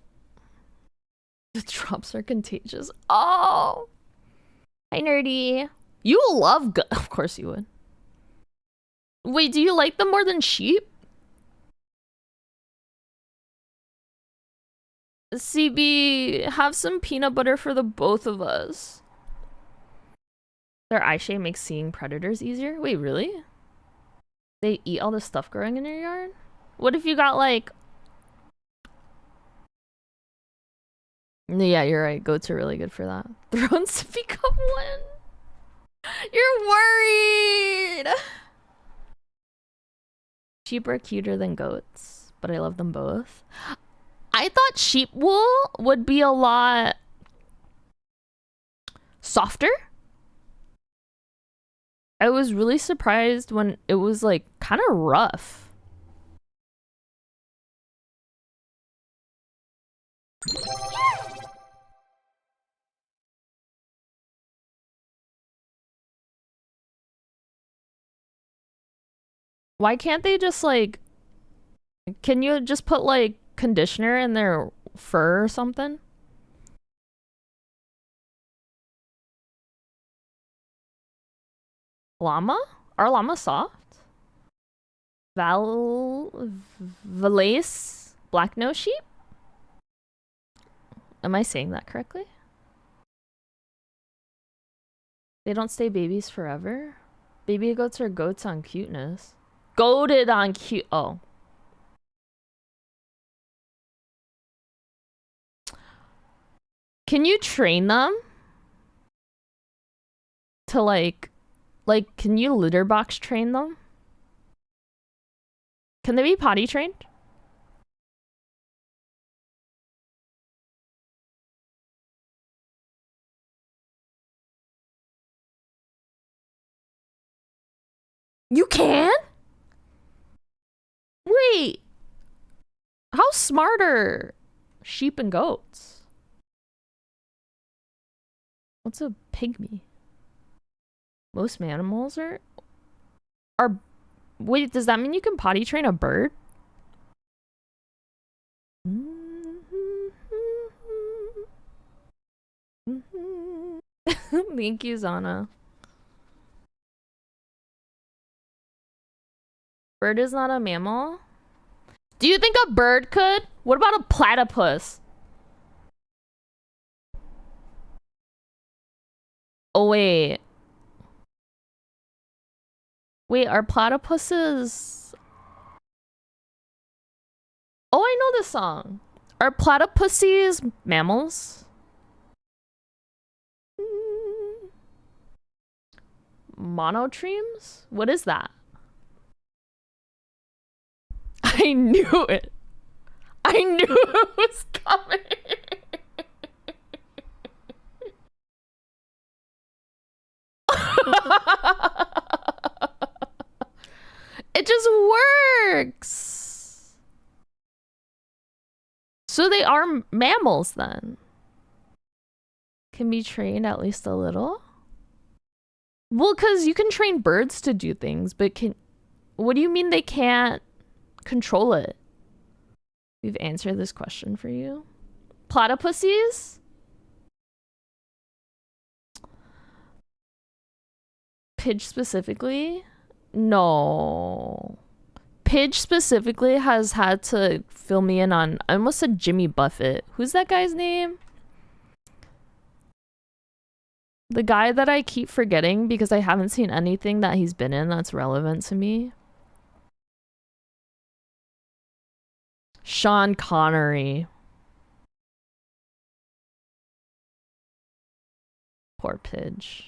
The drops are contagious. Oh. Hi, nerdy. You love goat. Of course you would. Wait, do you like them more than sheep? CB, have some peanut butter for the both of us. Their eye shade makes seeing predators easier? Wait, really? They eat all the stuff growing in your yard? What if you got like... Yeah, you're right. Goats are really good for that. Thrones to become one. You're worried! Sheep are cuter than goats, but I love them both. I thought sheep wool would be a lot softer. I was really surprised when it was like kind of rough. Why can't they just like... Can you just put like conditioner in their fur or something? Llama? Are llama soft? Valais black nose sheep? Am I saying that correctly? They don't stay babies forever? Baby goats are goats on cuteness. Goated on cute. Oh. Can you train them? To like, can you litter box train them? Can they be potty trained? You can? Wait. How smart are sheep and goats? What's a pygmy? Most animals are... Wait, does that mean you can potty train a bird? Thank you, Zana. Bird is not a mammal? Do you think a bird could? What about a platypus? Oh, wait. Wait, are platypuses... Oh, I know this song. Are platypuses mammals? Monotremes? What is that? I knew it. I knew it was coming. It just works. So they are mammals then. Can be trained at least a little. Well, because you can train birds to do things, but what do you mean they can't control it? We've answered this question for you. Platypuses? Pidge specifically? No. Pidge specifically has had to fill me in on... I almost said Jimmy Buffett. Who's that guy's name? The guy that I keep forgetting because I haven't seen anything that he's been in that's relevant to me. Sean Connery. Poor Pidge.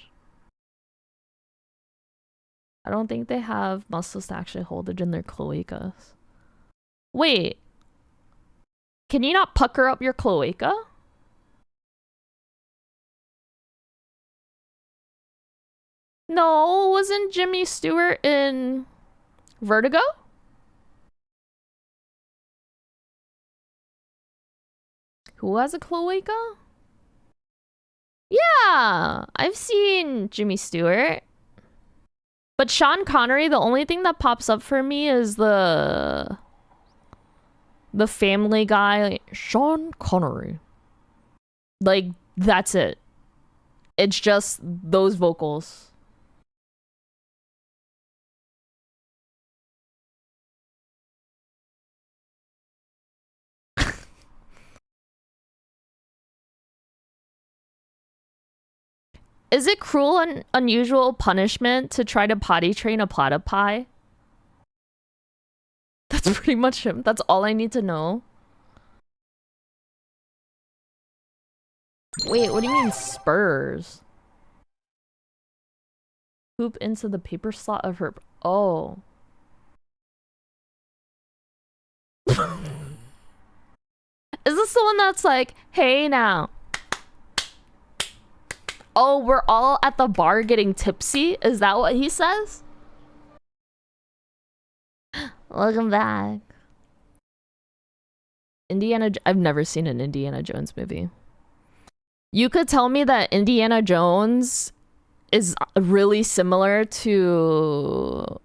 I don't think they have muscles to actually hold it in their cloacas. Wait. Can you not pucker up your cloaca? No, wasn't Jimmy Stewart in Vertigo? Who has a cloaca? Yeah, I've seen Jimmy Stewart. But Sean Connery, the only thing that pops up for me is the The Family Guy, Sean Connery. Like, that's it. It's just those vocals. Is it cruel and unusual punishment to try to potty train a platypi? That's pretty much him. That's all I need to know. Wait, what do you mean spurs? Poop into the paper slot of her... Oh. Is this the one that's like, hey now. Oh, we're all at the bar getting tipsy? Is that what he says? Welcome back. I've never seen an Indiana Jones movie. You could tell me that Indiana Jones is really similar to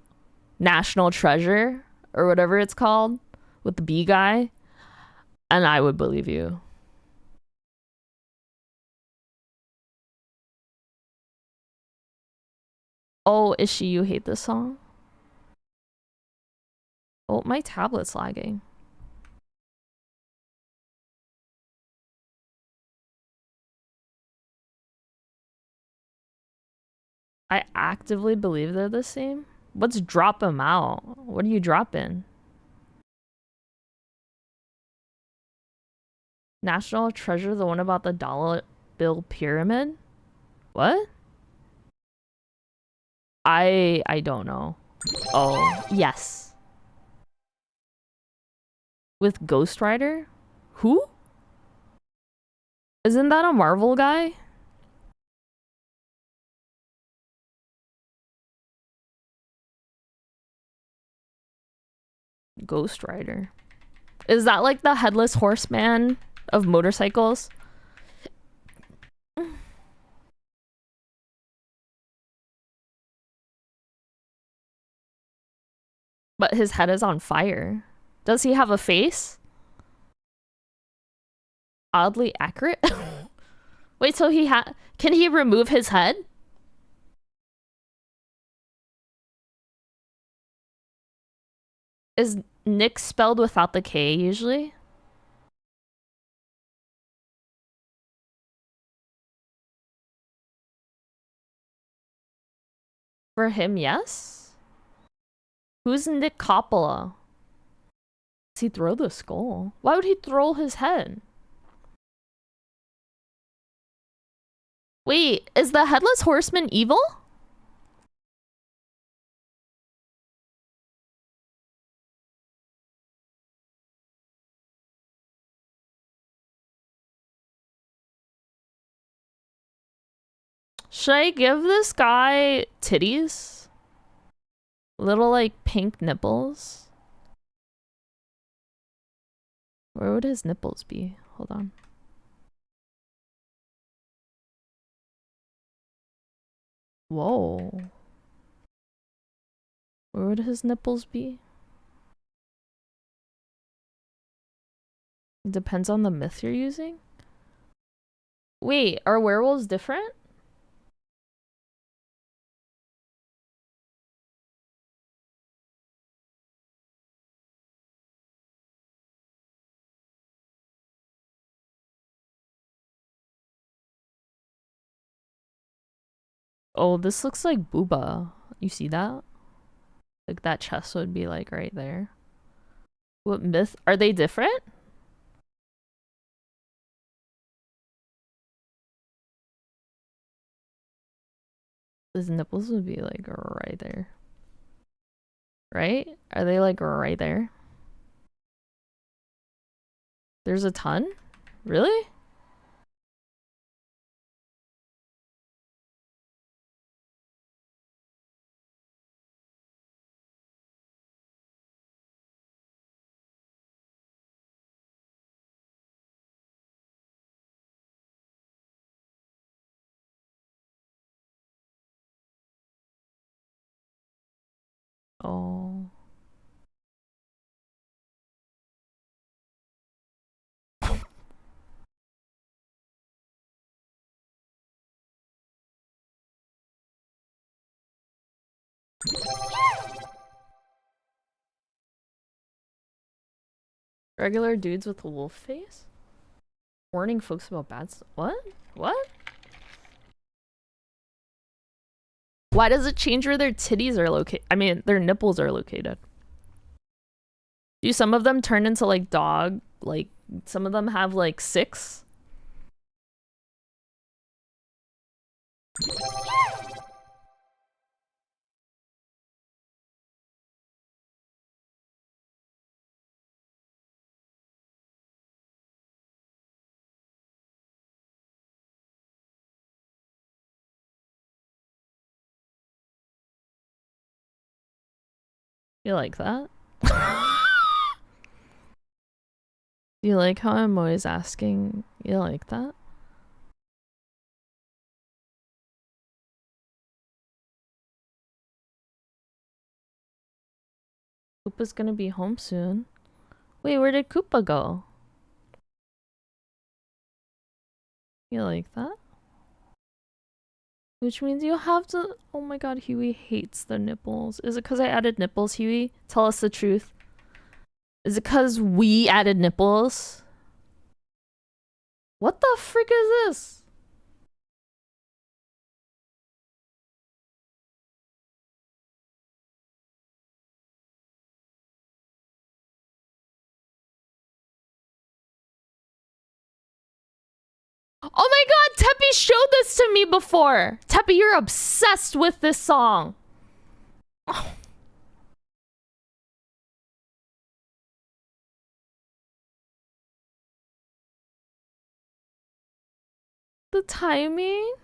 National Treasure or whatever it's called with the bee guy, and I would believe you. Oh, Ishi, you hate this song? Oh, my tablet's lagging. I actively believe they're the same. Let's drop them out. What are you dropping? National Treasure, the one about the dollar bill pyramid? What? I don't know. Oh, yes. With Ghost Rider? Who? Isn't that a Marvel guy? Ghost Rider. Is that like the headless horseman of motorcycles? But his head is on fire. Does he have a face? Oddly accurate? Wait, so can he remove his head? Is Nick spelled without the K usually? For him, yes? Who's Nick Coppola? Does he throw the skull? Why would he throw his head? Wait, is the Headless Horseman evil? Should I give this guy titties? Little, like, pink nipples? Where would his nipples be? Hold on. Whoa. Where would his nipples be? It depends on the myth you're using. Wait, are werewolves different? Oh, this looks like Booba. You see that? Like that chest would be like right there. What myth? Are they different? His nipples would be like right there. Right? Are they like right there? There's a ton? Really? Oh. Regular dudes with a wolf face? Warning folks about bad stuff. What? What? Why does it change where their titties are located? I mean, their nipples are located. Do some of them turn into like dog? Like some of them have like 6? You like that? You like how I'm always asking? You like that? Koopa's gonna be home soon. Wait, where did Koopa go? You like that? Which means you have to. Oh my god, Huey hates the nipples. Is it because I added nipples, Huey? Tell us the truth. Is it because we added nipples? What the frick is this? Oh my god, Teppy showed this to me before. Teppy, you're obsessed with this song. Oh. The timing?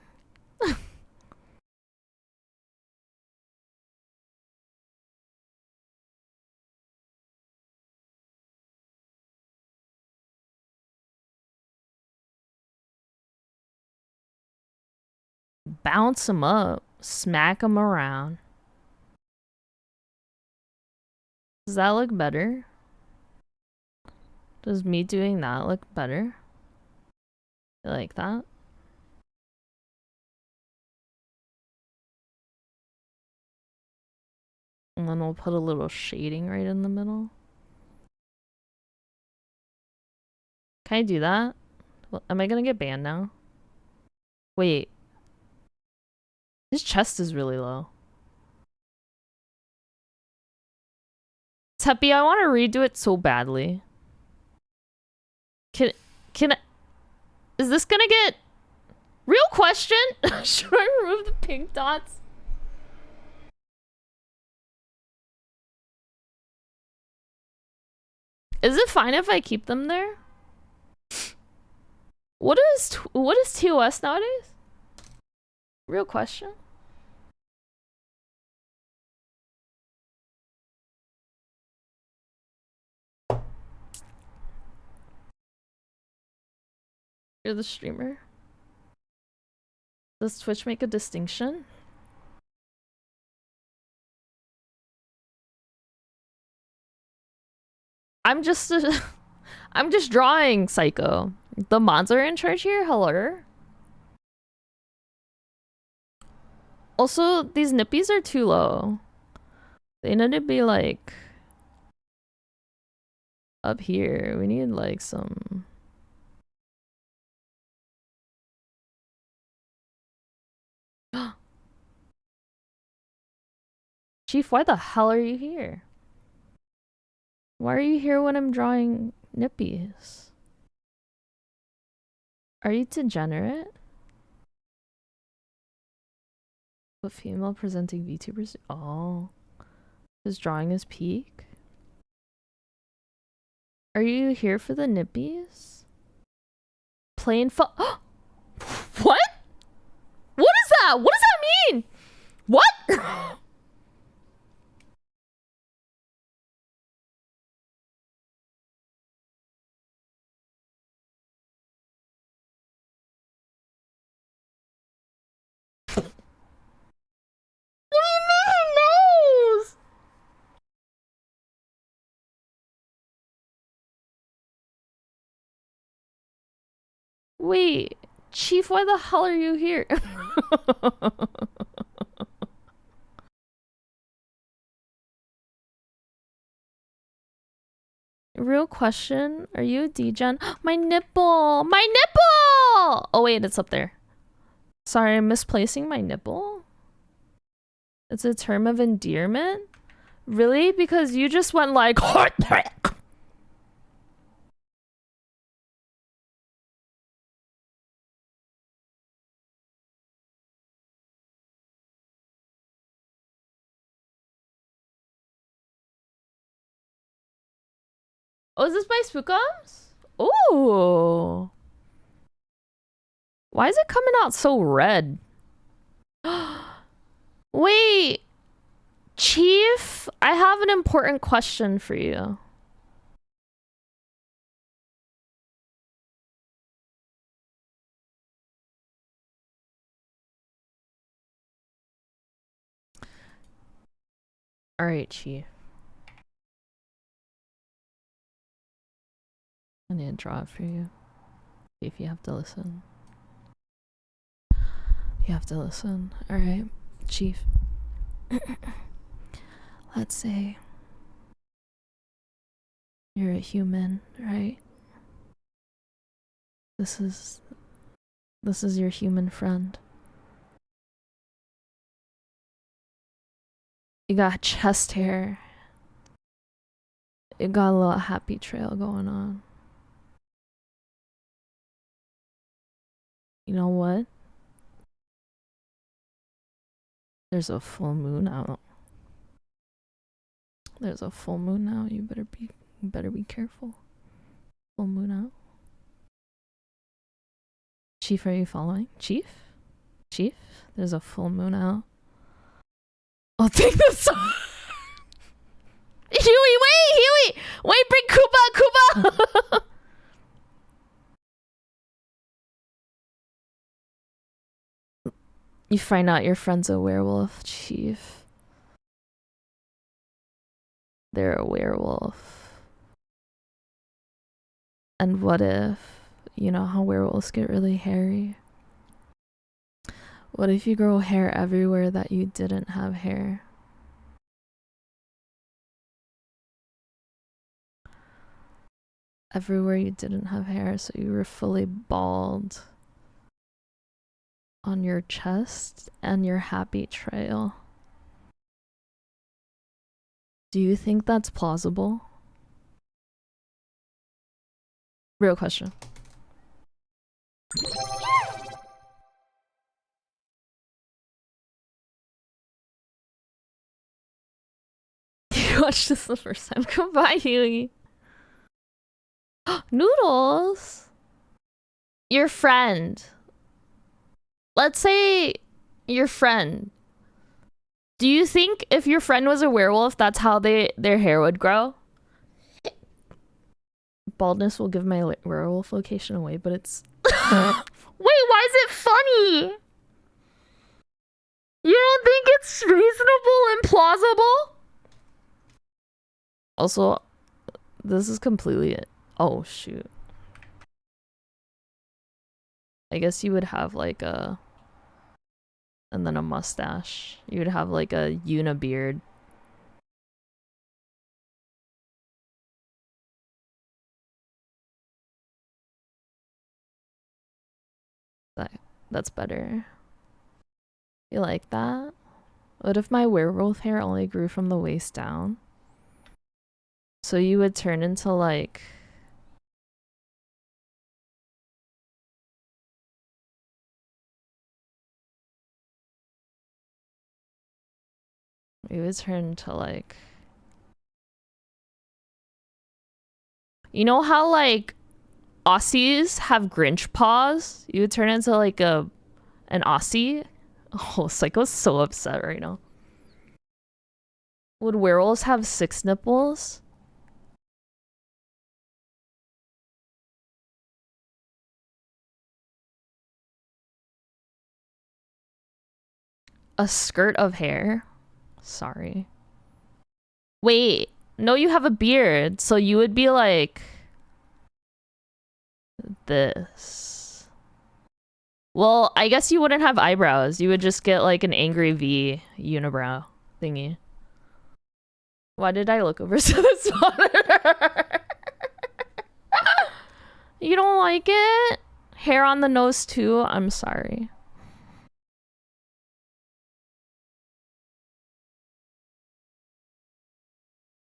Bounce him up. Smack him around. Does that look better? Does me doing that look better? You like that? And then we'll put a little shading right in the middle. Can I do that? Well, am I gonna get banned now? Wait. His chest is really low. Teppy, I want to redo it so badly. Can I... Is this gonna get... Real question? Should I remove the pink dots? Is it fine if I keep them there? What is TOS nowadays? Real question. You're the streamer. Does Twitch make a distinction? I'm just drawing, Psycho. The mods are in charge here. Hello. Also, these nippies are too low. They need to be like up here. We need like some. Chief, why the hell are you here? Why are you here when I'm drawing nippies? Are you degenerate? What female presenting VTubers? Oh. His drawing is peak? Are you here for the nippies? Plain What? What is that? What does that mean? What? What do you mean he knows? Wait, Chief, why the hell are you here? real question. Are you a degen? My nipple! My nipple! Oh wait, it's up there. Sorry, I'm misplacing my nipple. It's a term of endearment? Really? Because you just went like... Oh, is this by Spookums? Ooh. Why is it coming out so red? Wait. Chief, I have an important question for you. Alright, Chief. I need to draw it for you. If you have to listen. You have to listen. Alright, Chief. Let's say you're a human, right? This is your human friend. You got chest hair. You got a little happy trail going on. You know what? There's a full moon out. There's a full moon out. You better be careful. Full moon out. Chief, are you following? Chief? Chief? There's a full moon out. I'll take this. Huey! Wait, bring Koopa! You find out your friend's a werewolf, Chief. They're a werewolf. And what if, you know how werewolves get really hairy? What if you grow hair everywhere that you didn't have hair? Everywhere you didn't have hair, so you were fully bald on your chest and your happy trail. Do you think that's plausible? Real question. You watched this the first time. Goodbye, Huey. Noodles? Your friend. Let's say your friend. Do you think if your friend was a werewolf, that's how their hair would grow? Baldness will give my werewolf location away, but it's... Wait, why is it funny? You don't think it's reasonable and plausible? Also, this is completely it. Oh, shoot. I guess you would have like a... And then a mustache. You would have like a unibeard. That's better. You like that? What if my werewolf hair only grew from the waist down? So you would turn into like... You would turn to like... You know how like Aussies have Grinch paws? You would turn into like an Aussie? Oh, Psycho's so upset right now. Would werewolves have 6 nipples? A skirt of hair? Sorry. Wait, no, you have a beard, so you would be like this. Well, I guess you wouldn't have eyebrows. You would just get like an angry V unibrow thingy. Why did I look over to this monitor? You don't like it? Hair on the nose too? I'm sorry.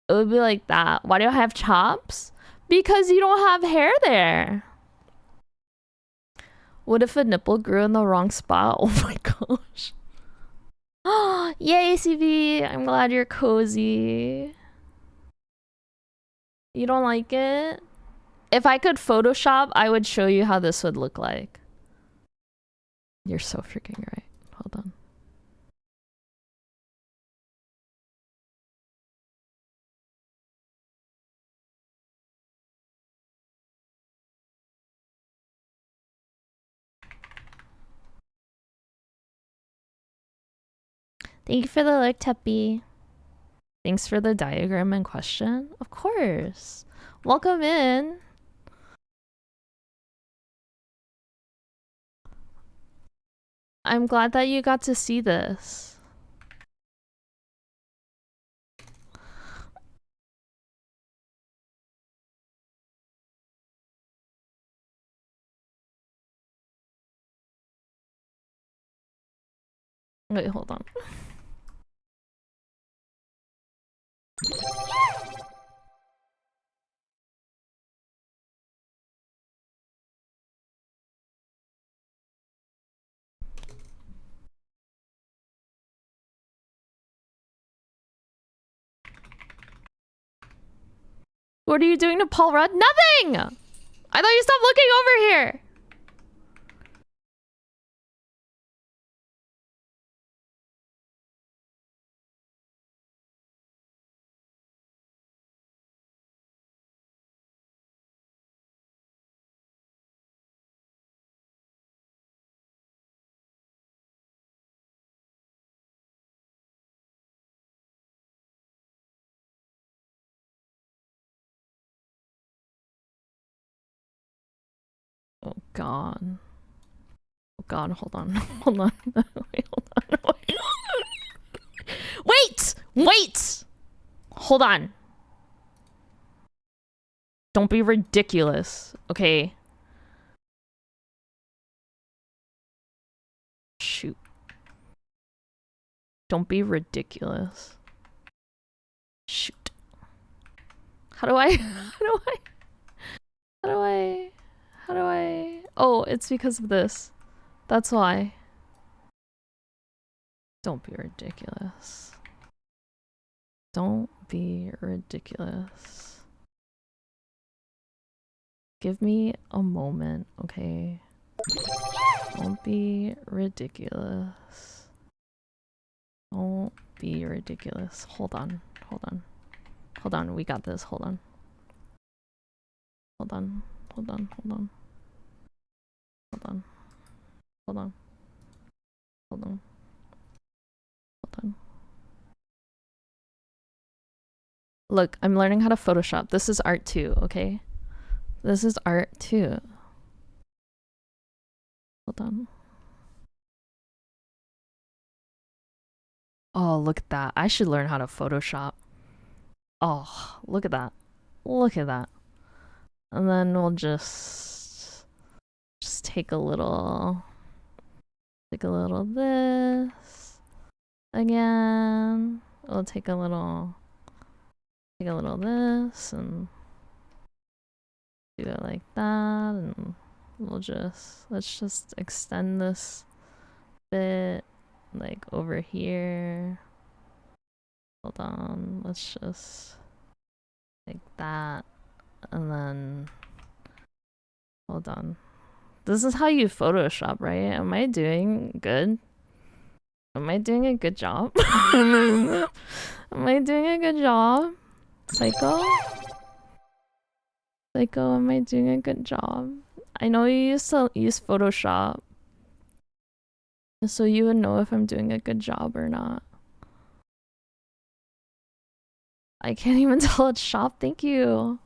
It would be like that. Why do I have chops? Because you don't have hair there. What if a nipple grew in the wrong spot? Oh my gosh. Yay, CB. I'm glad you're cozy. You don't like it? If I could Photoshop, I would show you how this would look like. You're so freaking right. Hold on. Thank you for the like, Teppy. Thanks for the diagram in question. Of course. Welcome in. I'm glad that you got to see this. Wait, hold on. What are you doing to Paul Rudd? Nothing! I thought you stopped looking over here. Oh god. Oh god, hold on. Hold on. Wait, hold on. Wait! Wait! Hold on. Don't be ridiculous, okay? Shoot. Don't be ridiculous. Shoot. How do I... How do I... Oh, it's because of this. That's why. Don't be ridiculous. Don't be ridiculous. Give me a moment, okay? Don't be ridiculous. Don't be ridiculous. Hold on. Hold on. Hold on. We got this. Hold on. Hold on. Hold on. Hold on. Hold on. Hold on. Hold on. Hold on. Look, I'm learning how to Photoshop. This is art too, okay? This is art too. Hold on. Oh, look at that. I should learn how to Photoshop. Oh, look at that. Look at that. And then we'll just take a little this again. We'll take a little this and do it like that, and let's just extend this bit like over here. Hold on, let's just like that, and then hold on. This is how you Photoshop, right? Am I doing good? Am I doing a good job? Am I doing a good job? Psycho? Psycho, am I doing a good job? I know you used to use Photoshop, so you would know if I'm doing a good job or not. I can't even tell it's shop. Thank you.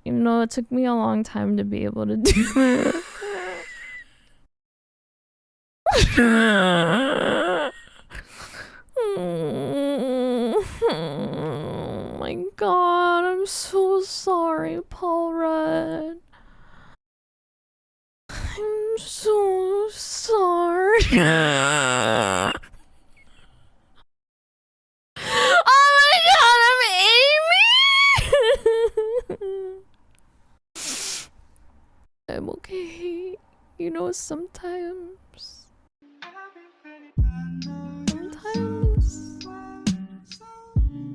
You know, it took me a long time to be able to do that. Oh my god, I'm I'm so sorry, Paul Rudd. I'm so sorry. Oh my god, I'm Amy! I'm okay. You know, sometimes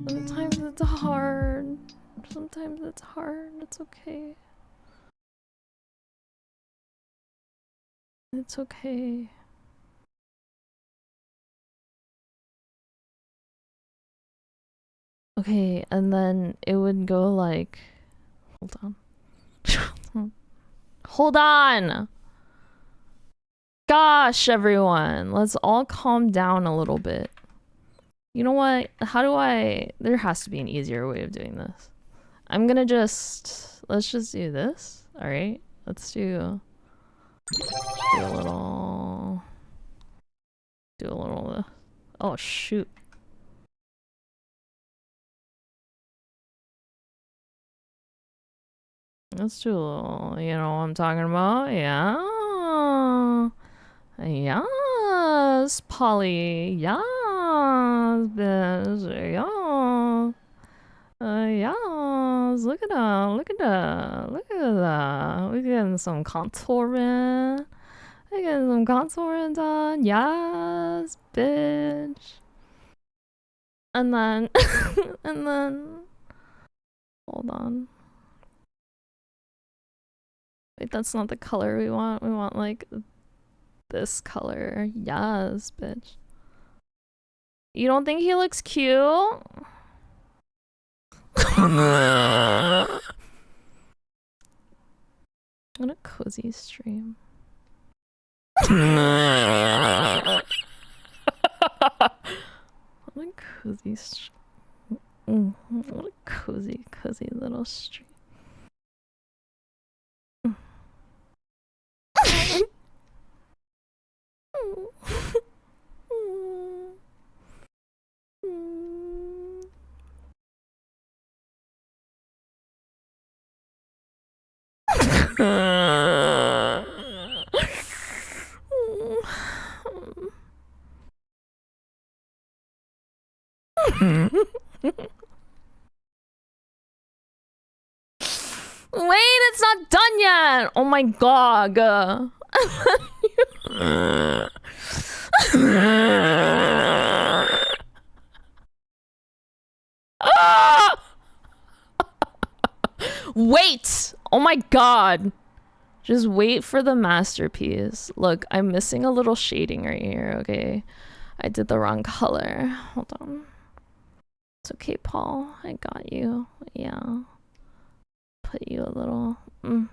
it's hard. Sometimes it's hard. It's okay. It's okay. Okay, and then it would go like, hold on. Hold on! Gosh, everyone. Let's all calm down a little bit. You know what? There has to be an easier way of doing this. I'm gonna let's just do this. Alright? Let's do a little, oh shoot. Let's do a little, you know what I'm talking about? Yeah. Yes, Polly. Yes, bitch. Yeah. Yes. Look at that. Look at that. Look at that. We're getting some contouring. We're getting some contouring done. Yes, bitch. And then, and then, hold on. Wait, that's not the color we want. We want like this color. Yes, bitch. You don't think he looks cute? What a cozy stream. What a cozy stream. What a cozy little stream. Wait, it's not done yet. Oh my god. Wait. Oh my god. Just wait for the masterpiece. Look, I'm missing a little shading right here, okay? I did the wrong color. Hold on. It's okay, Paul. I got you. Yeah. Put you a little... And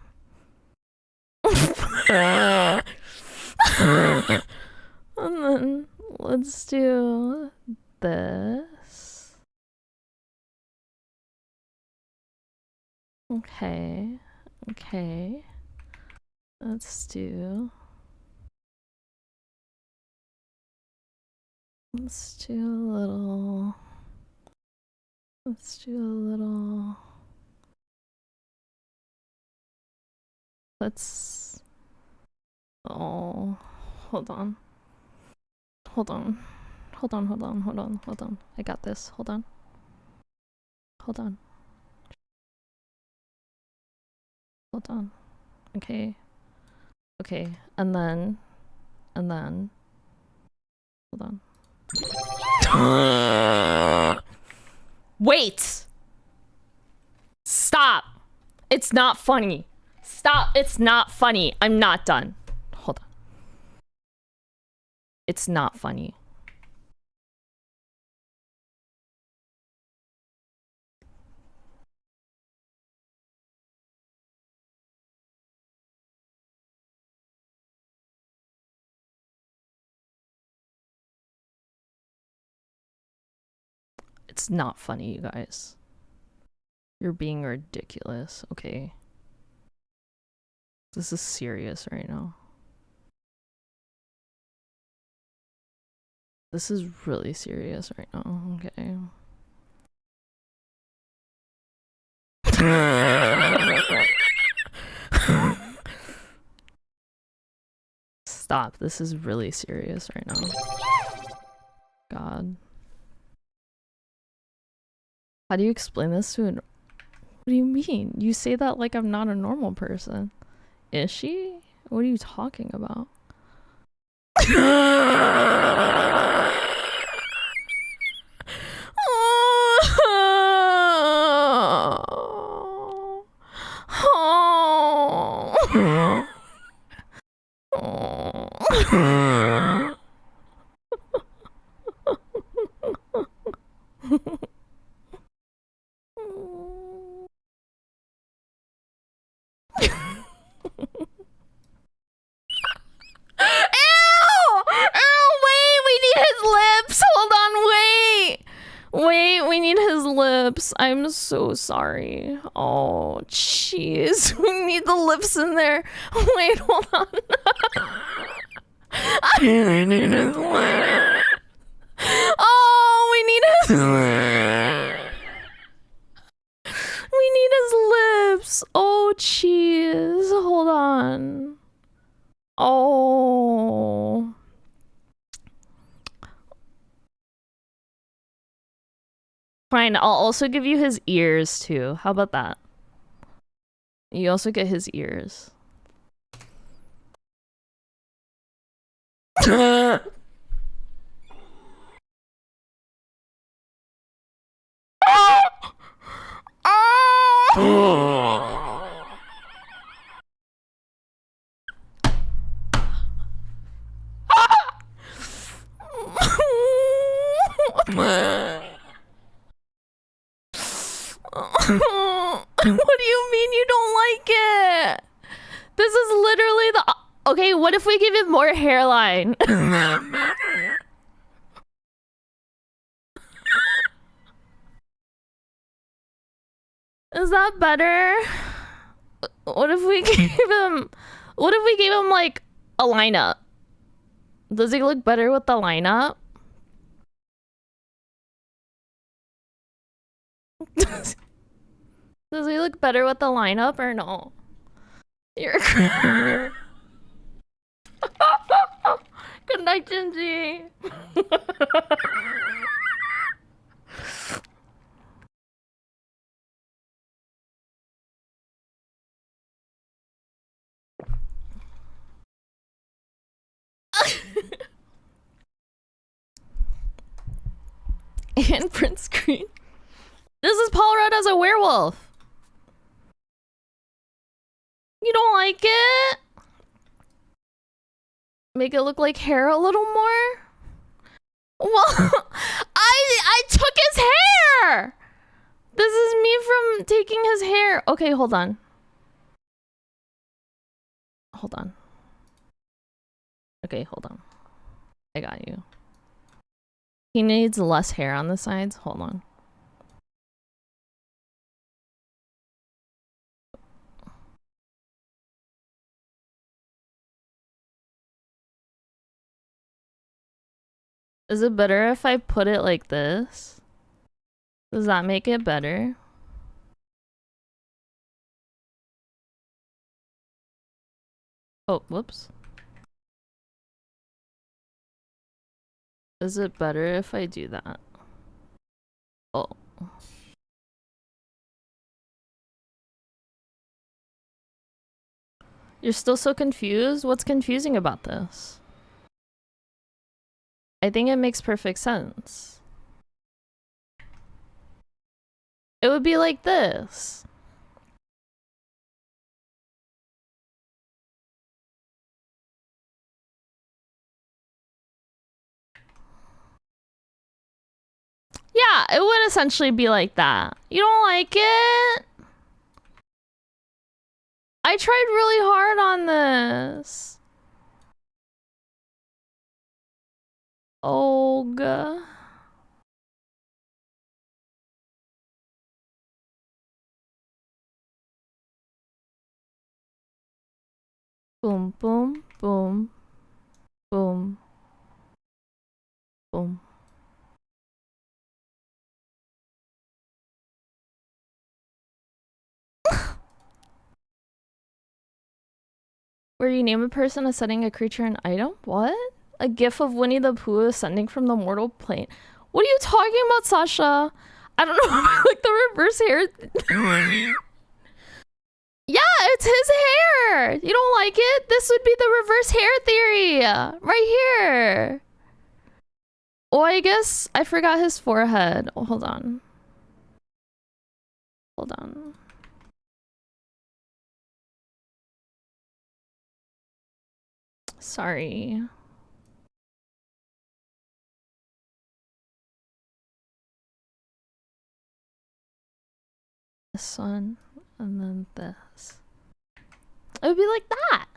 then let's do this. Okay. Okay. Let's do a little... Oh, hold on. I got this. Hold on. Okay. And then, hold on. Wait! Stop! It's not funny. Stop, it's not funny. I'm not done. Hold on. It's not funny. It's not funny, you guys. You're being ridiculous, okay? This is serious right now. This is really serious right now, okay? Stop. This is really serious right now. God. How do you explain this to an... What do you mean? You say that like I'm not a normal person. Is she? What are you talking about? Wait, we need his lips. I'm so sorry. Oh, jeez. We need the lips in there. Wait, hold on. I need his lips. Oh, we need his We need his lips. Oh, jeez. Hold on. Oh. Fine, I'll also give you his ears too. How about that? You also get his ears. What do you mean you don't like it? This is literally the... Okay, what if we give it more hairline? Is that better? What if we gave him... What if we gave him, like, a lineup? Does he look better with the lineup? Does he look better with the lineup or no? You're... Good night, Genji. And print screen. This is Paul Rudd as a werewolf. You don't like it? Make it look like hair a little more? Well, I took his hair! This is me from taking his hair. Okay, hold on. Hold on. Okay, hold on. I got you. He needs less hair on the sides. Hold on. Is it better if I put it like this? Does that make it better? Oh, whoops. Is it better if I do that? Oh. You're still so confused? What's confusing about this? I think it makes perfect sense. It would be like this. Yeah, it would essentially be like that. You don't like it? I tried really hard on this. Oh, boom, boom, boom, boom, boom. Where you name a person ascending a creature an item? What? A gif of Winnie the Pooh ascending from the mortal plane. What are you talking about, Sasha? I don't know. Like the reverse hair. Yeah, it's his hair. You don't like it? This would be the reverse hair theory. Right here. Oh, I guess I forgot his forehead. Oh, hold on. Hold on. Sorry. This one, and then this. It would be like that.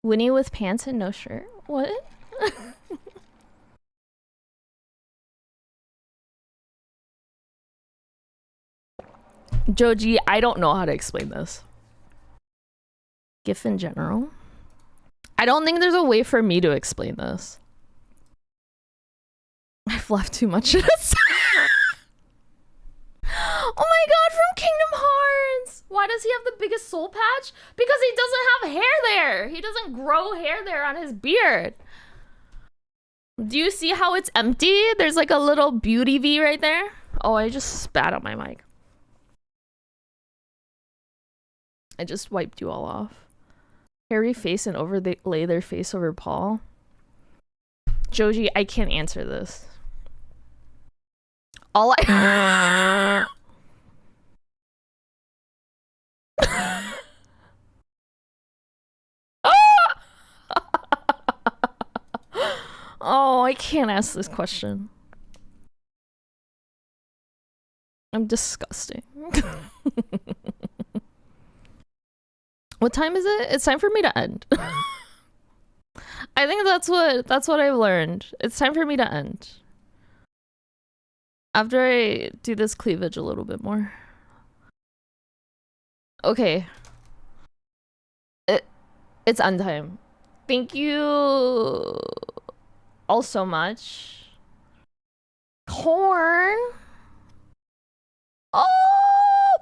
Winnie with pants and no shirt. What? Joji, I don't know how to explain this. GIF in general. I don't think there's a way for me to explain this. I've left too much in this. Oh my god, from Kingdom Hearts! Why does he have the biggest soul patch? Because he doesn't have hair there! He doesn't grow hair there on his beard. Do you see how it's empty? There's like a little beauty V right there. Oh, I just spat on my mic. I just wiped you all off. Hairy face and overlay their face over Paul. Joji, I can't answer this. All I... Oh, I can't ask this question. I'm disgusting. What time is it? It's time for me to end. I think that's what I've learned. It's time for me to end. After I do this cleavage a little bit more. Okay. It's end time. Thank you all so much. Corn. Oh,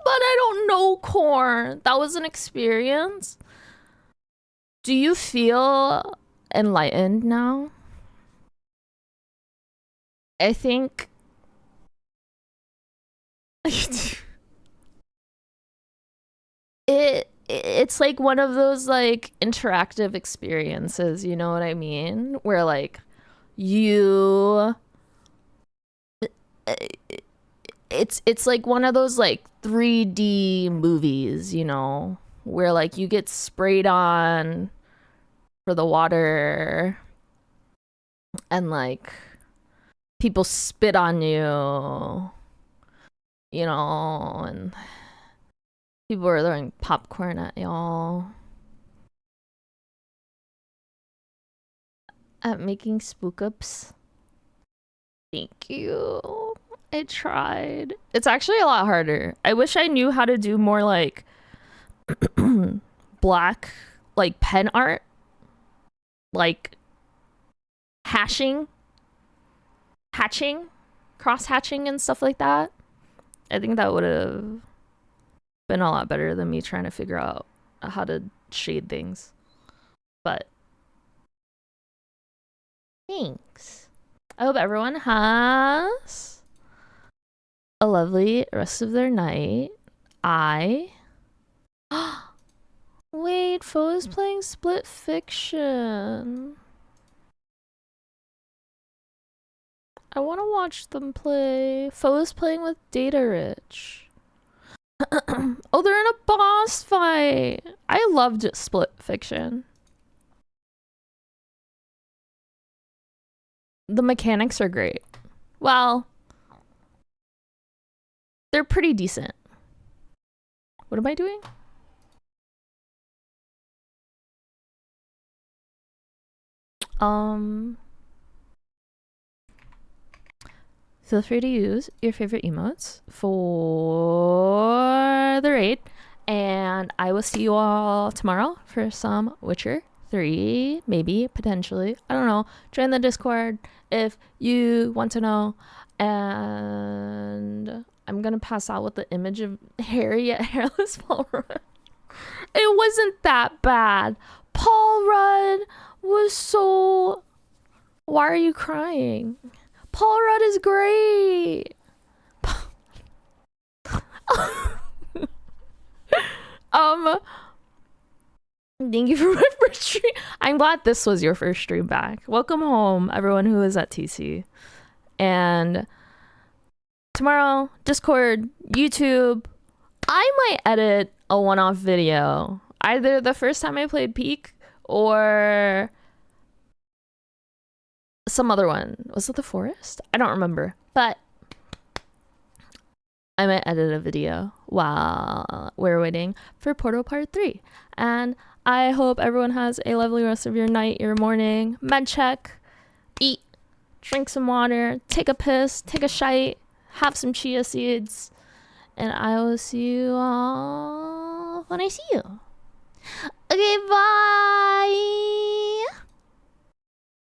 but I don't know Corn. That was an experience. Do you feel enlightened now? I think it's like one of those like interactive experiences, you know what I mean? Where like you it's like one of those like 3D movies, you know, where like you get sprayed on for the water and like people spit on you, you know, and people are throwing popcorn at y'all. At making spook ups. Thank you. I tried. It's actually a lot harder. I wish I knew how to do more like black like pen art. Like hatching, cross hatching and stuff like that. I think that would have been a lot better than me trying to figure out how to shade things. But thanks. I hope everyone has a lovely rest of their night. Wait, Foe is playing Split Fiction. I want to watch them play. Foe is playing with Data Rich. Oh, they're in a boss fight. I loved Split Fiction. The mechanics are great. Well, they're pretty decent. What am I doing? Feel free to use your favorite emotes for the raid. And I will see you all tomorrow for some Witcher 3, maybe, potentially. I don't know. Join the Discord if you want to know. And I'm going to pass out with the image of hairy yet hairless Paul Rudd. It wasn't that bad. Paul Rudd was so... Why are you crying? Paul Rudd is great. Thank you for my first stream. I'm glad this was your first stream back. Welcome home, everyone who is at TC. And tomorrow, Discord, YouTube. I might edit a one-off video. Either the first time I played Peak or some other one. Was it the forest? I don't remember. But I might edit a video while we're waiting for Portal Part 3. And I hope everyone has a lovely rest of your night, your morning. Med check, eat, drink some water, take a piss, take a shite, have some chia seeds. And I will see you all when I see you. Okay, bye!